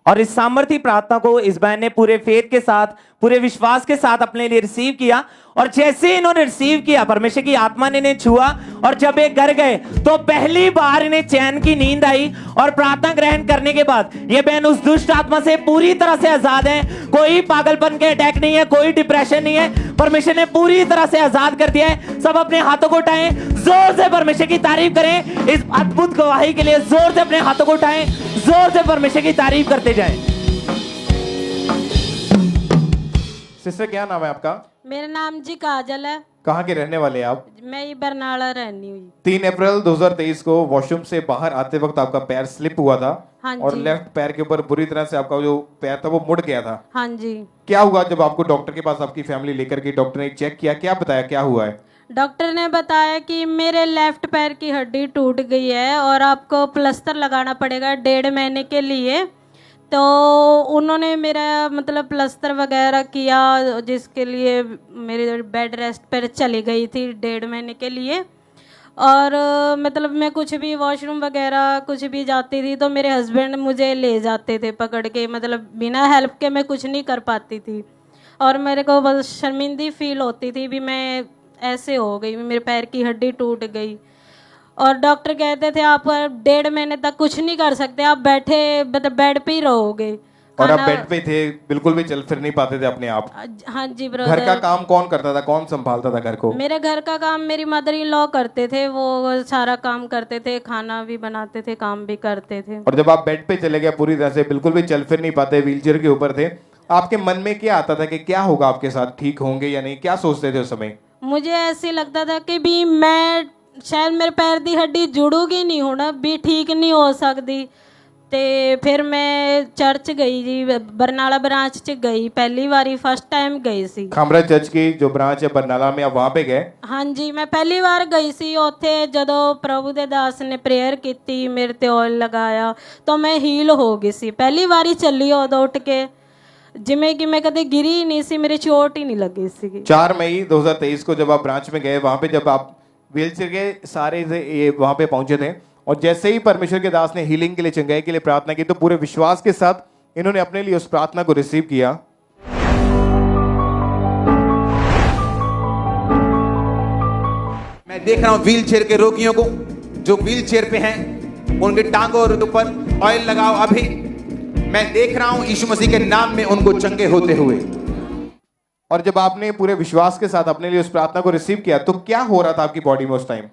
और इस सामर्थी प्रार्थना को इस बहन ने पूरे फेथ के साथ, पूरे विश्वास के साथ अपने लिए रिसीव किया, और जैसे इन्होंने रिसीव किया, परमेश्वर की आत्मा ने इन्हें छुआ, और जब ये घर गए तो पहली बार इन्हें चैन की नींद आई। और प्रार्थना ग्रहण करने के बाद ये बहन उस दुष्ट आत्मा से पूरी तरह से आजाद है। कोई पागलपन के अटैक नहीं है, कोई डिप्रेशन नहीं है, परमेश्वर ने पूरी तरह से आजाद कर दिया है। सब अपने हाथों को उठाएं, जोर से परमेश्वर की तारीफ करें। इस अद्भुत गवाही के लिए जोर से अपने हाथों को उठाएं, जोर से परमेश्वर की तारीफ करते जाएं। सिस्टर क्या नाम है आपका? मेरा नाम जी काजल है। कहाँ के रहने वाले हैं आप? मैं ये बरनाला रहनी हुई। 3 अप्रैल 2023 को वॉशरूम से बाहर आते वक्त आपका पैर स्लिप हुआ था, हाँ और जी। लेफ्ट पैर के ऊपर बुरी तरह से आपका जो पैर था वो मुड़ गया था। हाँ जी। क्या हुआ जब आपको डॉक्टर के पास आपकी फैमिली लेकर गई? डॉक्टर ने चेक किया, क्या बताया क्या हुआ है? डॉक्टर ने बताया कि मेरे लेफ्ट पैर की हड्डी टूट गई है और आपको प्लास्टर लगाना पड़ेगा 1.5 महीने के लिए। तो उन्होंने मेरा मतलब प्लास्टर वगैरह किया, जिसके लिए मेरी बेड रेस्ट पर चली गई थी 1.5 महीने के लिए। और मतलब मैं कुछ भी वॉशरूम वगैरह कुछ भी जाती थी तो मेरे हस्बैंड मुझे ले जाते थे पकड़ के, मतलब बिना हेल्प के मैं कुछ नहीं कर पाती थी, और मेरे को बस शर्मिंदी फील होती थी भी मैं ऐसे हो गई, मेरे पैर की हड्डी टूट गई। और डॉक्टर कहते थे आप 1.5 महीने तक कुछ नहीं कर सकते, आप बैठे मतलब बेड पे ही रहोगे। और आप बेड पे थे, बिल्कुल भी चल फिर नहीं पाते थे अपने आप? हाँ जी घर का ब्रदर। काम कौन करता था, कौन संभालता था घर को? मेरे घर का काम मेरी मदर इन लॉ करते थे, वो सारा काम करते थे, खाना भी बनाते थे, काम भी करते थे। और जब आप बेड पे चले गए पूरी तरह से, बिल्कुल भी चल फिर नहीं पाते, व्हीलचेयर के ऊपर थे, आपके मन में क्या आता था कि क्या होगा आपके साथ, ठीक होंगे या नहीं? क्या सोचते थे उस समय? मुझे ऐसे लगता था कि भी मैं शायद मेरे पैर की हड्डी जुड़ूगी नहीं होना भी, ठीक नहीं हो सकती। ते फिर मैं चर्च गई जी, बरनाला ब्रांच च गई, पहली बारी फर्स्ट टाइम गई सी। खामरा चर्च की जो ब्रांच है बरनाला में, आप वहां पे गए? हाँ जी, मैं पहली बार गई सी उत्थे। जदों प्रभु दे दास ने प्रेयर की, मेरे ते ऑयल लगाया, तो मैं हील हो गई सी। पहली बारी चली उदों उठ के, जिमें कि मैं कदे गिरी ही नहीं सी, मेरी चोट ही नहीं लगी सी। 4 मई 2023 को जब आप ब्रांच में गए, वहां पे जब आप व्हीलचेयर के सारे से ये वहां पे पहुंचे थे, और जैसे ही परमेश्वर के दास ने हीलिंग के लिए, चंगाई के लिए प्रार्थना की, तो पूरे विश्वास के साथ इन्होंने अपने लिए उस प्रार्थना को रिसीव किया। मैं देख रहा हूं व्हीलचेयर के रोगियों को जो व्हीलचेयर पे हैं, उनके टांगों और ऊपर ऑयल लगाओ। अभी मैं देख रहा हूं यीशु मसीह के नाम में उनको चंगे होते हुए। और जब आपने पूरे विश्वास के साथ अपने लिए उस प्रार्थना को रिसीव किया, तो क्या हो रहा था आपकी बॉडी में उस टाइम?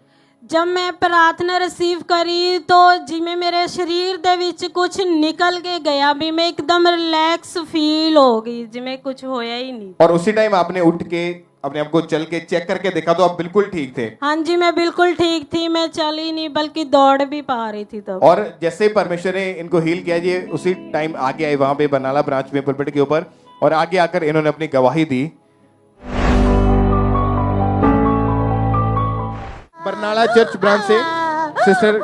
जब मैं प्रार्थना रिसीव करी तो जिमें मेरे शरीर दे विच कुछ निकल के गया भी, मैं एकदम रिलैक्स फील हो गई, जिमें कुछ होया ही नहीं। और उसी टाइम आपने उठ के अपने आप को चल के चेक करके देखा तो आप बिल्कुल ठीक थे? हाँ जी, मैं बिल्कुल ठीक थी, मैं चली नहीं बल्कि दौड़ भी पा रही थी तब। और जैसे परमेश्वर ने इनको हील किया जी, उसी टाइम आगे आए वहां पे बरनाला ब्रांच में पुलपिट के ऊपर, और आगे आकर इन्होंने अपनी गवाही दी। बरनाला चर्च ब्रांच से सिस्टर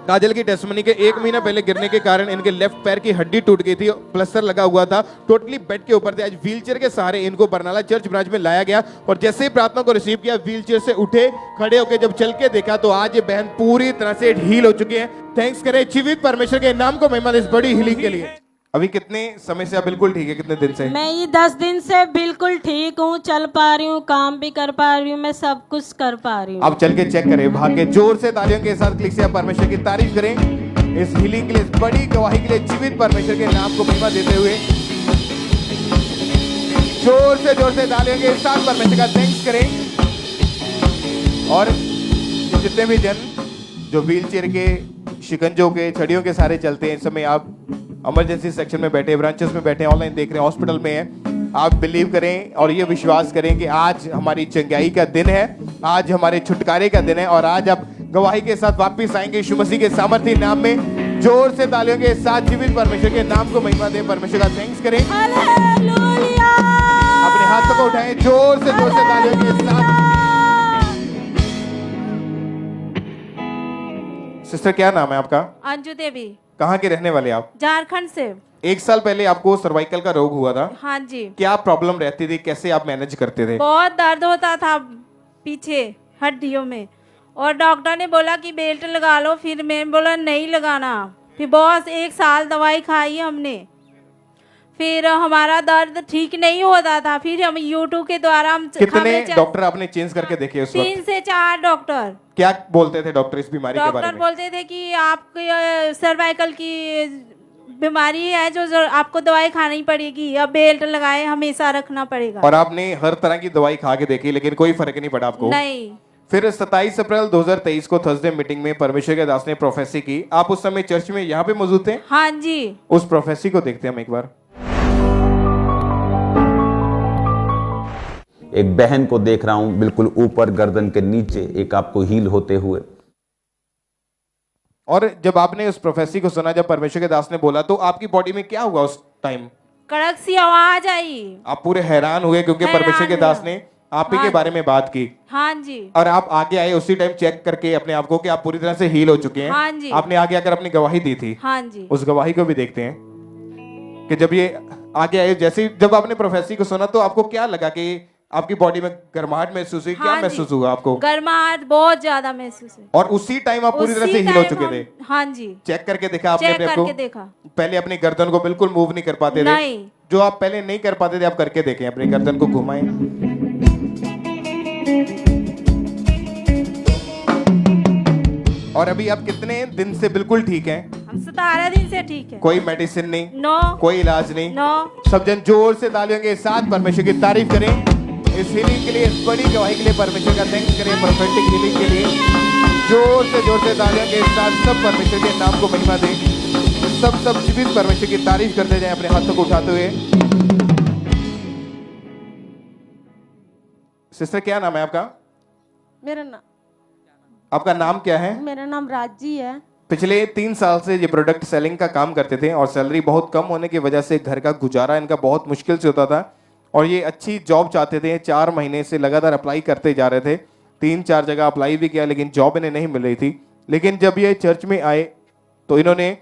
काजल की टेस्टमनी के 1 महीना पहले गिरने के कारण इनके लेफ्ट पैर की हड्डी टूट गई थी, प्लास्टर लगा हुआ था, टोटली बेड के ऊपर थे। आज व्हीलचेयर के सहारे इनको बरनाला चर्च ब्रांच में लाया गया और जैसे ही प्रार्थना को रिसीव किया, व्हीलचेयर से उठे, खड़े होकर जब चल के देखा तो आज ये बहन पूरी तरह से हील हो चुकी है। थैंक्स करें जीवित परमेश्वर के नाम को महिमा दे इस बड़ी हीलिंग के लिए। अभी कितने समय से आप बिल्कुल ठीक है? कितने दिन से? मैं ये 10 दिन से बिल्कुल ठीक हूँ, चल पा रही हूँ, काम भी कर पा रही हूँ, मैं सब कुछ कर पा रही हूँ। आप चल के चेक करें, भाग के जोर से तालियों के साथ क्लिक से आप परमेश्वर की तारीफ करें इस हीलिंग के लिए, इस बड़ी गवाही के लिए। जीवित परमेश्वर के नाम को महिमा देते हुए जोर से तालियों के साथ परमेश्वर का थैंक्स करें। और जितने भी जन जो व्हीलचेयर के, शिकंजों के, छड़ियों के सारे चलते हैं, इस समय आप इमरजेंसी सेक्शन में बैठे, ब्रांचेस में बैठे, ऑनलाइन देख रहे हैं, हॉस्पिटल में हैं, आप बिलीव करें और ये विश्वास करें कि आज हमारी चंगाई का दिन है, आज हमारे छुटकारे का दिन है और आज आप गवाही के साथ वापस आएंगे यीशु मसीह के सामर्थ्य नाम में। जोर से तालियों के साथ जीवित परमेश्वर के नाम को महिमा दें, परमेश्वर का थैंक्स करें। अपने हाथों को उठाएं, जोर से तालियों के साथ। सिस्टर क्या नाम है आपका? अंजू देवी। कहाँ के रहने वाले आप? झारखंड से। 1 साल पहले आपको सर्वाइकल का रोग हुआ था। हाँ जी। क्या प्रॉब्लम रहती थी, कैसे आप मैनेज करते थे? बहुत दर्द होता था पीछे हड्डियों में और डॉक्टर ने बोला कि बेल्ट लगा लो, फिर मैंने बोला नहीं लगाना, फिर बहुत 1 साल दवाई खाई हमने, फिर हमारा दर्द ठीक नहीं होता था। फिर हम यूट्यूब के द्वारा हम कितने डॉक्टर आपने चेंज करके देखे उस वक्त? 3 से 4 डॉक्टर। क्या बोलते थे डॉक्टर इस बीमारी के बारे डॉक्टर में? बोलते थे कि आपको सर्वाइकल की बीमारी है जो आपको दवाई खानी पड़ेगी, अब बेल्ट लगाए हमेशा रखना पड़ेगा। और आपने हर तरह की दवाई खा के देखी लेकिन कोई फर्क नहीं पड़ा आपको? नहीं। फिर 27 अप्रैल 2023 को थर्सडे मीटिंग में परमेश्वर के दास ने प्रोफेसी की। आप उस समय चर्च में यहाँ पे मौजूद थे? हाँ जी। उस प्रोफेसी को देखते हैं हम एक बार। एक बहन को देख रहा हूं बिल्कुल ऊपर गर्दन के नीचे, एक आपको हील होते हुए। और जब आपने उस प्रोफेसी को सुना, जब परमेश्वर के दास ने बोला, तो आपकी बॉडी में क्या हुआ उस टाइम? कड़क सी आवाज आई। आप पूरे हैरान हुए क्योंकि परमेश्वर के दास ने आप ही के बारे में बात की। हाँ जी। और आप आगे आए उसी टाइम चेक करके अपने आप को कि आप पूरी तरह से हील हो चुके हैं। हाँ जी। आपने आगे आकर अपनी गवाही दी थी। हाँ जी। उस गवाही को भी देखते हैं कि जब ये आगे आए, जैसे जब आपने प्रोफेसी को सुना तो आपको क्या लगा कि आपकी बॉडी में गर्माहट महसूस हुई? क्या महसूस हुआ आपको? गर्माहट बहुत ज्यादा महसूस हुई। और उसी टाइम आप पूरी तरह से हील हो चुके थे? हाँ जी। चेक करके देखा आपने चेक अपने आप करके को? देखा। पहले अपनी गर्दन को बिल्कुल मूव नहीं कर पाते थे? नहीं। जो आप पहले नहीं कर पाते थे आप करके देखें, अपनी गर्दन को घुमाएं। और अभी आप कितने दिन से बिल्कुल ठीक हैं? हम 17 दिन से ठीक है। कोई मेडिसिन नहीं? नो। कोई इलाज नहीं? नो। सब जन जोर से तालियों के साथ परमेश्वर की तारीफ करें इस हीलिंग के लिए, इस बड़ी गवाही के लिए। परमेश्वर का थैंक्स करें प्रोफेटिक हीलिंग के लिए। जोर से तालियों के साथ सब परमेश्वर के नाम को महिमा दें। सब जीवित परमेश्वर की तारीफ करते जाएं अपने हाथों को उठाते हुए। सिस्टर क्या नाम है आपका? आपका नाम क्या है? मेरा नाम राजी है। पिछले 3 साल से ये प्रोडक्ट सेलिंग का काम करते थे और सैलरी बहुत कम होने की वजह से घर का गुजारा इनका बहुत मुश्किल से होता था और ये अच्छी जॉब चाहते थे। 4 महीने से लगातार अप्लाई करते जा रहे थे, 3-4 जगह अप्लाई भी किया लेकिन जॉब इन्हें नहीं मिल रही थी। लेकिन जब ये चर्च में आए तो इन्होंने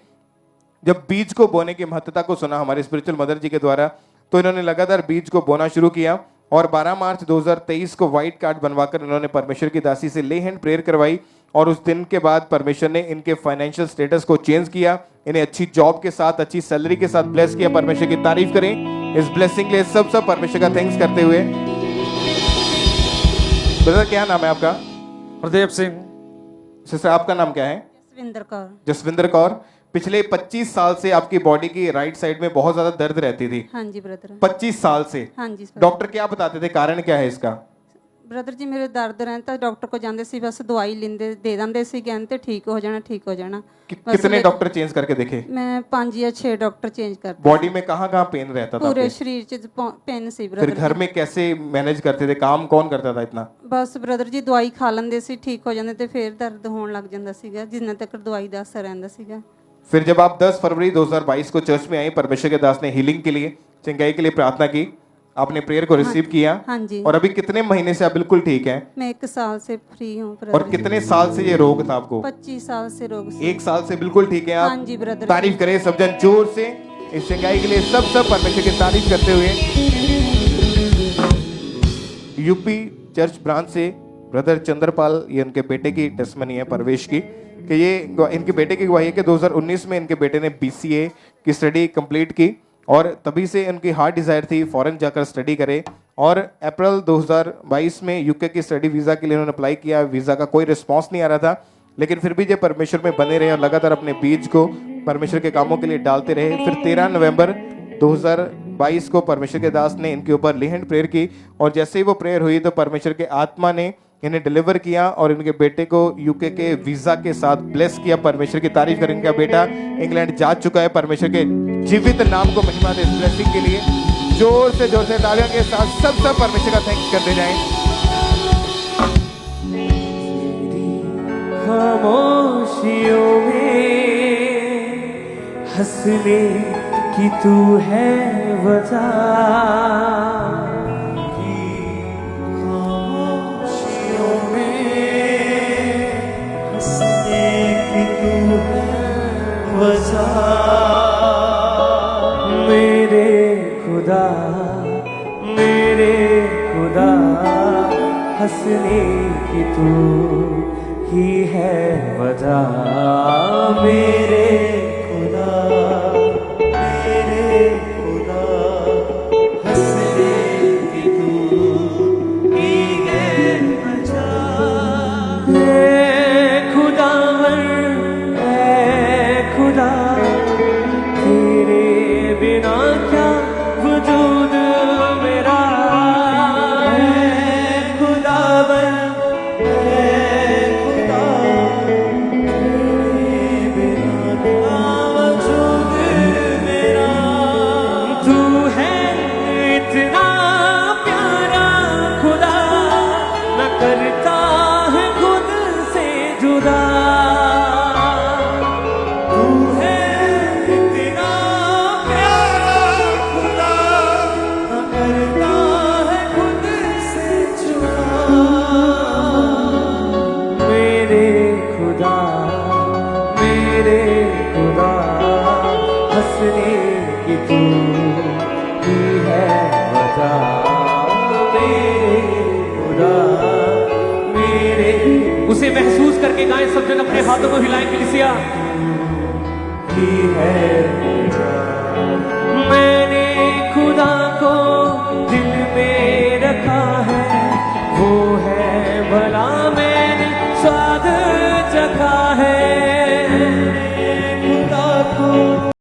जब बीज को बोने की महत्वता को सुना हमारे स्पिरिचुअल मदर जी के द्वारा, तो इन्होंने लगातार बीज को बोना शुरू किया और 12 मार्च 2023 को व्हाइट कार्ड बनवाकर इन्होंने परमेश्वर की दासी से ले हैंड प्रेयर करवाई और उस दिन के बाद परमेश्वर ने इनके फाइनेंशियल स्टेटस को चेंज किया, इन्हें अच्छी जॉब के साथ, अच्छी सैलरी के साथ ब्लेस किया। परमेश्वर की तारीफ करें इस ब्लेसिंग के लिए। सब परमेश्वर का थैंक्स करते हुए। ब्रदर क्या नाम है आपका? प्रदीप सिंह। सिस्टर आपका नाम क्या है? जसविंदर कौर। जसविंदर कौर। पिछले 25 साल से आपकी बॉडी की राइट साइड में बहुत ज्यादा दर्द रहती थी? हाँ जी ब्रदर। 25 साल से? हाँ जी सर। डॉक्टर क्या बताते थे, कारण क्या है इसका? ब्रदर जी मेरे दर्द रहता, डॉक्टर को जाते सी, बस दवाई लेंदे दे देंदे सी, कहते ठीक हो जाना ठीक हो जाना। कितने डॉक्टर चेंज करके देखे? मैं 5 या 6 डॉक्टर चेंज कर। बॉडी में कहाँ पेन रहता था? पूरे शरीर च पेन सी ब्रदर। फिर घर में कैसे मैनेज करते थे, काम कौन करता था इतना? बस ब्रदर जी दवाई खा लेंदे सी, ठीक हो जाते, फिर दर्द होने लग जाता सीगा, जिन्ना तक दवाई का असर रहता सीगा। फिर जब आप 10 फरवरी 2022 को चर्च में आए, परमेश्वर के दास ने हीलिंग के लिए, चंगाई के लिए प्रार्थना की आपने प्रेयर को रिसीव किया। हाँ जी। और अभी कितने महीने से आप बिल्कुल ठीक हैं? मैं 1 साल से फ्री हूँ और ब्रदर। कितने साल से ये रोग था आपको? 25 साल से रोग से। 1 साल से बिल्कुल ठीक है आप? हाँ जी ब्रदर। तारीफ करें सब जन जोर से इस चंगाई के लिए। सब परमेश्वर की तारीफ करते हुए। यूपी चर्च ब्रांच से ब्रदर चंद्रपाल, ये उनके बेटे की टेस्टमनी है परवेश की, कि ये इनके बेटे की गवाही है कि 2019 में इनके बेटे ने BCA की स्टडी कंप्लीट की और तभी से उनकी हार्ट डिजायर थी फॉरेन जाकर स्टडी करे। और अप्रैल 2022 में यूके की स्टडी वीज़ा के लिए उन्होंने अप्लाई किया। वीज़ा का कोई रिस्पॉन्स नहीं आ रहा था, लेकिन फिर भी जो परमेश्वर में बने रहे और लगातार अपने बीज को परमेश्वर के कामों के लिए डालते रहे। फिर 13 नवंबर 2022 को परमेश्वर के दास ने इनके ऊपर लेहन प्रेयर की और जैसे ही वो प्रेयर हुई तो परमेश्वर के आत्मा ने इन्हें डिलीवर किया और इनके बेटे को यूके के वीजा के साथ ब्लेस किया। परमेश्वर की तारीफ करें। इनका बेटा इंग्लैंड जा चुका है। परमेश्वर के जीवित नाम को महिमा दे इस ब्लेसिंग के लिए। जोर से तालियों के साथ सब परमेश्वर का थैंक्स करते जाएं। खामोशियों में हंसने की तू है वजह, खामोशियों में हंसने की तू है वजह। मेरे खुदा हंसने की तू ही है वजह। मेरे खुदा हंसने की तू ही है वजह। खुदा तेरे बिना क्या वजूद मेरा। करता है खुद से जुदा, तू है इतना प्यारा खुदा, करता है खुद से जुदा। मेरे खुदा हंसने की तू ही है वजह। उसे महसूस करके गाएं सब जन, अपने हाथों को हिलाएं कलीसिया। मैंने खुदा को दिल में रखा है, वो है भला में